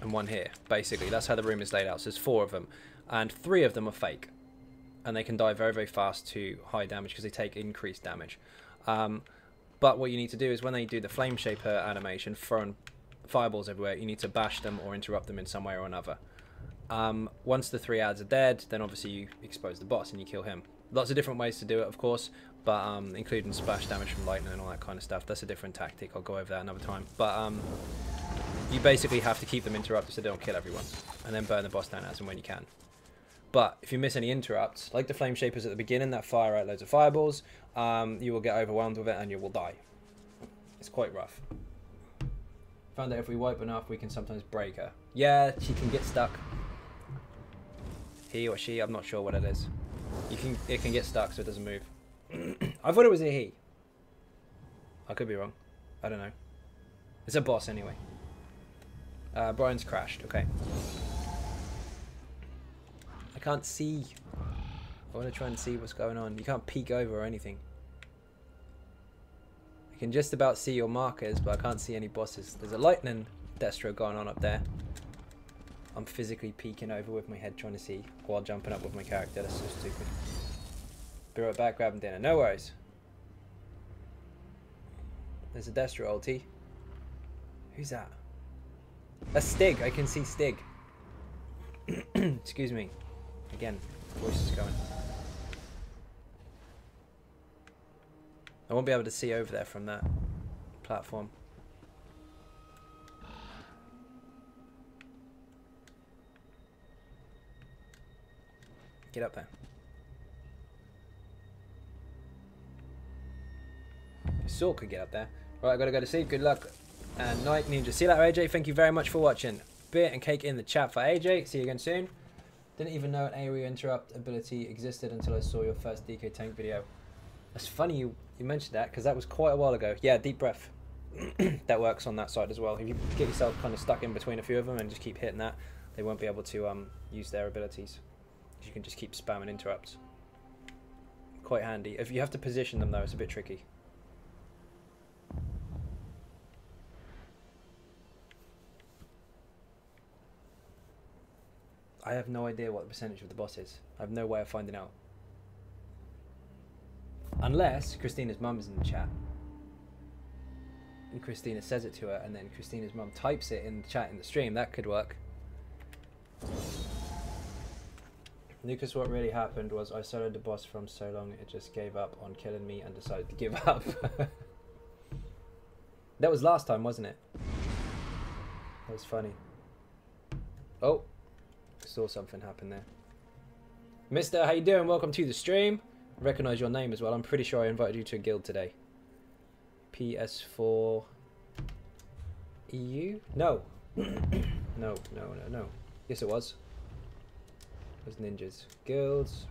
Speaker 2: and one here. Basically, that's how the room is laid out. So there's 4 of them, and 3 of them are fake, and they can die very, very fast to high damage because they take increased damage. But what you need to do is when they do the flame shaper animation, throwing fireballs everywhere, you need to bash them or interrupt them in some way or another. Once the 3 ads are dead, then obviously you expose the boss and you kill him. Lots of different ways to do it, of course, but including splash damage from lightning and all that kind of stuff. That's a different tactic. I'll go over that another time. But you basically have to keep them interrupted so they don't kill everyone, and then burn the boss down as and when you can. But if you miss any interrupts, like the flame shapers at the beginning that fire out loads of fireballs, you will get overwhelmed with it and you will die. It's quite rough. Found that if we wipe enough, we can sometimes break her. Yeah, she can get stuck. He or she, I'm not sure what it is. It can get stuck so it doesn't move. I thought it was a he. I could be wrong. I don't know. It's a boss anyway. Brian's crashed. Okay. I can't see. I want to try and see what's going on. You can't peek over or anything. I can just about see your markers, but I can't see any bosses. There's a lightning destro going on up there. I'm physically peeking over with my head trying to see while jumping up with my character. That's so stupid. Be right back, grabbing dinner. No worries. There's a destro ulti. Who's that? That's Stig. I can see Stig. Excuse me. Again, voice is going. I won't be able to see over there from that platform. Get up there. Saw could get up there. Right, I gotta go to sleep. Good luck and night, Ninja. See you later, AJ. Thank you very much for watching. Beer and cake in the chat for AJ. See you again soon. Didn't even know an area interrupt ability existed until I saw your first DK tank video. That's funny you mentioned that, because that was quite a while ago. Yeah, deep breath. That works on that side as well. If you get yourself kind of stuck in between a few of them and just keep hitting that, they won't be able to use their abilities. You can just keep spamming interrupts. Quite handy. If you have to position them though, it's a bit tricky. I have no idea what the percentage of the boss is. I have no way of finding out. Unless Christina's mum is in the chat. And Christina says it to her, and then Christina's mum types it in the chat in the stream. That could work. Lucas, what really happened was I soloed the boss from so long it just gave up on killing me and decided to give up. That was last time, wasn't it? That was funny. Oh, saw something happen there. Mister, how you doing? Welcome to the stream. I recognise your name as well. I'm pretty sure I invited you to a guild today. PS4 EU? No. No. Yes, it was. It was ninjas. Guilds.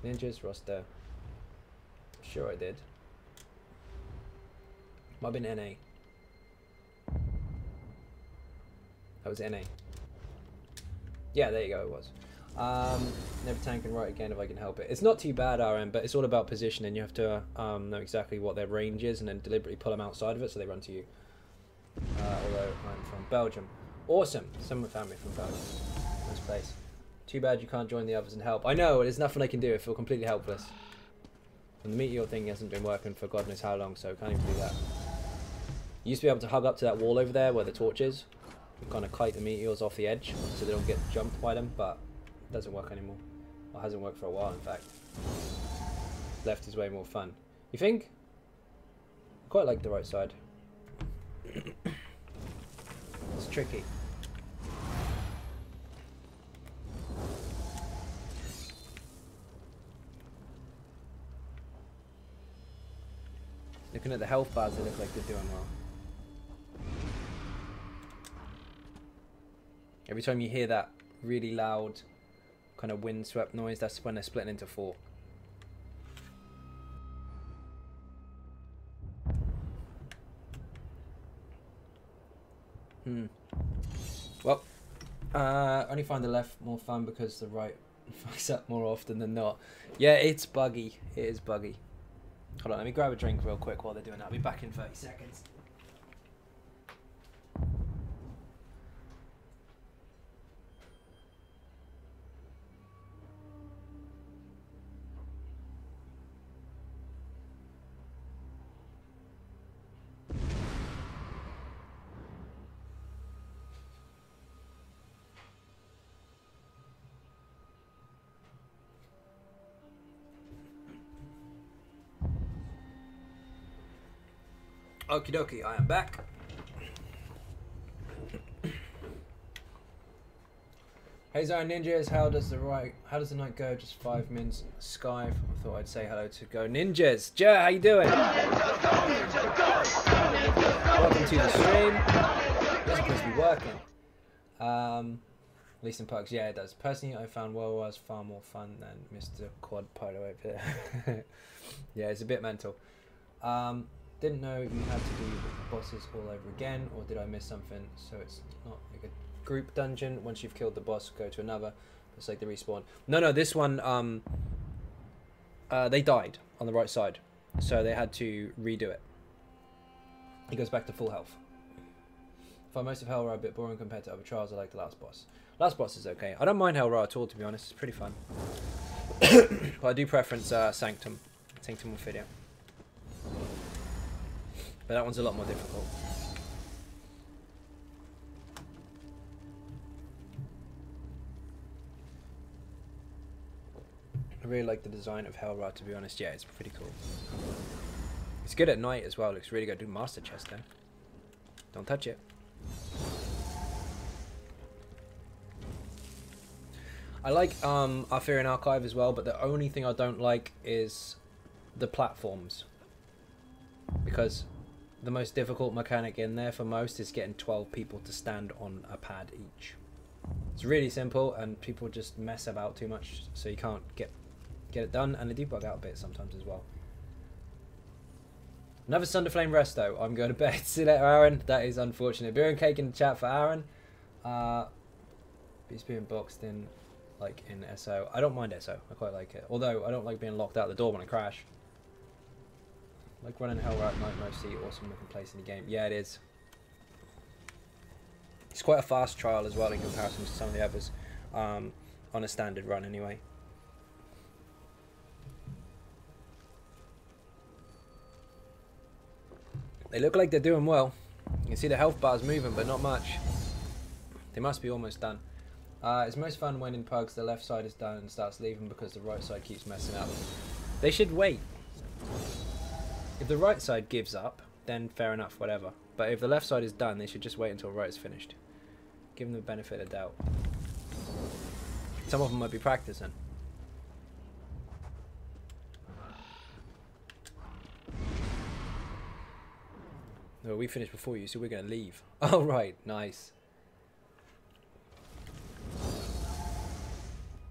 Speaker 2: Ninjas roster. Sure I did. Might have been NA. That was NA. Yeah, there you go, it was. Never tank and right again if I can help it. It's not too bad, RM, but it's all about positioning. You have to know exactly what their range is and then deliberately pull them outside of it so they run to you. Although I'm from Belgium. Awesome. Some of my family from Belgium. Nice place. Too bad you can't join the others and help. I know, there's nothing I can do. I feel completely helpless. And the meteor thing hasn't been working for God knows how long, so I can't even do that. You used to be able to hug up to that wall over there where the torch is. And kind of kite the meteors off the edge so they don't get jumped by them, but it doesn't work anymore. Well, it hasn't worked for a while, in fact. Left is way more fun. You think? I quite like the right side. It's tricky. Looking at the health bars, they look like they're doing well. Every time you hear that really loud kind of wind-swept noise, that's when they're splitting into 4. Well, I only find the left more fun because the right fucks up more often than not. Yeah, it's buggy. It is buggy. Hold on, let me grab a drink real quick while they're doing that. I'll be back in 30 seconds. Okie dokie, I am back. Hey Zion Ninjas, how does the night go? Just 5 minutes. Sky, I thought I'd say hello to Go Ninjas. Jer, how you doing? Welcome to the stream. It's supposed to be working. At least in perks, yeah it does. Personally, I found World Wars far more fun than Mr. Quad Polo over here. Yeah, it's a bit mental. Didn't know you had to do the bosses all over again, or did I miss something? So it's not like a group dungeon. Once you've killed the boss, go to another. It's like the respawn. No, this one, they died on the right side, so they had to redo it. It goes back to full health. I find most of Hell Ra a bit boring compared to other trials. I like the last boss. Last boss is okay. I don't mind Hell Ra at all, to be honest. It's pretty fun. But I do preference Sanctum Ophidia. But that one's a lot more difficult. I really like the design of Hell Ra, to be honest. Yeah, it's pretty cool. It's good at night as well. Looks really good. Do master chest though. Don't touch it. I like Arthurian Archive as well, but the only thing I don't like is the platforms. Because the most difficult mechanic in there for most is getting 12 people to stand on a pad each. It's really simple and people just mess about too much, so you can't get it done, and they do bug out a bit sometimes as well. Another Sunderflame rest though. I'm going to bed. See you later, Aaron. That is unfortunate. Beer and cake in the chat for Aaron. He's being boxed in like in SO. I don't mind SO. I quite like it. Although I don't like being locked out the door when I crash. Like running Hell right night mostly awesome looking place in the game. Yeah, it is. It's quite a fast trial as well in comparison to some of the others. On a standard run anyway. They look like they're doing well. You can see the health bars moving, but not much. They must be almost done. It's most fun when in pugs the left side is done and starts leaving because the right side keeps messing up. They should wait. If the right side gives up, then fair enough, whatever. But if the left side is done, they should just wait until right is finished. Give them the benefit of doubt. Some of them might be practicing. No, we finished before you, so we're going to leave. Oh, right. Nice.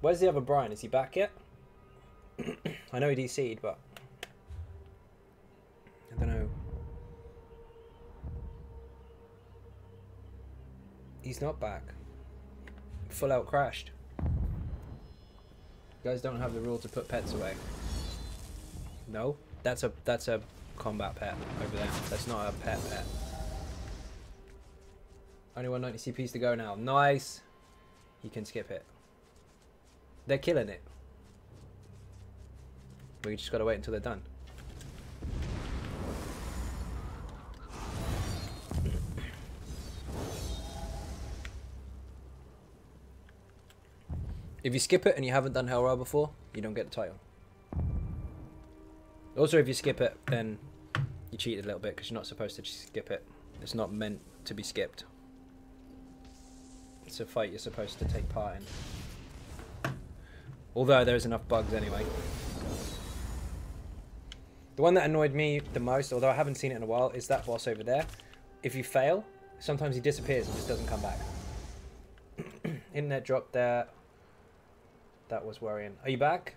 Speaker 2: Where's the other Brian? Is he back yet? I know he DC'd, but I don't know. He's not back. Full out crashed. You guys don't have the rule to put pets away. No? That's a combat pet over there. That's not a pet. Only 190 CPs to go now. Nice. You can skip it. They're killing it. We just gotta wait until they're done. If you skip it and you haven't done Hellrow before, you don't get the title. Also, if you skip it, then you cheated a little bit because you're not supposed to skip it. It's not meant to be skipped. It's a fight you're supposed to take part in. Although there's enough bugs anyway. The one that annoyed me the most, although I haven't seen it in a while, is that boss over there. If you fail, sometimes he disappears and just doesn't come back. Internet dropped there. That was worrying. Are you back?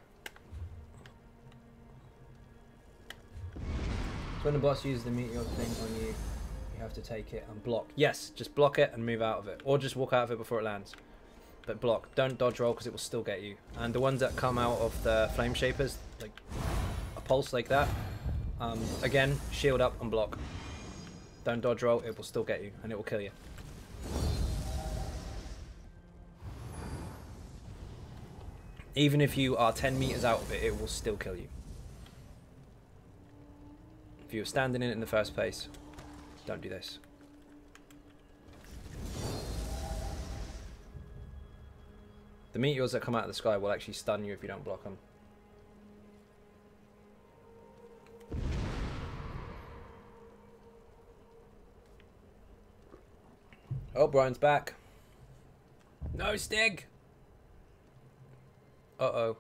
Speaker 2: So when the boss uses the meteor thing on you, you have to take it and block. Yes, just block it and move out of it. Or just walk out of it before it lands. But block. Don't dodge roll because it will still get you. And the ones that come out of the flame shapers, like a pulse like that, again, shield up and block. Don't dodge roll, it will still get you and it will kill you. Even if you are 10 meters out of it, it will still kill you. If you were standing in it in the first place, don't do this. The meteors that come out of the sky will actually stun you if you don't block them. Oh, Brian's back. No, Stig! Uh-oh.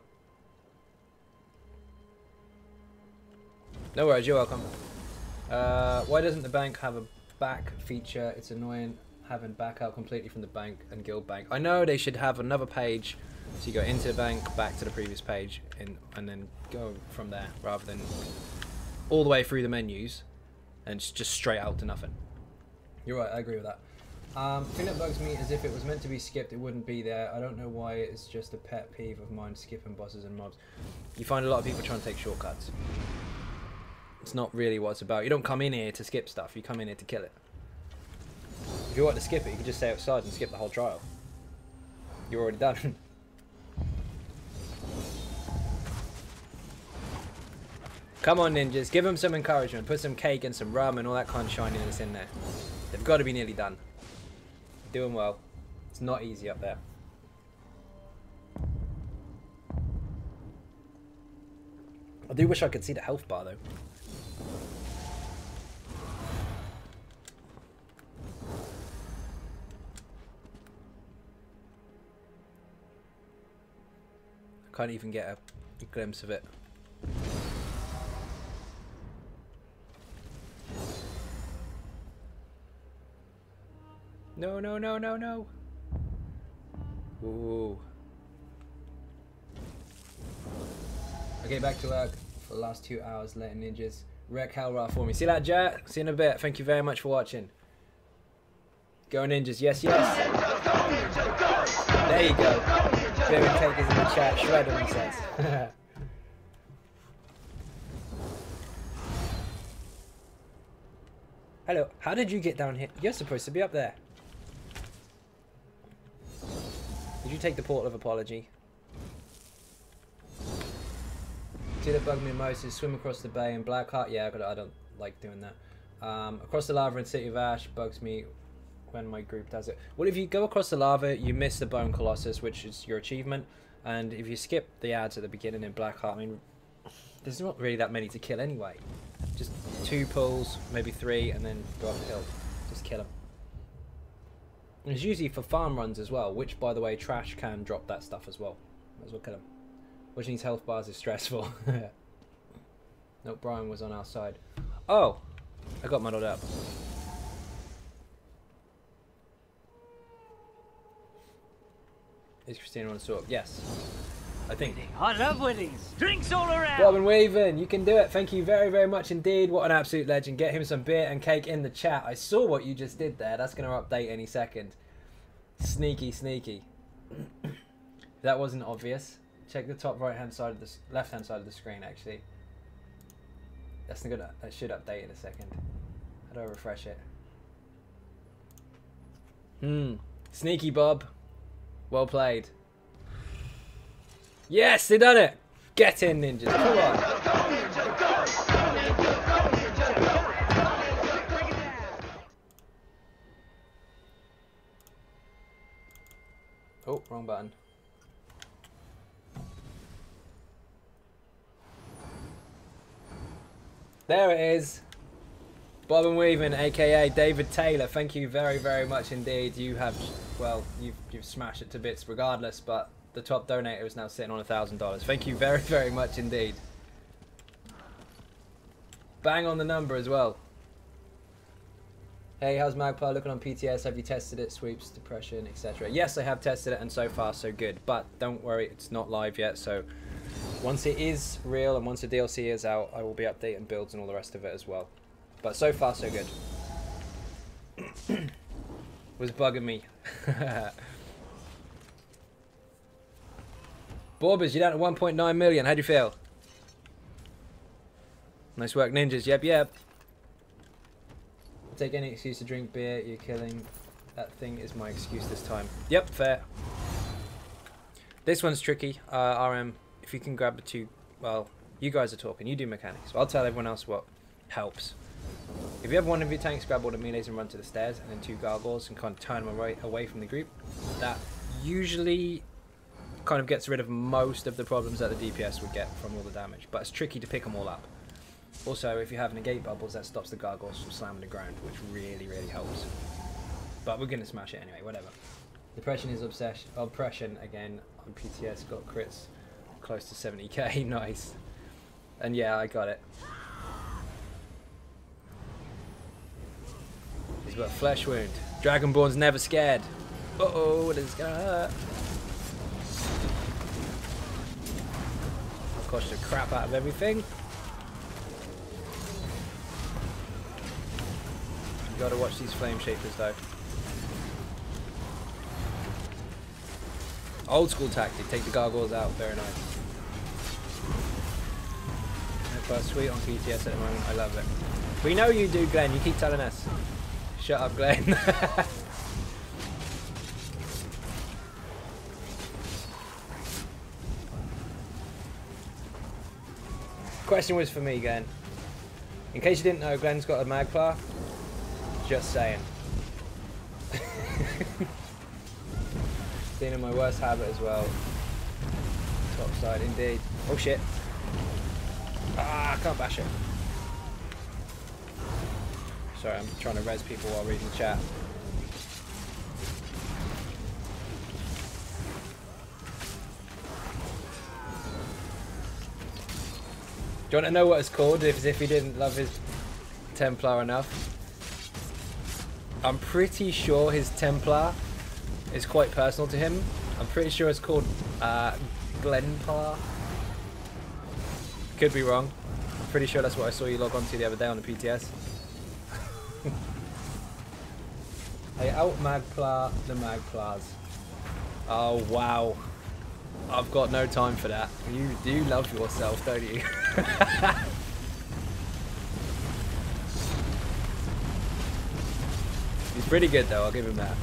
Speaker 2: No worries, you're welcome. Why doesn't the bank have a back feature? It's annoying having back out completely from the bank and guild bank. I know they should have another page so you go into the bank, back to the previous page, and then go from there rather than all the way through the menus and just straight out to nothing. You're right, I agree with that. The thing that bugs me is if it was meant to be skipped, it wouldn't be there. I don't know why. It's just a pet peeve of mine, skipping bosses and mobs. You find a lot of people trying to take shortcuts. It's not really what it's about. You don't come in here to skip stuff. You come in here to kill it. If you want to skip it, you can just stay outside and skip the whole trial. You're already done. Come on, ninjas. Give them some encouragement. Put some cake and some rum and all that kind of shininess in there. They've got to be nearly done. Doing well. It's not easy up there. I do wish I could see the health bar though. Can't even get a glimpse of it. No, no, no, no, no. Ooh. Okay, back to work for the last 2 hours, letting ninjas wreck Hellra for me. See that, Jet? See you in a bit. Thank you very much for watching. Go ninjas, yes, yes. There you go. Beer and cake is in the chat. Shredder, he says. Hello, how did you get down here? You're supposed to be up there. Did you take the portal of apology? See that bug me most is swim across the bay in Blackheart. Yeah, I don't like doing that. Across the lava in City of Ash bugs me when my group does it. Well, if you go across the lava, you miss the Bone Colossus, which is your achievement. And if you skip the ads at the beginning in Blackheart, I mean, there's not really that many to kill anyway. Just 2 pulls, maybe 3, and then go up the hill. Just kill them. And it's usually for farm runs as well, which, by the way, trash can drop that stuff as well. Might as well kill them. Which needs health bars is stressful. Nope, Brian was on our side. Oh! I got muddled up. Is Christina on the sort? Yes. I think.
Speaker 3: I love winnings. Drinks all around.
Speaker 2: Robin Weaven, you can do it. Thank you very, very much indeed. What an absolute legend. Get him some beer and cake in the chat. I saw what you just did there. That's going to update any second. Sneaky, sneaky. That wasn't obvious. Check the top right-hand side of the left-hand side of the screen, actually. That's good. That should update in a second. How do I refresh it? Sneaky Bob. Well played. Yes, they done it. Get in, ninjas. Come on. Oh, wrong button. There it is. Bob and Weaving, aka David Taylor. Thank you very, very much indeed. You have, well, you've smashed it to bits regardless, but the top donator is now sitting on $1,000. Thank you very, very much indeed. Bang on the number as well. Hey, how's Magpie looking on PTS? Have you tested it? Sweeps, depression, etc. Yes, I have tested it, and so far so good. But don't worry, it's not live yet. So once it is real and once the DLC is out, I will be updating builds and all the rest of it as well. But so far so good. Was bugging me. Borbers, you're down to 1.9 million. How do you feel? Nice work, ninjas. Yep, yep. Take any excuse to drink beer. You're killing. That thing is my excuse this time. Yep, fair. This one's tricky. RM, if you can grab the 2. Well, you guys are talking. You do mechanics. I'll tell everyone else what helps. If you have one of your tanks grab all the melees and run to the stairs, and then 2 gargoyles and kind of turn them away from the group, that usually kind of gets rid of most of the problems that the DPS would get from all the damage. But it's tricky to pick them all up. Also, if you have negate bubbles, that stops the gargoyles from slamming the ground, which really, really helps. But we're going to smash it anyway, whatever. Depression is oppression again on PTS. Got crits close to 70k, nice. And yeah, I got it. He's got a flesh wound. Dragonborn's never scared. Uh-oh, this is gonna hurt. I'll cost the crap out of everything. You gotta watch these flame shapers though. Old school tactic, take the gargoyles out, very nice. Sweet on PTS at the moment, I love it. We know you do, Glenn, you keep telling us. Shut up, Glenn. Question was for me, Glenn. In case you didn't know, Glenn's got a Magplar. Just saying. Being in my worst habit as well. Top side, indeed. Oh shit. Ah, I can't bash it. Sorry, I'm trying to res people while reading the chat. you want to know what it's called? As if he didn't love his Templar enough. I'm pretty sure his Templar is quite personal to him. I'm pretty sure it's called Glenplar. Could be wrong. I'm pretty sure that's what I saw you log on to the other day on the PTS. I out-Magplar the Magplars. Oh, wow. I've got no time for that. You do love yourself, don't you? He's pretty good, though. I'll give him that.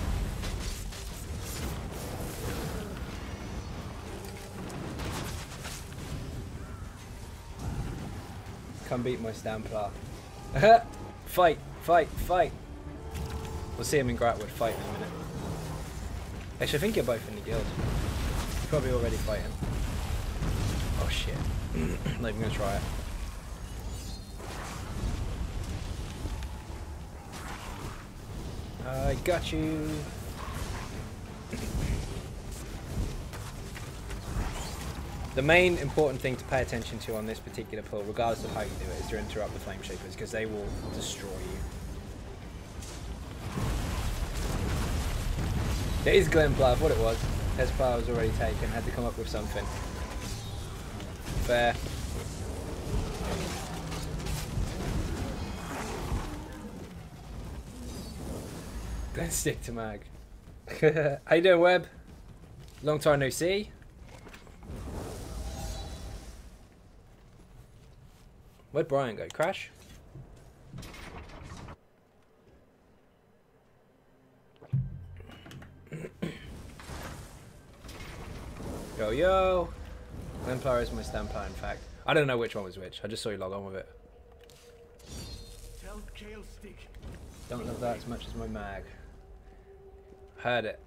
Speaker 2: Come beat my Stamplar. Fight, fight, fight. We'll see him in Gratwood fight in a minute. Actually, I think you're both in the guild. You're probably already fighting. Oh shit. Not even gonna try it. I got you. The main important thing to pay attention to on this particular pull, regardless of how you do it, is to interrupt the Flame Shapers, because they will destroy you. It is Glenplar, what it was. Hesplar was already taken, had to come up with something. Fair. Then stick to Mag. How you doing, Web? Long time no see. Where'd Brian go? Crash? Yo, yo! Glenplar is my Stamplar, in fact. I don't know which one was which. I just saw you log on with it. Don't love that as much as my Mag. Heard it.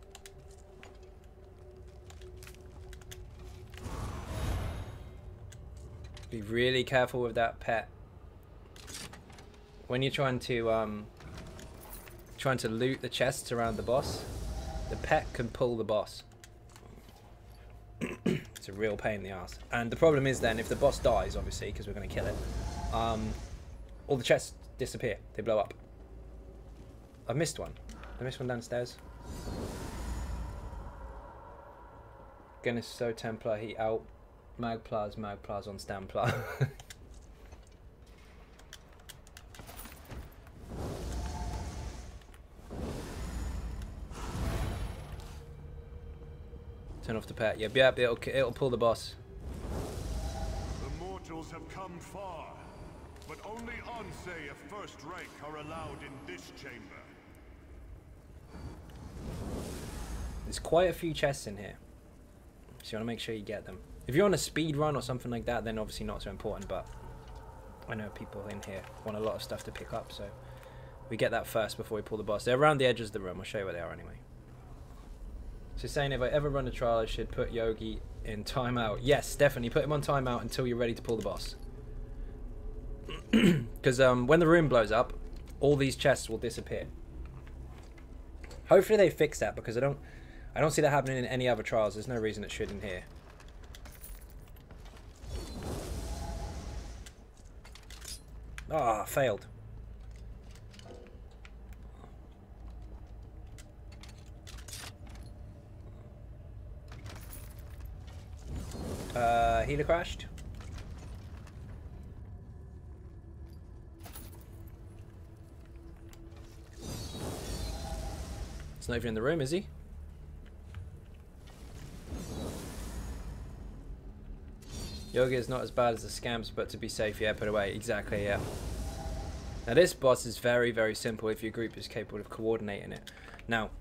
Speaker 2: Be really careful with that pet. When you're trying to loot the chests around the boss, the pet can pull the boss. It's a real pain in the ass. And the problem is then, if the boss dies, obviously, because we're going to kill it, all the chests disappear. They blow up. I've missed one. I missed one downstairs. Again, it's so Templar, he out. Magplars on Stamplar. Turn off the pet. Yep, yep, it'll pull the boss.
Speaker 4: The mortals have come far, but only Ansei of first rank are allowed in this chamber.
Speaker 2: There's quite a few chests in here, so you want to make sure you get them. If you're on a speed run or something like that, then obviously not so important, but I know people in here want a lot of stuff to pick up, so we get that first before we pull the boss. They're around the edges of the room. I'll show you where they are anyway. So saying if I ever run a trial, I should put Yogi in timeout. Yes, definitely put him on timeout until you're ready to pull the boss. Because when the room blows up, all these chests will disappear. Hopefully they fix that, because I don't see that happening in any other trials. There's no reason it should in here. Ah, failed. Healer crashed. It's not even in the room, is he? Yoga is not as bad as the scamps, but to be safe, yeah, put away. Exactly, yeah. Now this boss is very, very simple if your group is capable of coordinating it. Now,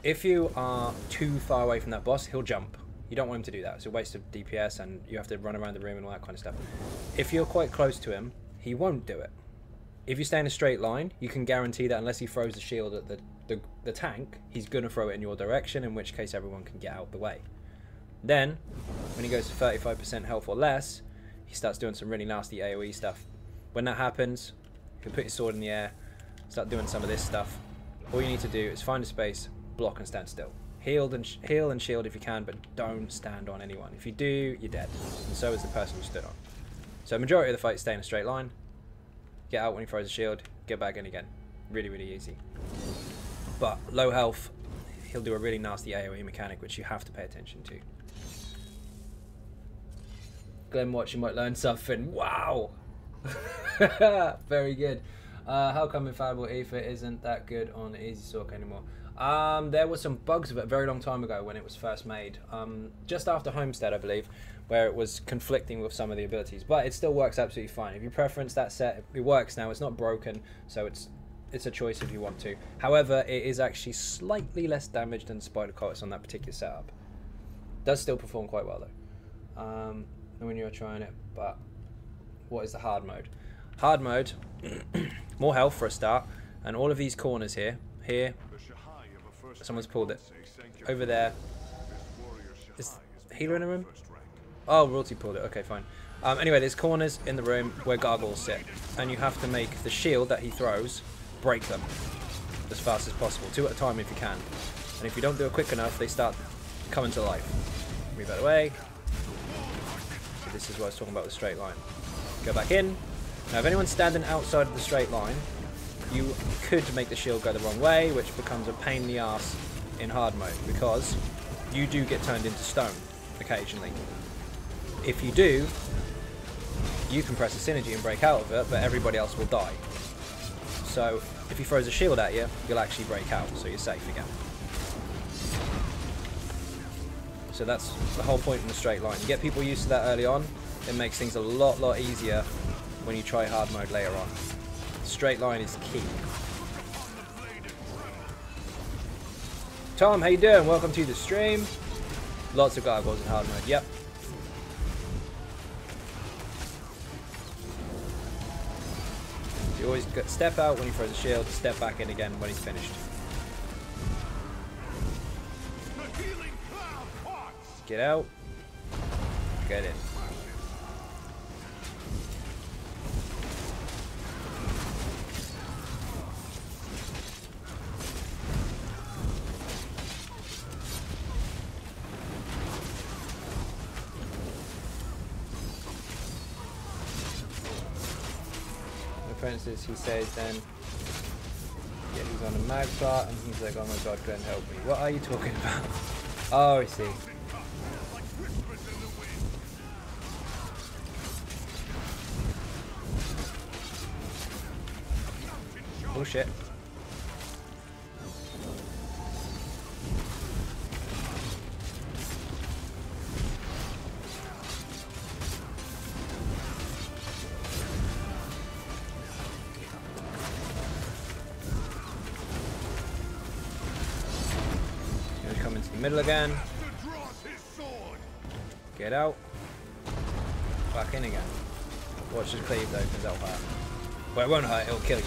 Speaker 2: if you are too far away from that boss, he'll jump. You don't want him to do that. It's a waste of DPS and you have to run around the room and all that kind of stuff. If you're quite close to him, he won't do it. If you stay in a straight line, you can guarantee that unless he throws the shield at the tank, he's going to throw it in your direction, in which case everyone can get out the way. Then, when he goes to 35% health or less, he starts doing some really nasty AoE stuff. When that happens, you can put your sword in the air, start doing some of this stuff. All you need to do is find a space, block and stand still. Heal and shield if you can, but don't stand on anyone. If you do, you're dead. And so is the person you stood on. So majority of the fight stay in a straight line. Get out when he throws a shield. Get back in again. Really, really easy. But low health, he'll do a really nasty AoE mechanic, which you have to pay attention to. Glenn watching might learn something. Wow! Very good. How come Infallible Ether isn't that good on Easy Sork anymore? There were some bugs of it a very long time ago when it was first made. Just after Homestead, I believe, where it was conflicting with some of the abilities. But it still works absolutely fine. If you preference that set, it works now. It's not broken, so it's a choice if you want to. However, it is actually slightly less damage than Spider Coats on that particular setup. Does still perform quite well though. When you're trying it, but what is the hard mode? Hard mode, more health for a start, and all of these corners here, someone's pulled it, over there, is healer in the room? Oh, Royalty pulled it, okay fine. Anyway, there's corners in the room where gargoyles sit, and you have to make the shield that he throws, break them as fast as possible, 2 at a time if you can, and if you don't do it quick enough, they start coming to life. Move out of the way. So this is what I was talking about with the straight line. Go back in. Now if anyone's standing outside of the straight line, you could make the shield go the wrong way, which becomes a pain in the ass in hard mode, because you do get turned into stone occasionally. If you do, you can press a synergy and break out of it, but everybody else will die. So if he throws a shield at you, you'll actually break out, so you're safe again. So that's the whole point in the straight line. You get people used to that early on, it makes things a lot easier when you try hard mode later on. Straight line is key. Tom, how you doing? Welcome to the stream. Lots of gargoyles in hard mode, yep. You always step out when he throws a shield, step back in again when he's finished. Get out. Get in. Apprentices, he says then, yeah, he's on a mag plot, and he's like, oh my god, Glenn, help me. What are you talking about? Oh, I see. Oh shit. Gonna come into the middle again. Get out. Back in again. Watch the cleave though, because that'll hurt. Well, it won't hurt, it'll kill you.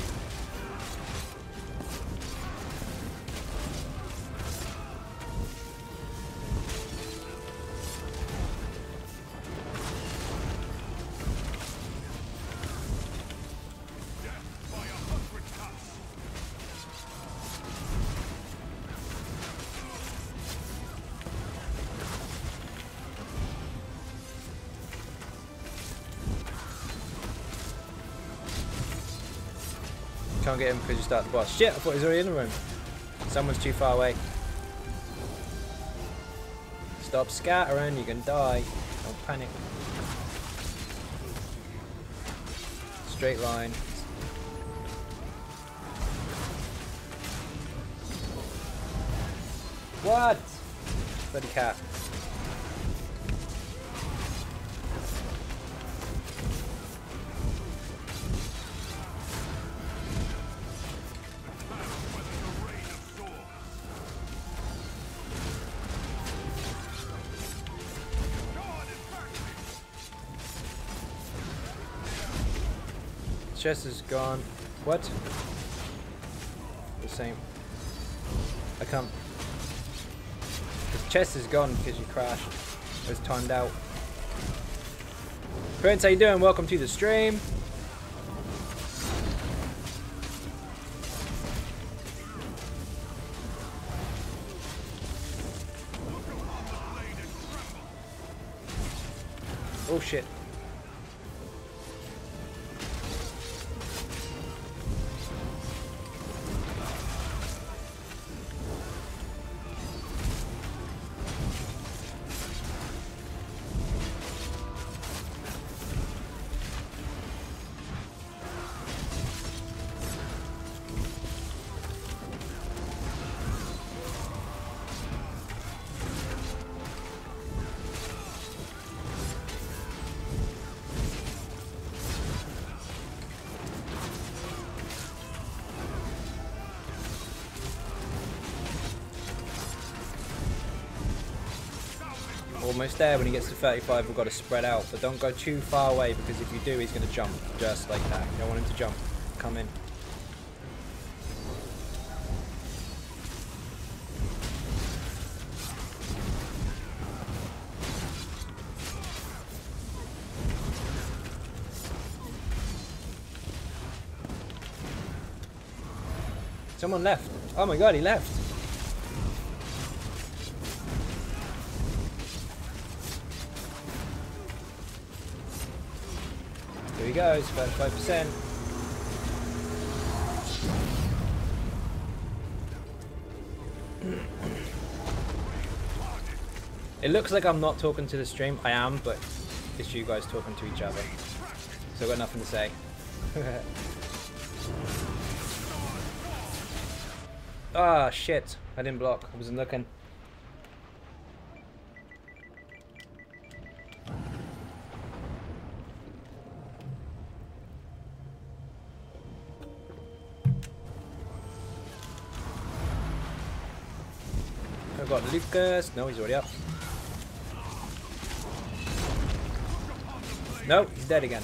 Speaker 2: Can't get him because you start the boss. Shit, I thought he was already in the room. Someone's too far away. Stop scattering, you can die. Don't panic. Straight line. What? Bloody cat. Chest is gone. What? The same. I can't. The chest is gone because you crashed. It was timed out. Prince, how you doing? Welcome to the stream. Oh shit. almost there. When he gets to 35, we've got to spread out. But don't go too far away, because if you do, he's going to jump just like that. You don't want him to jump. Come in. Someone left. Oh my god, he left. Here he goes, 35%. It looks like I'm not talking to the stream. I am, but it's you guys talking to each other. So I've got nothing to say. Ah, shit. I didn't block. I wasn't looking. I've got Lucas. No, he's already up. No, he's dead again.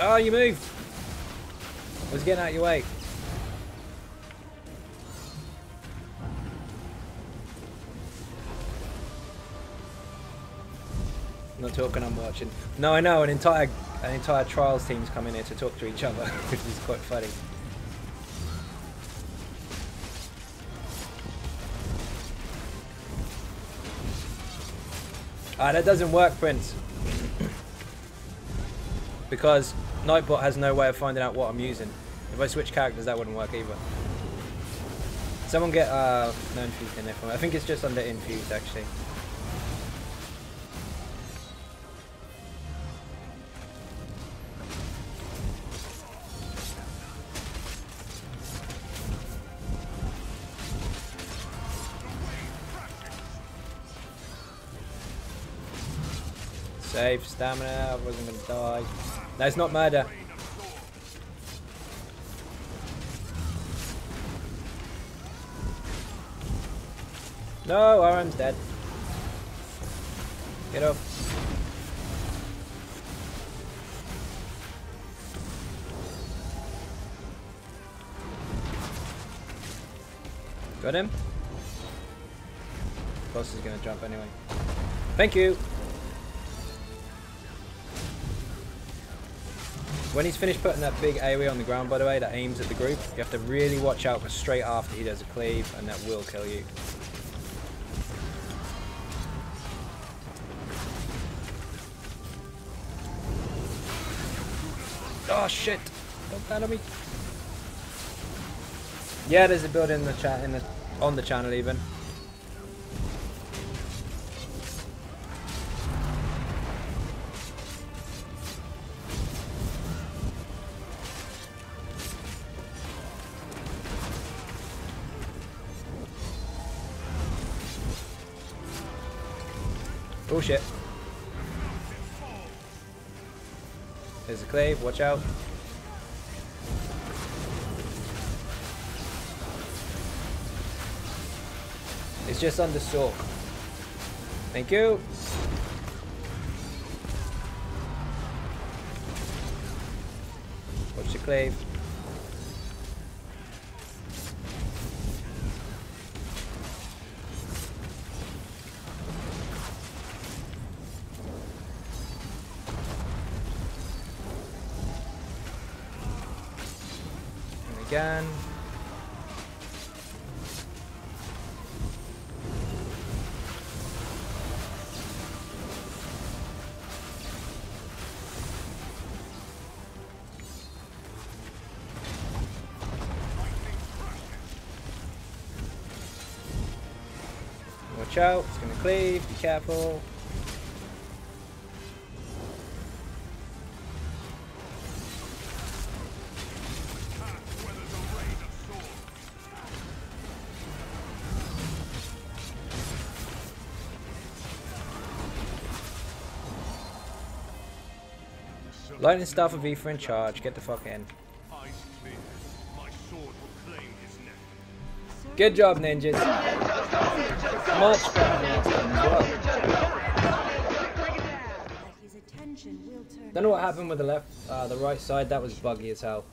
Speaker 2: Oh, you moved! I was getting out of your way. I'm not talking, I'm watching. No, I know, an entire trials team's come in here to talk to each other, which is quite funny. Ah, that doesn't work, Prince. Because Nightbot has no way of finding out what I'm using. If I switch characters, that wouldn't work either. Someone get no infused in there for me. I think it's just under infused, actually. Save stamina. I wasn't gonna die. No, it's not murder. No, RM's dead. Get up. Got him? Boss is gonna jump anyway. Thank you! When he's finished putting that big AoE on the ground, by the way, that aims at the group, you have to really watch out, because straight after he does a cleave, and that will kill you. Oh shit! Don't ban on me. Yeah, there's a build in the chat, on the channel even. Oh shit. There's a clave, watch out. It's just under Sork. Thank you. Watch the clave. Again. Watch out, it's gonna cleave, be careful. Lightning Staff of Ether in charge, get the fuck in. Good job, ninjas. Much better than last time as well. Don't know what happened with the left, the right side. That was buggy as hell.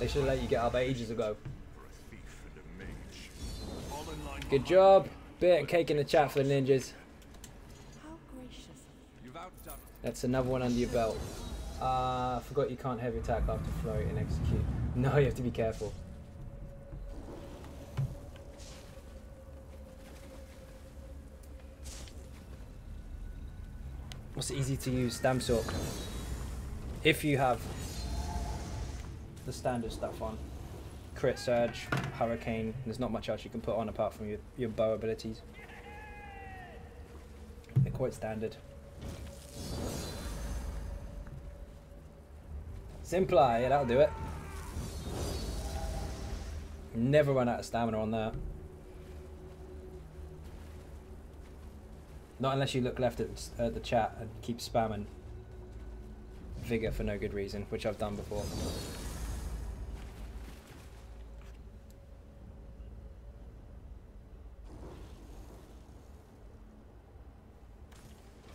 Speaker 2: They should have let you get up ages ago. Good job. Bit of cake in the chat for the ninjas. That's another one under your belt. I forgot you can't heavy attack after float and execute. No, you have to be careful. What's easy to use? Stam Sork. If you have the standard stuff on. Crit Surge, Hurricane. There's not much else you can put on apart from your bow abilities. They're quite standard. Simpler, yeah, that'll do it. Never run out of stamina on that. Not unless you look left at the chat and keep spamming Vigor for no good reason, which I've done before.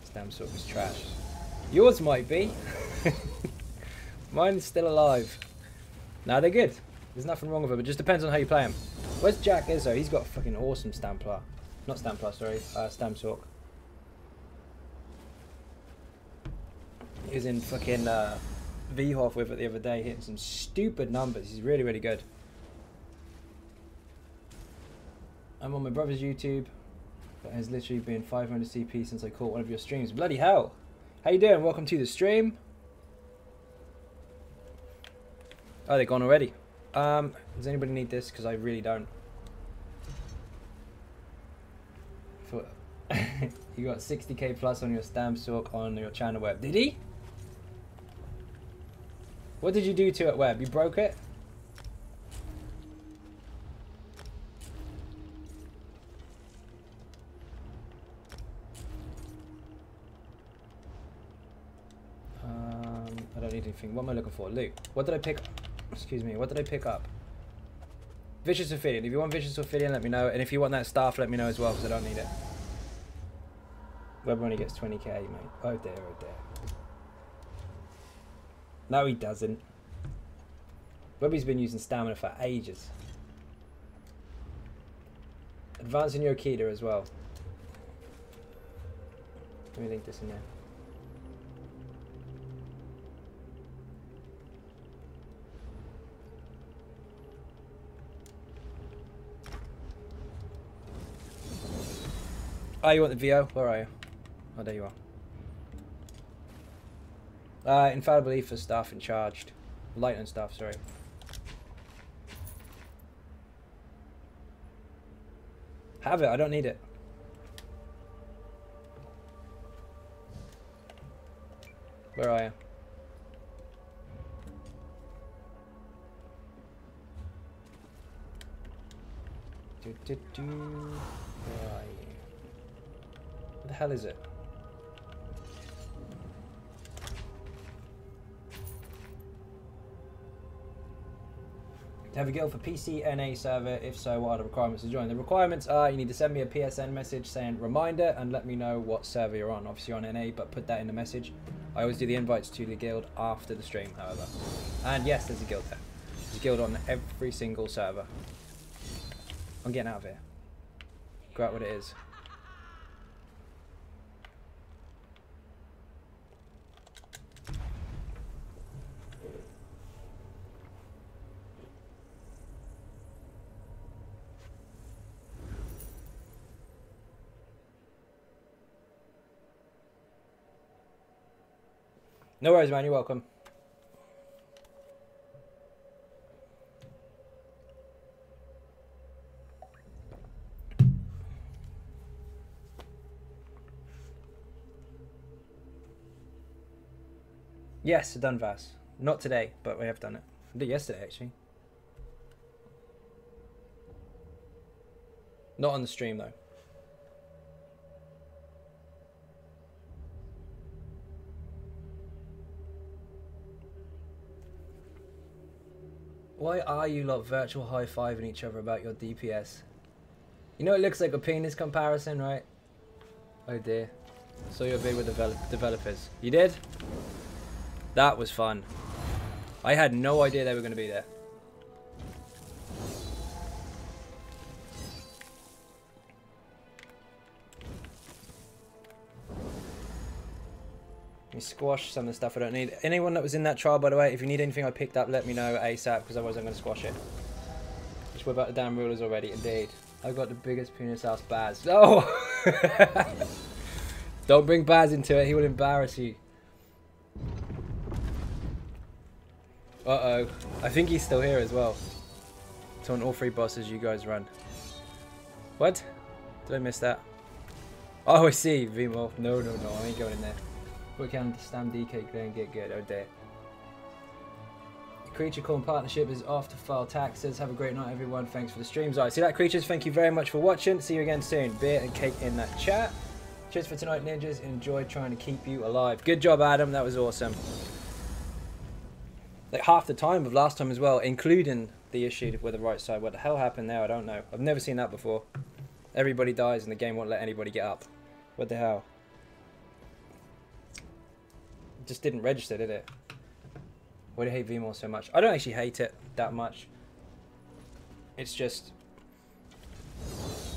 Speaker 2: Stam Sork is trash. Yours might be. Mine's still alive. Nah, they're good. There's nothing wrong with them. It just depends on how you play them. Where's Jack Izzo? He's got a fucking awesome Stamplar. Not Stamplar, sorry. Stam Sork. He was in fucking VHOF with it the other day, hitting some stupid numbers. He's really, really good. I'm on my brother's YouTube. That has literally been 500 CP since I caught one of your streams. Bloody hell. How you doing? Welcome to the stream. Oh, they're gone already. Does anybody need this? Because I really don't. You got 60k plus on your Stam Sork on your channel web. Did he? What did you do to it, web? You broke it? I don't need anything. What am I looking for? Loot. What did I pick? Excuse me. What did I pick up? Vicious Ophidian. If you want Vicious Ophidian, let me know. And if you want that staff, let me know as well, because I don't need it. Webber only gets 20k, mate. Oh dear, oh dear. No, he doesn't. Webby's been using stamina for ages. Advancing your Akita as well. Let me link this in there. Oh, you want the VO? Where are you? Oh, there you are. Infallible Ether stuff and charged. Lightning stuff, sorry. Have it, I don't need it. Where are you? Where are you? What the hell is it? Have a guild for PC NA server? If so, what are the requirements to join? The requirements are you need to send me a PSN message saying reminder and let me know what server you're on. Obviously you're on NA, but put that in the message. I always do the invites to the guild after the stream, however. And yes, there's a guild there. There's a guild on every single server. I'm getting out of here. Go out what it is. No worries, man. You're welcome. Yes, I've done VAS. Not today, but we have done it. I did yesterday, actually. Not on the stream, though. Why are you lot virtual high-fiving each other about your DPS? You know it looks like a penis comparison, right? Oh dear. So you're big with developers. You did? That was fun. I had no idea they were going to be there. Let me squash some of the stuff I don't need. Anyone that was in that trial, by the way, if you need anything I picked up, let me know ASAP, because otherwise I'm going to squash it. Just whip out the damn rulers already, indeed. I got the biggest penis house Baz. Oh! Don't bring Baz into it, he will embarrass you. Uh-oh. I think he's still here as well. So on all 3 bosses you guys run. What? Did I miss that? Oh, I see. Vimo. No, no, no. I ain't going in there. We can stand DK and get good. Oh dear. The Creature Corn partnership is off to file taxes. Have a great night, everyone. Thanks for the streams. Alright, see that, creatures. Thank you very much for watching. See you again soon. Beer and cake in that chat. Cheers for tonight, ninjas. Enjoyed trying to keep you alive. Good job, Adam. That was awesome. Like half the time of last time as well, including the issue with the right side. What the hell happened there? I don't know. I've never seen that before. Everybody dies and the game won't let anybody get up. What the hell? It just didn't register, did it? Why do you hate VMOR so much? I don't actually hate it that much. It's just...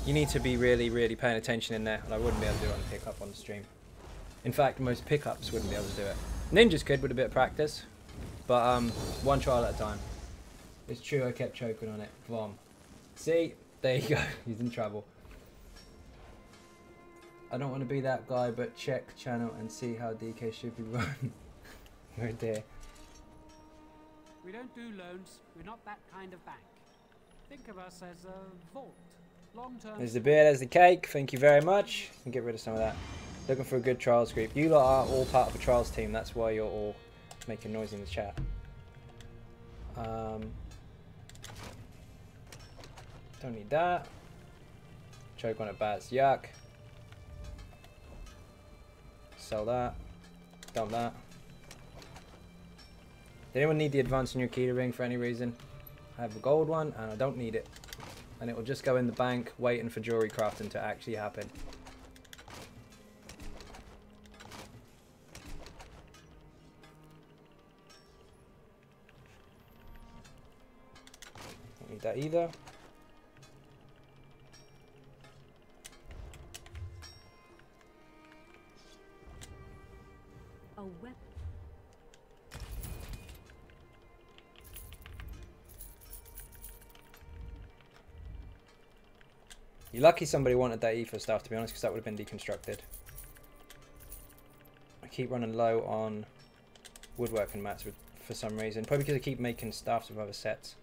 Speaker 2: you need to be really, really paying attention in there. And I wouldn't be able to do it on pickup on the stream. In fact, most pickups wouldn't be able to do it. Ninjas could with a bit of practice. But one trial at a time. It's true, I kept choking on it. Vom. See? There you go. He's in trouble. I don't want to be that guy, but check channel and see how DK should be run. Oh dear.
Speaker 1: We don't do loans. We're not that kind of bank. Think of us as a vault. Long-term.
Speaker 2: There's the beer, there's the cake. Thank you very much. And get rid of some of that. Looking for a good trials group. You lot are all part of a trials team. That's why you're all making noise in the chat. Don't need that. Choke on it, Baz. Yuck. Sell that. Dump that. Did anyone need the advance in your key ring for any reason? I have a gold one and I don't need it. And it will just go in the bank waiting for jewelry crafting to actually happen. Don't need that either.
Speaker 5: A weapon.
Speaker 2: You're lucky somebody wanted that ether stuff, to be honest, because that would have been deconstructed. I keep running low on woodworking mats for some reason. Probably because I keep making staffs with other sets.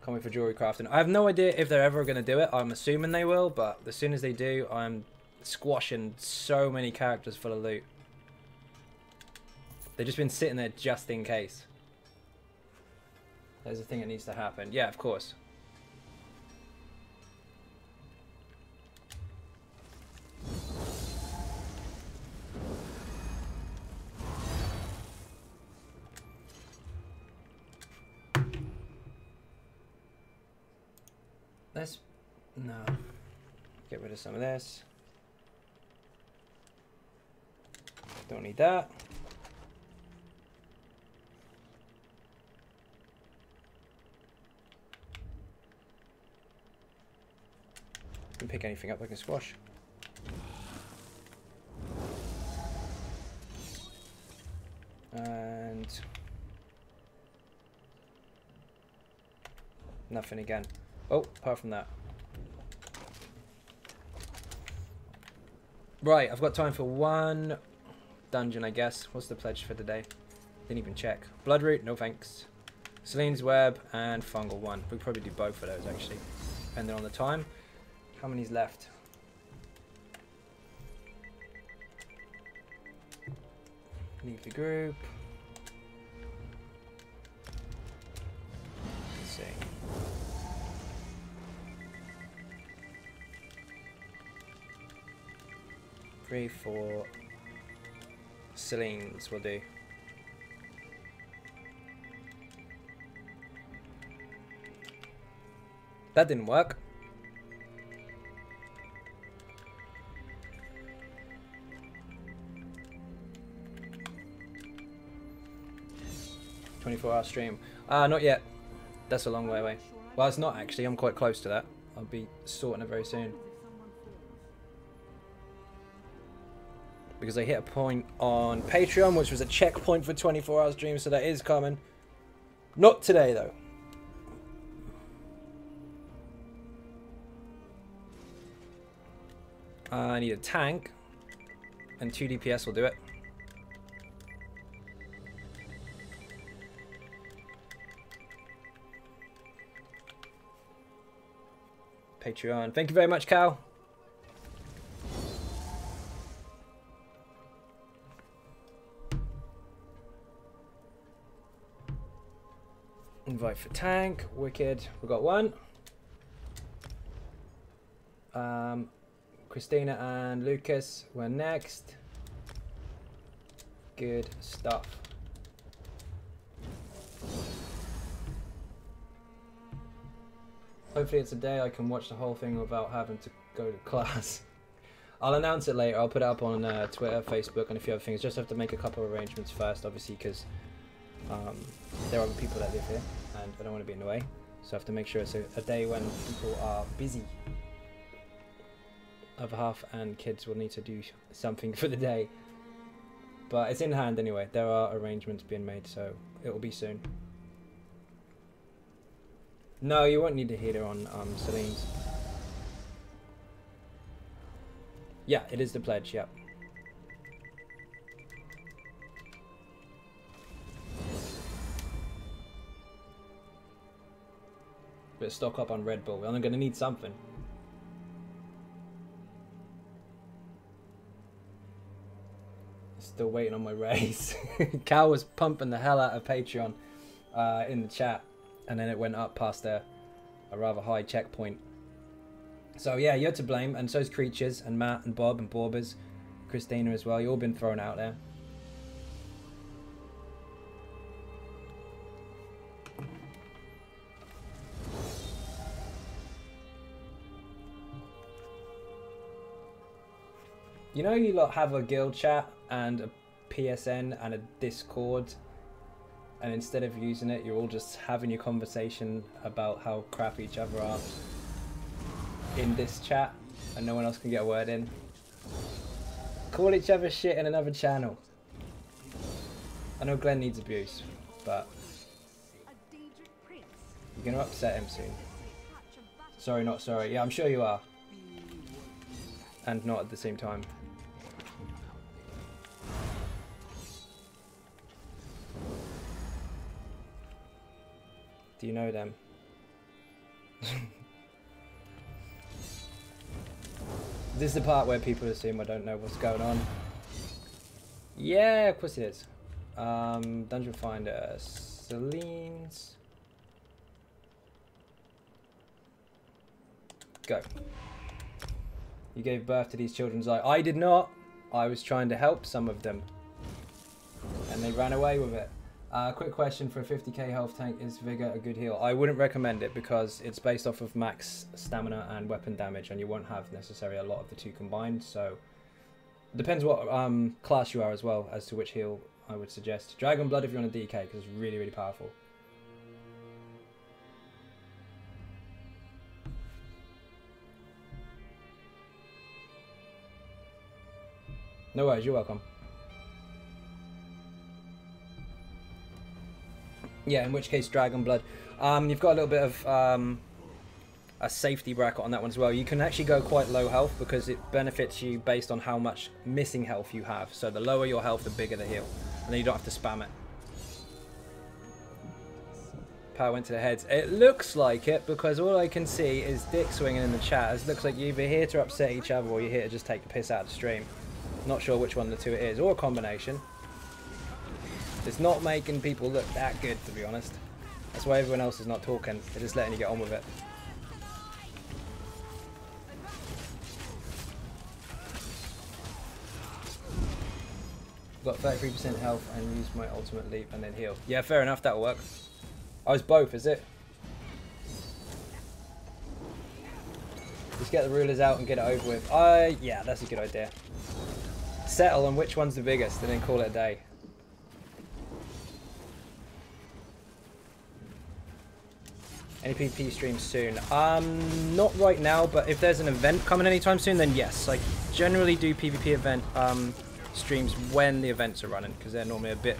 Speaker 2: Can't wait for jewelry crafting. I have no idea if they're ever going to do it. I'm assuming they will, but as soon as they do, I'm squashing so many characters full of loot. They've just been sitting there just in case. There's a thing that needs to happen. Yeah, of course. Let's... no. Get rid of some of this. Don't need that. Can pick anything up I can squash. And nothing again. Oh, apart from that. Right, I've got time for one dungeon, I guess. What's the pledge for today? Didn't even check. Bloodroot, no thanks. Celine's Web and Fungal 1. We'll probably do both of those, actually, depending on the time. How many's left? Leave the group. Let's see. Three, 4 Celine's will do. That didn't work. 24-hour stream. Not yet. That's a long way away. Well, it's not actually. I'm quite close to that. I'll be sorting it very soon. Because I hit a point on Patreon, which was a checkpoint for 24-hour stream, so that is coming. Not today, though. I need a tank, and 2 DPS will do it. Patreon. Thank you very much, Cal. Invite for tank. Wicked. We got one. Christina and Lucas were next. Good stuff. Hopefully it's a day I can watch the whole thing without having to go to class. I'll announce it later. I'll put it up on Twitter, Facebook, and a few other things. Just have to make a couple of arrangements first, obviously, because there are other people that live here, and I don't want to be in the way. So I have to make sure it's a day when people are busy. Other half and kids will need to do something for the day. But it's in hand anyway. There are arrangements being made, so it will be soon. No, you won't need a heater on Celine's. Yeah, it is the pledge, yeah. But stock up on Red Bull. We're only going to need something. Still waiting on my raise. Cal was pumping the hell out of Patreon in the chat, and then it went up past a rather high checkpoint. So yeah, you're to blame, and so's Creatures and Matt and Bob and Borbers, Christina as well. You've all been thrown out there. You know, you lot have a guild chat and a PSN and a Discord, and instead of using it, you're all just having your conversation about how crap each other are in this chat, and no one else can get a word in. Call each other shit in another channel. I know Glenn needs abuse, but you're gonna upset him soon. Sorry, not sorry. Yeah, I'm sure you are. And not at the same time. Do you know them? This is the part where people assume I don't know what's going on. Yeah, of course it is. Dungeon Finder, Celine's. Go. You gave birth to these children's eyes. I did not. I was trying to help some of them, and they ran away with it. Quick question: for a 50k health tank, is Vigor a good heal? I wouldn't recommend it because it's based off of max stamina and weapon damage, and you won't have necessarily a lot of the two combined. So it depends what class you are as well as to which heal I would suggest. Dragon Blood if you're on a DK, because it's really, really powerful. No worries, you're welcome. Yeah, in which case Dragon Blood. You've got a little bit of a safety bracket on that one as well. You can actually go quite low health because it benefits you based on how much missing health you have. So the lower your health, the bigger the heal. And then you don't have to spam it. Power went to the heads. It looks like it because all I can see is dick swinging in the chat. It looks like you're either here to upset each other or you're here to just take the piss out of the stream. Not sure which one of the two it is, or a combination. It's not making people look that good, to be honest. That's why everyone else is not talking. They're just letting you get on with it. Got 33% health and use my ultimate leap and then heal. Yeah, fair enough, that'll work. Oh, it's both, is it? Just get the rulers out and get it over with. Yeah, that's a good idea. Settle on which one's the biggest and then call it a day. Any PvP streams soon? Not right now, but if there's an event coming anytime soon, then yes. I generally do PvP event streams when the events are running, because they're normally a bit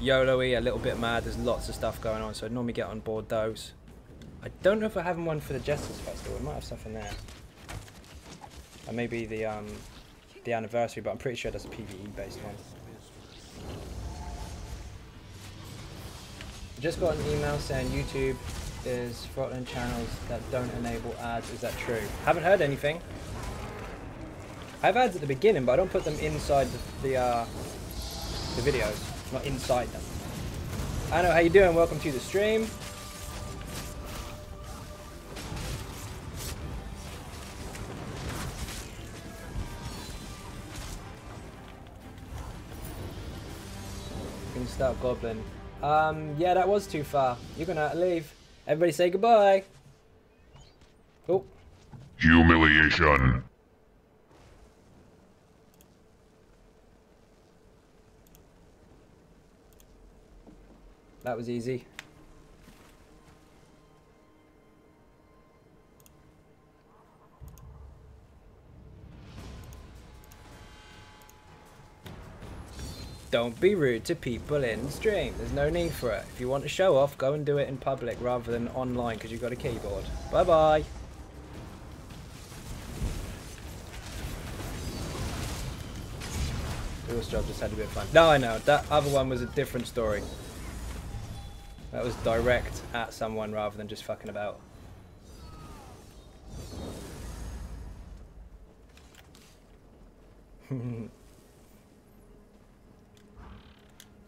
Speaker 2: YOLO-y, a little bit mad. There's lots of stuff going on, so I normally get on board those. I don't know if I have one for the Jesters Festival. I might have stuff in there. And maybe the anniversary, but I'm pretty sure that's a PvE based one. Just got an email saying YouTube is throttling channels that don't enable ads. Is that true? Haven't heard anything. I have ads at the beginning, but I don't put them inside the videos, not inside them. I know, how you doing? Welcome to the stream. Can start Goblin. Yeah, that was too far. You're gonna have to leave. Everybody say goodbye. Oh.
Speaker 4: Humiliation.
Speaker 2: That was easy. Don't be rude to people in stream. There's no need for it. If you want to show off, go and do it in public rather than online because you've got a keyboard. Bye bye. Real job just had a bit of fun. No, I know. That other one was a different story. That was direct at someone rather than just fucking about.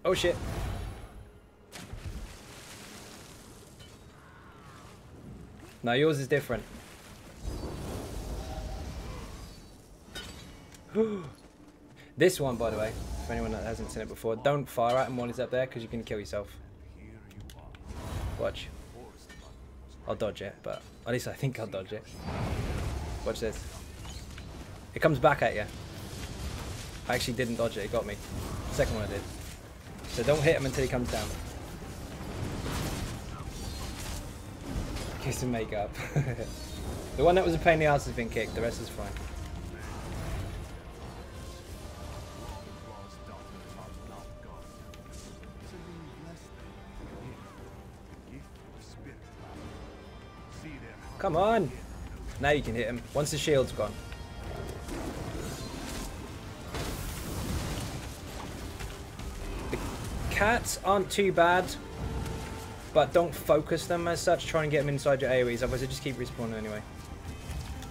Speaker 2: Oh shit. No, yours is different. This one, by the way, for anyone that hasn't seen it before, don't fire at him while he's up there because you can kill yourself. Watch. I'll dodge it, but at least I think I'll dodge it. Watch this. It comes back at you. I actually didn't dodge it, it got me. The second one I did. So don't hit him until he comes down. Kiss and make up. The one that was a pain in the ass has been kicked, the rest is fine. Come on! Now you can hit him, once the shield's gone. The cats aren't too bad, but don't focus them as such. Try and get them inside your AoEs, otherwise they just keep respawning anyway.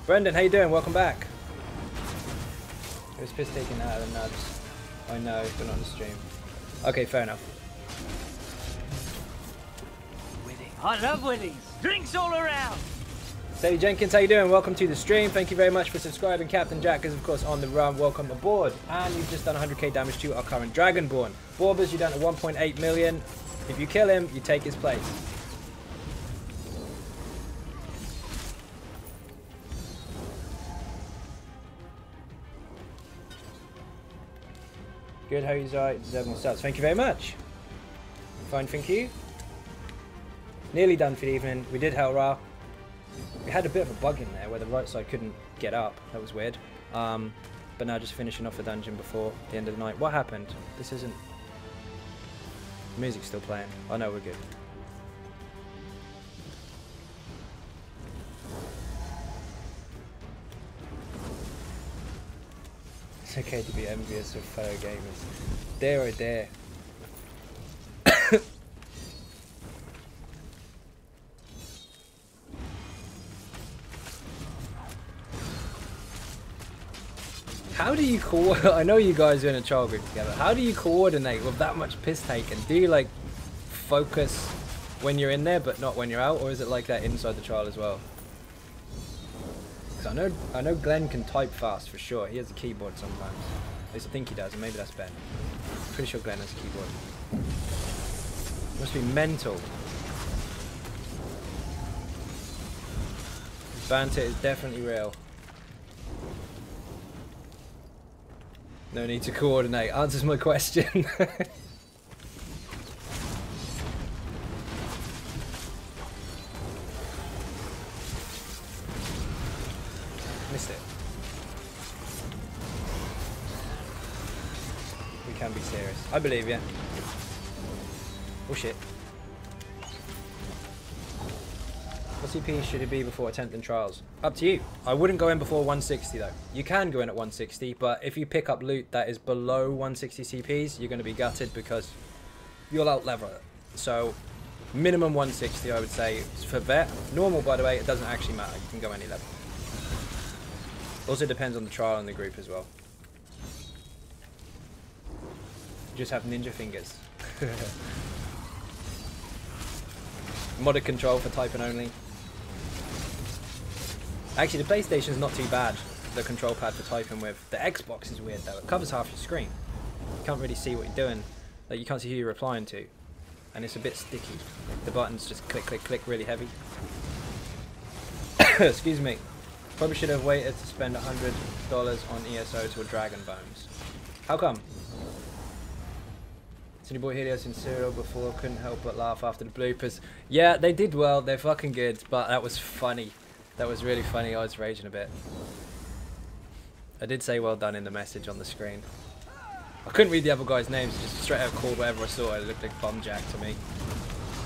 Speaker 2: Brendan, how you doing? Welcome back. It was piss taken out of the nubs. I know, but not on the stream. Okay, fair enough.
Speaker 3: Winning. I love winnings. Drinks all around.
Speaker 2: Sadie Jenkins, how you doing? Welcome to the stream. Thank you very much for subscribing. Captain Jack is of course on the run. Welcome aboard. And you've just done 100k damage to our current Dragonborn. Borbers, you're down to 1.8 million. If you kill him, you take his place. Good, how you are? Deserve more subs. Thank you very much. Fine, thank you. Nearly done for the evening. We did Hell Ra. We had a bit of a bug in there where the right side couldn't get up. That was weird. But now just finishing off the dungeon before the end of the night. What happened? This isn't... The music's still playing. Oh no, we're good. It's okay to be envious of fellow gamers. Dare I dare. How do you coordinate? I know you guys are in a trial group together. How do you coordinate with that much piss taken? Do you like focus when you're in there but not when you're out, or is it like that inside the trial as well? Because I know Glenn can type fast for sure. He has a keyboard sometimes. At least I think he does, and maybe that's Ben. Pretty sure Glenn has a keyboard. Must be mental. Banter is definitely real. No need to coordinate. Answers my question. missed it. We can be serious. I believe you. Oh shit. What CP should it be before attempting trials? Up to you. I wouldn't go in before 160 though. You can go in at 160, but if you pick up loot that is below 160 CPs, you're going to be gutted because you'll out-level it. So, minimum 160 I would say for vet. Normal, by the way, it doesn't actually matter. You can go any level. Also depends on the trial and the group as well. You just have ninja fingers. Modded control for typing only. Actually, the PlayStation's not too bad, the control pad for typing with. The Xbox is weird though. It covers half your screen. You can't really see what you're doing. Like, you can't see who you're replying to. And it's a bit sticky. The buttons just click, click, click really heavy. Excuse me. Probably should have waited to spend $100 on ESO to a Dragon Bones. How come? You bought Helios in Serial before, couldn't help but laugh after the bloopers. Yeah, they did well, they're fucking good, but that was funny. That was really funny, I was raging a bit. I did say well done in the message on the screen. I couldn't read the other guy's names, just straight out called whatever I saw, it looked like Bumjack to me.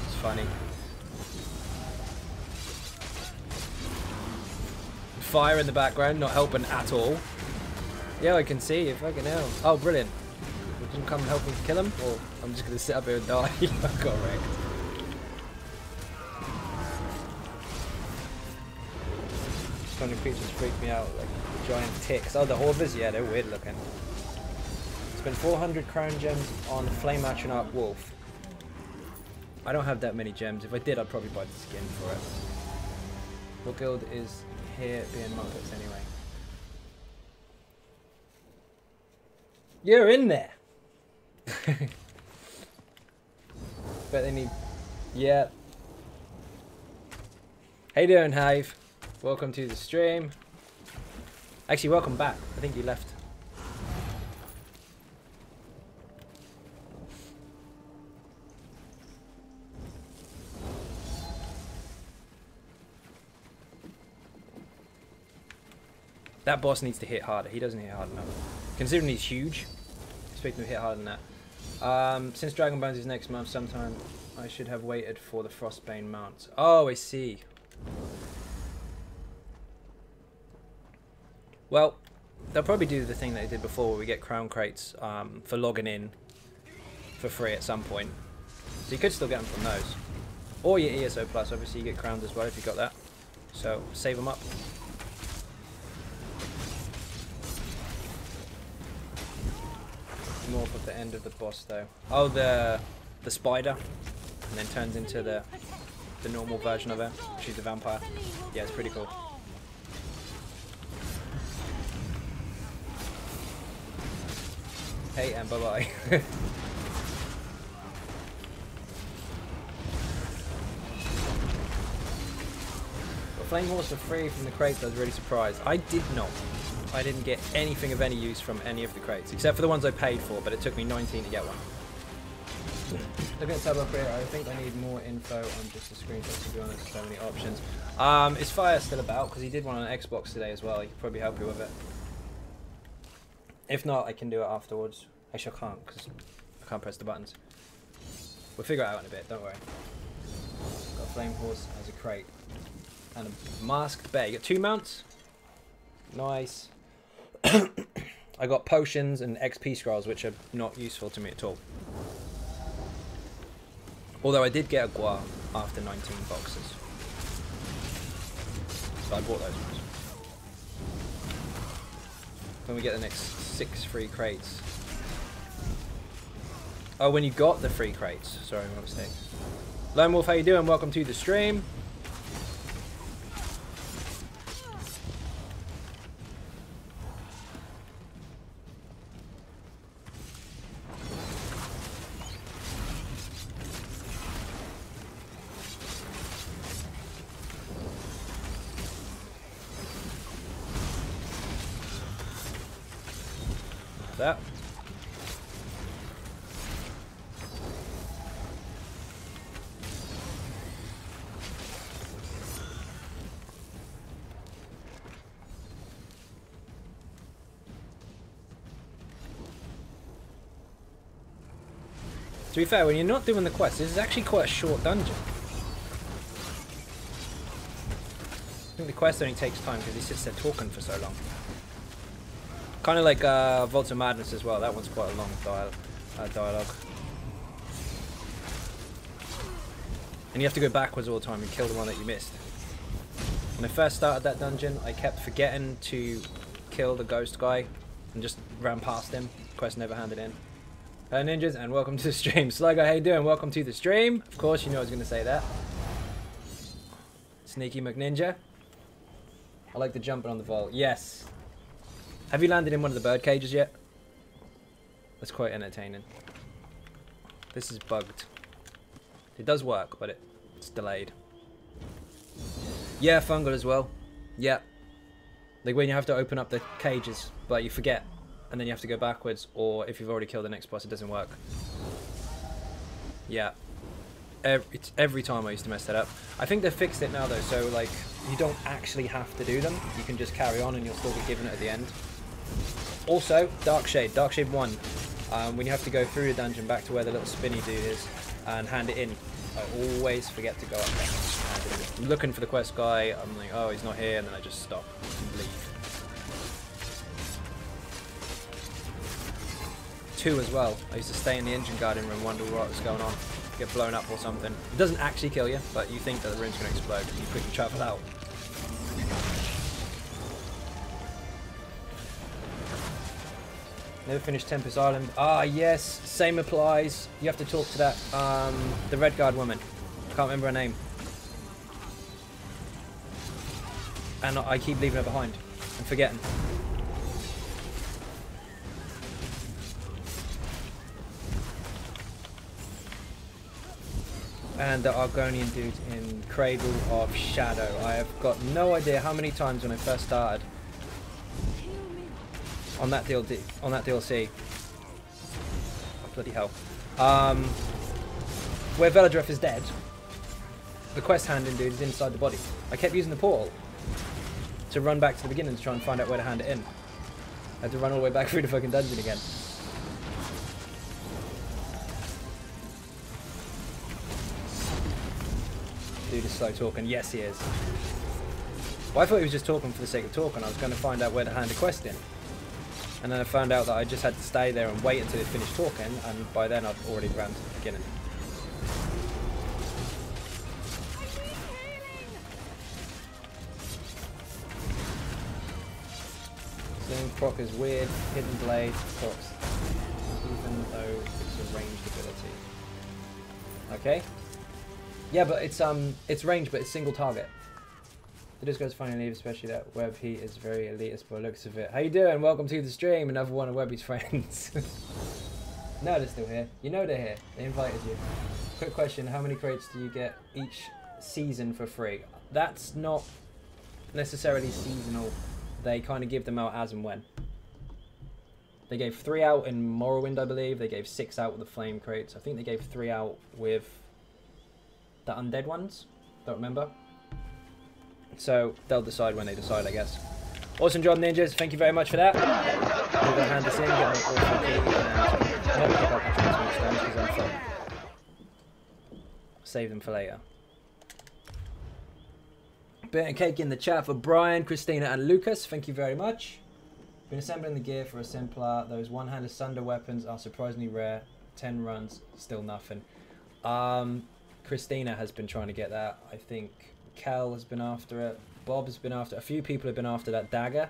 Speaker 2: It's funny. Fire in the background, not helping at all. Yeah, I can see you, fucking hell. Oh, brilliant. Would you come and help me kill him? Or I'm just going to sit up here and die? I got wrecked. Spawning creatures freak me out, like giant ticks. Oh, the Horvers? Yeah, they're weird looking. Spend 400 crown gems on Flame Atronach Wolf. I don't have that many gems. If I did, I'd probably buy the skin for it. What guild is here being Muppets anyway? You're in there! Bet they need... Yeah. Hey doing, Hive? Welcome to the stream. Actually, welcome back. I think you left. That boss needs to hit harder. He doesn't hit hard enough. Considering he's huge, expect him to hit harder than that. Since Dragon Bones is next month sometime, I should have waited for the Frostbane mount. Oh, I see. Well, they'll probably do the thing that they did before where we get crown crates for logging in for free at some point. So you could still get them from those. Or your ESO Plus, obviously you get crowns as well if you got that. So, save them up. Morph at the end of the boss though. Oh, the spider, and then turns into the normal version of her. She's a vampire. Yeah, it's pretty cool. Hey, and bye bye. Flame Horse for free from the crates. I was really surprised. I did not. I didn't get anything of any use from any of the crates, except for the ones I paid for, but it took me 19 to get one. Looking at tab upgrade, I think I need more info on just the screenshot, to be honest. So many options. Is Fire still about? Because he did one on Xbox today as well. He could probably help you with it. If not, I can do it afterwards. Actually, I can't, because I can't press the buttons. We'll figure it out in a bit, don't worry. Got a Flame Horse as a crate. And a Masked Bear. You got 2 mounts? Nice. I got potions and XP scrolls, which are not useful to me at all. Although I did get a Gua after 19 boxes. So I bought those ones. When we get the next 6 free crates. Oh, when you got the free crates. Sorry, my mistake. Lone Wolf, how you doing? Welcome to the stream. That. To be fair, when you're not doing the quest, this is actually quite a short dungeon. I think the quest only takes time because he sits there talking for so long. Kind of like Vaults of Madness as well. That one's quite a long dialogue. And you have to go backwards all the time and kill the one that you missed. When I first started that dungeon, I kept forgetting to kill the ghost guy and just ran past him. Quest never handed in. Hello ninjas and welcome to the stream. Sligo, how you doing? Welcome to the stream. Of course you know I was going to say that. Sneaky McNinja. I like the jumping on the vault. Yes. Have you landed in one of the bird cages yet? That's quite entertaining. This is bugged. It does work, but it's delayed. Yeah, fungal as well. Yeah. Like when you have to open up the cages, but you forget, and then you have to go backwards, or if you've already killed the next boss, it doesn't work. Yeah. Every time I used to mess that up. I think they fixed it now though, so like you don't actually have to do them. You can just carry on and you'll still be given it at the end. Also, Dark Shade 1. When you have to go through the dungeon back to where the little spinny dude is and hand it in, I always forget to go up there. I'm looking for the quest guy, I'm like, oh, he's not here, and then I just stop and leave. 2 as well. I used to stay in the engine guarding room, wonder what was going on, get blown up or something. It doesn't actually kill you, but you think that the room's going to explode and you quickly travel out. Never finished Tempest Island. Ah, yes, same applies. You have to talk to that, the red guard woman. Can't remember her name. And I keep leaving her behind and forgetting. And the Argonian dude in Cradle of Shadow. I have got no idea how many times when I first started on that DLC. Oh, bloody hell. Where Veladreth is dead, the quest handing dude is inside the body. I kept using the portal to run back to the beginning to try and find out where to hand it in. I had to run all the way back through the fucking dungeon again. Dude is slow talking. Yes, he is. Well, I thought he was just talking for the sake of talking. I was going to find out where to hand a quest in. And then I found out that I just had to stay there and wait until he finished talking, and by then I'd already ran to the beginning. Sling proc is weird, hidden blade procs, even though it's a ranged ability. Okay. Yeah, but it's ranged, but it's single target. The Disco's funny and leave, especially that Web Heat is very elitist by the looks of it. How you doing? Welcome to the stream, another one of Webby's friends. No, they're still here. You know they're here. They invited you. Quick question, how many crates do you get each season for free? That's not necessarily seasonal. They kind of give them out as and when. They gave 3 out in Morrowind, I believe. They gave 6 out with the flame crates. I think they gave 3 out with the undead ones. Don't remember. So they'll decide when they decide, I guess. Awesome job, ninjas. Thank you very much for that. We're going to hand this in, get my awesome key, and never pick up my transmute stones because I'm fun. Save them for later. Bit and cake in the chat for Brian, Christina, and Lucas. Thank you very much. Been assembling the gear for a Simplar. Those one-handed Sunder weapons are surprisingly rare. 10 runs, still nothing. Christina has been trying to get that. I think Kel has been after it. Bob has been after it. A few people have been after that dagger.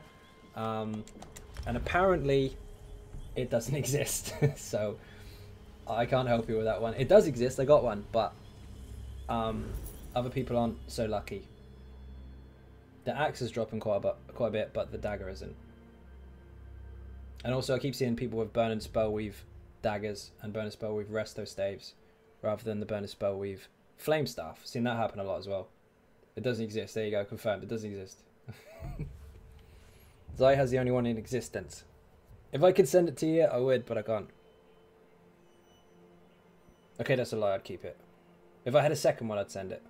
Speaker 2: And apparently it doesn't exist. So I can't help you with that one. It does exist. I got one. But other people aren't so lucky. The axe is dropping quite a bit, but the dagger isn't. And also I keep seeing people with burn and spell weave daggers and burn and spell weave resto staves rather than the burn and spell weave flame staff. Seen that happen a lot as well. It doesn't exist. There you go, confirmed. It doesn't exist. Zai has the only one in existence. If I could send it to you, I would, but I can't. Okay, that's a lie. I'd keep it. If I had a second one, I'd send it.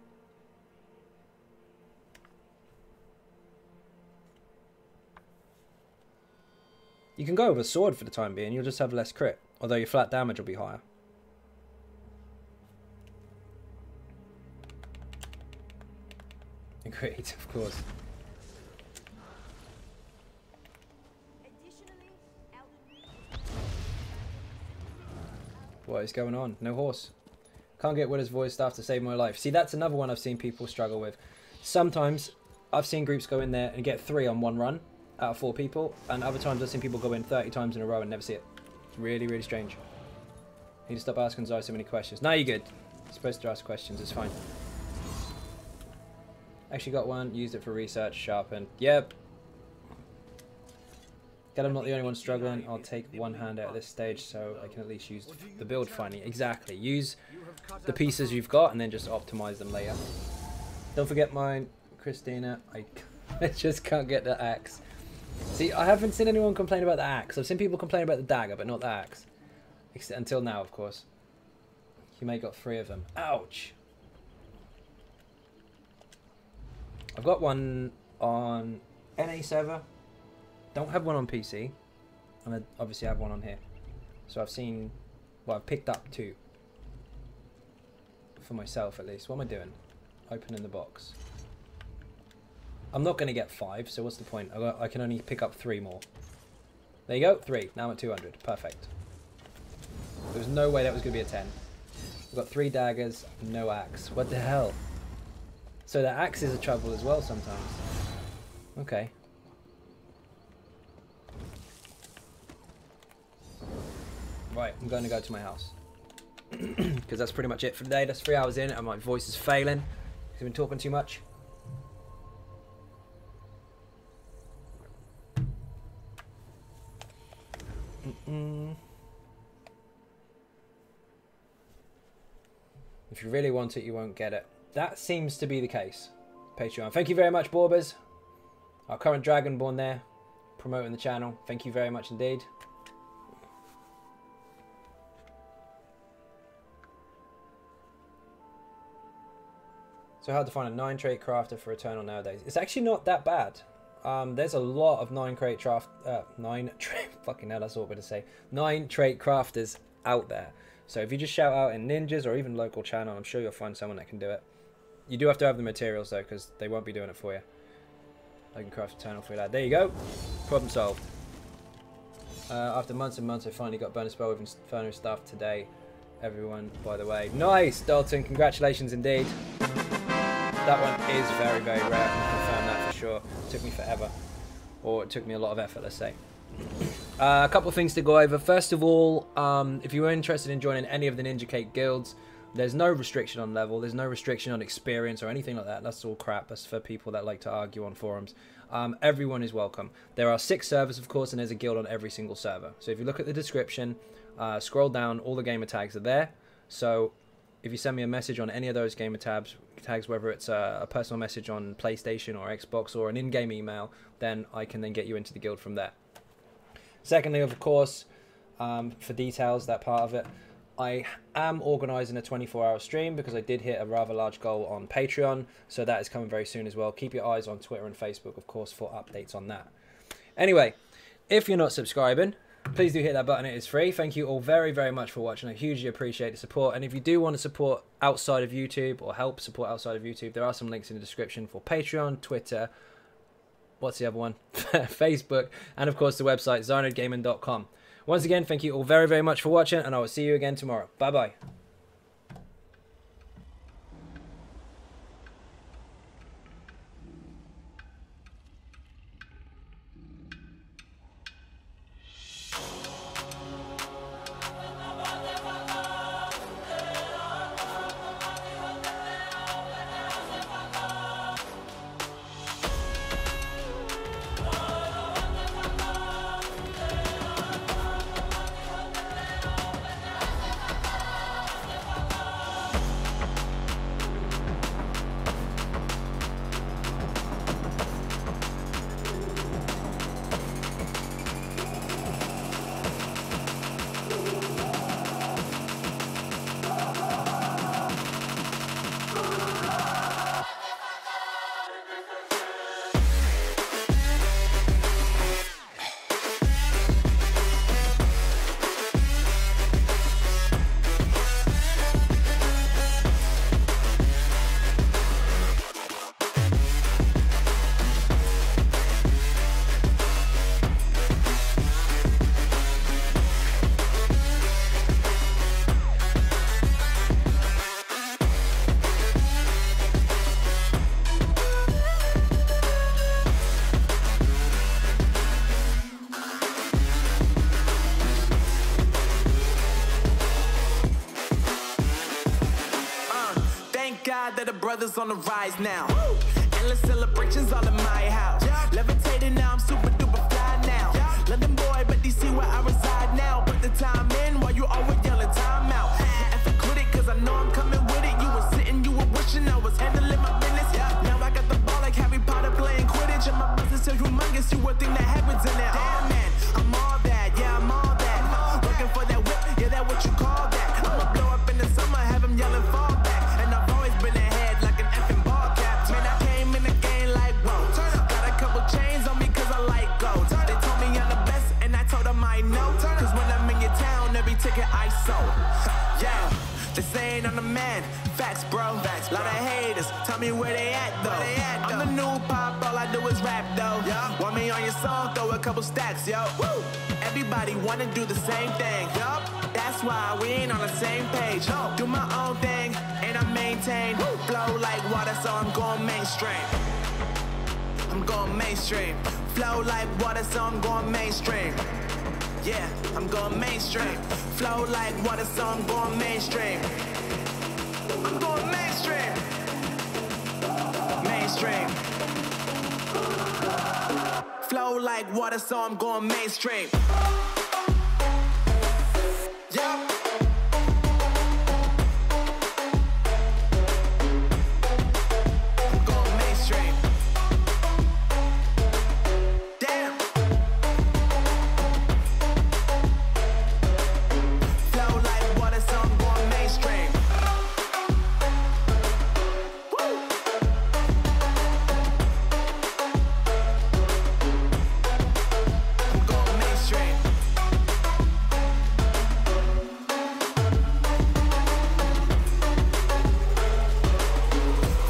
Speaker 2: You can go with a sword for the time being. You'll just have less crit, although your flat damage will be higher. Agreed, of course. What is going on? No horse. Can't get Widow's voice staff to save my life. See, that's another one I've seen people struggle with. Sometimes I've seen groups go in there and get 3 on one run out of 4 people, and other times I've seen people go in 30 times in a row and never see it. It's really, really strange. Need to stop asking Zai so many questions. No, you're good. You're supposed to ask questions. It's fine. Actually got one. Used it for research. Sharpened. Yep. Get I'm not the only one struggling. I'll take one hand out at this stage so I can at least use the build finally. Exactly. Use the pieces you've got and then just optimize them later. Don't forget mine, Christina. I just can't get the axe. See, I haven't seen anyone complain about the axe. I've seen people complain about the dagger, but not the axe. Until now, of course. You may got 3 of them. Ouch. I've got one on NA server. Don't have one on PC. And I obviously have one on here. So I've seen... Well, I've picked up 2. For myself, at least. What am I doing? Opening the box. I'm not going to get 5, so what's the point? I can only pick up 3 more. There you go. 3. Now I'm at 200. Perfect. There was no way that was going to be a 10. We've got 3 daggers, no axe. What the hell? So the axe is a trouble as well sometimes. Okay. Right, I'm going to go to my house. Because that's pretty much it for today. That's 3 hours in and my voice is failing. I've been talking too much. If you really want it, you won't get it. That seems to be the case. Patreon. Thank you very much, Borbers. Our current Dragonborn there, promoting the channel. Thank you very much indeed. So hard to find a 9 trait crafter for Eternal nowadays. It's actually not that bad. There's a lot of 9 trait fucking hell, that's awkward to say. 9 trait crafters out there. So if you just shout out in ninjas or even local channel, I'm sure you'll find someone that can do it. You do have to have the materials though, because they won't be doing it for you. I can craft Eternal for that. There you go. Problem solved. After months and months, I finally got bonus spell with Inferno stuff today. Everyone, by the way. Nice, Dalton. Congratulations indeed. That one is very, very rare. I can confirm that for sure. It took me forever. Or it took me a lot of effort, let's say. A couple of things to go over. First of all, if you are interested in joining any of the Ninja Cake guilds, there's no restriction on level. There's no restriction on experience or anything like that. That's all crap. That's for people that like to argue on forums. Everyone is welcome. There are 6 servers, of course, and there's a guild on every single server. So if you look at the description, scroll down, all the gamer tags are there. So if you send me a message on any of those gamer tags, whether it's a personal message on PlayStation or Xbox or an in-game email, then I can then get you into the guild from there. Secondly, of course, for details, that part of it, I am organising a 24-hour stream because I did hit a rather large goal on Patreon, so that is coming very soon as well. Keep your eyes on Twitter and Facebook, of course, for updates on that. Anyway, if you're not subscribing, please do hit that button. It is free. Thank you all very, very much for watching. I hugely appreciate the support. And if you do want to support outside of YouTube or help support outside of YouTube, there are some links in the description for Patreon, Twitter, what's the other one? Facebook, and of course the website, xynodegaming.com. Once again, thank you all very, very much for watching, and I will see you again tomorrow. Bye-bye.
Speaker 5: brothers on the rise now. Endless celebrations all in my house. Levitating now, I'm super duper fly now. London boy, but DC where I reside now. Put the time in while you always yelling time out. If I quit it, cause I know I'm coming with it. You were sitting, you were wishing I was handling my business. Now I got the ball like Harry Potter playing Quidditch. And my business is humongous, you would think that happens in there. Damn man, I'm all that, yeah, I'm all that. Looking for that whip, yeah, that what you call that. I'ma blow up in the summer, have him yelling fall back. And I've always been ahead like an effing ball cap. Man, I came in the game like, whoa. Got a couple chains on me cause I like gold. They told me I'm the best and I told them I know. Cause when I'm in your town, every ticket I sold. Yeah, they saying I'm the man. Facts, bro. Facts, lot of haters. Tell me where they at though. I'm the new pop, all I do is rap though. Want me on your song, throw a couple stacks, yo. Woo. Everybody wanna do the same thing. That's why we ain't on the same page. Do my own thing and I maintain. Flow like water, so I'm going mainstream. I'm going mainstream. Flow like water, so I'm going mainstream. Yeah, I'm going mainstream. Flow like water, so I'm going mainstream. I'm going mainstream. Mainstream. Flow like water, so I'm going mainstream. Yeah. I'm going mainstream. Damn. Flow like water, so I'm going mainstream. Woo. I'm going mainstream.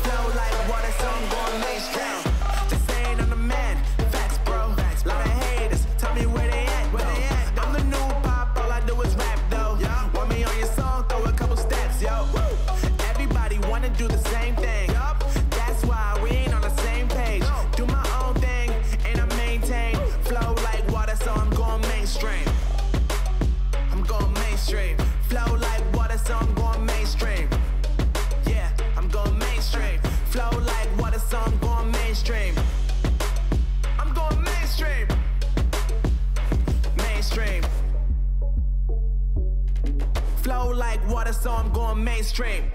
Speaker 5: Flow like water, so I'm going mainstream. They saying I'm the man. Facts, bro. Lot of haters. Tell me where they at, though. I'm the new pop, all I do is rap, though. Want me on your song, throw a couple stacks, yo. Everybody wanna do the same thing. That's why we ain't on the same page. Do my own thing, and I maintain. Flow like water, so I'm going mainstream. I'm going mainstream. Flow like water, so I'm going mainstream. Yeah, I'm going mainstream. Flow like water, so I'm going mainstream. I'm going mainstream. Mainstream. Flow like water, so I'm going mainstream.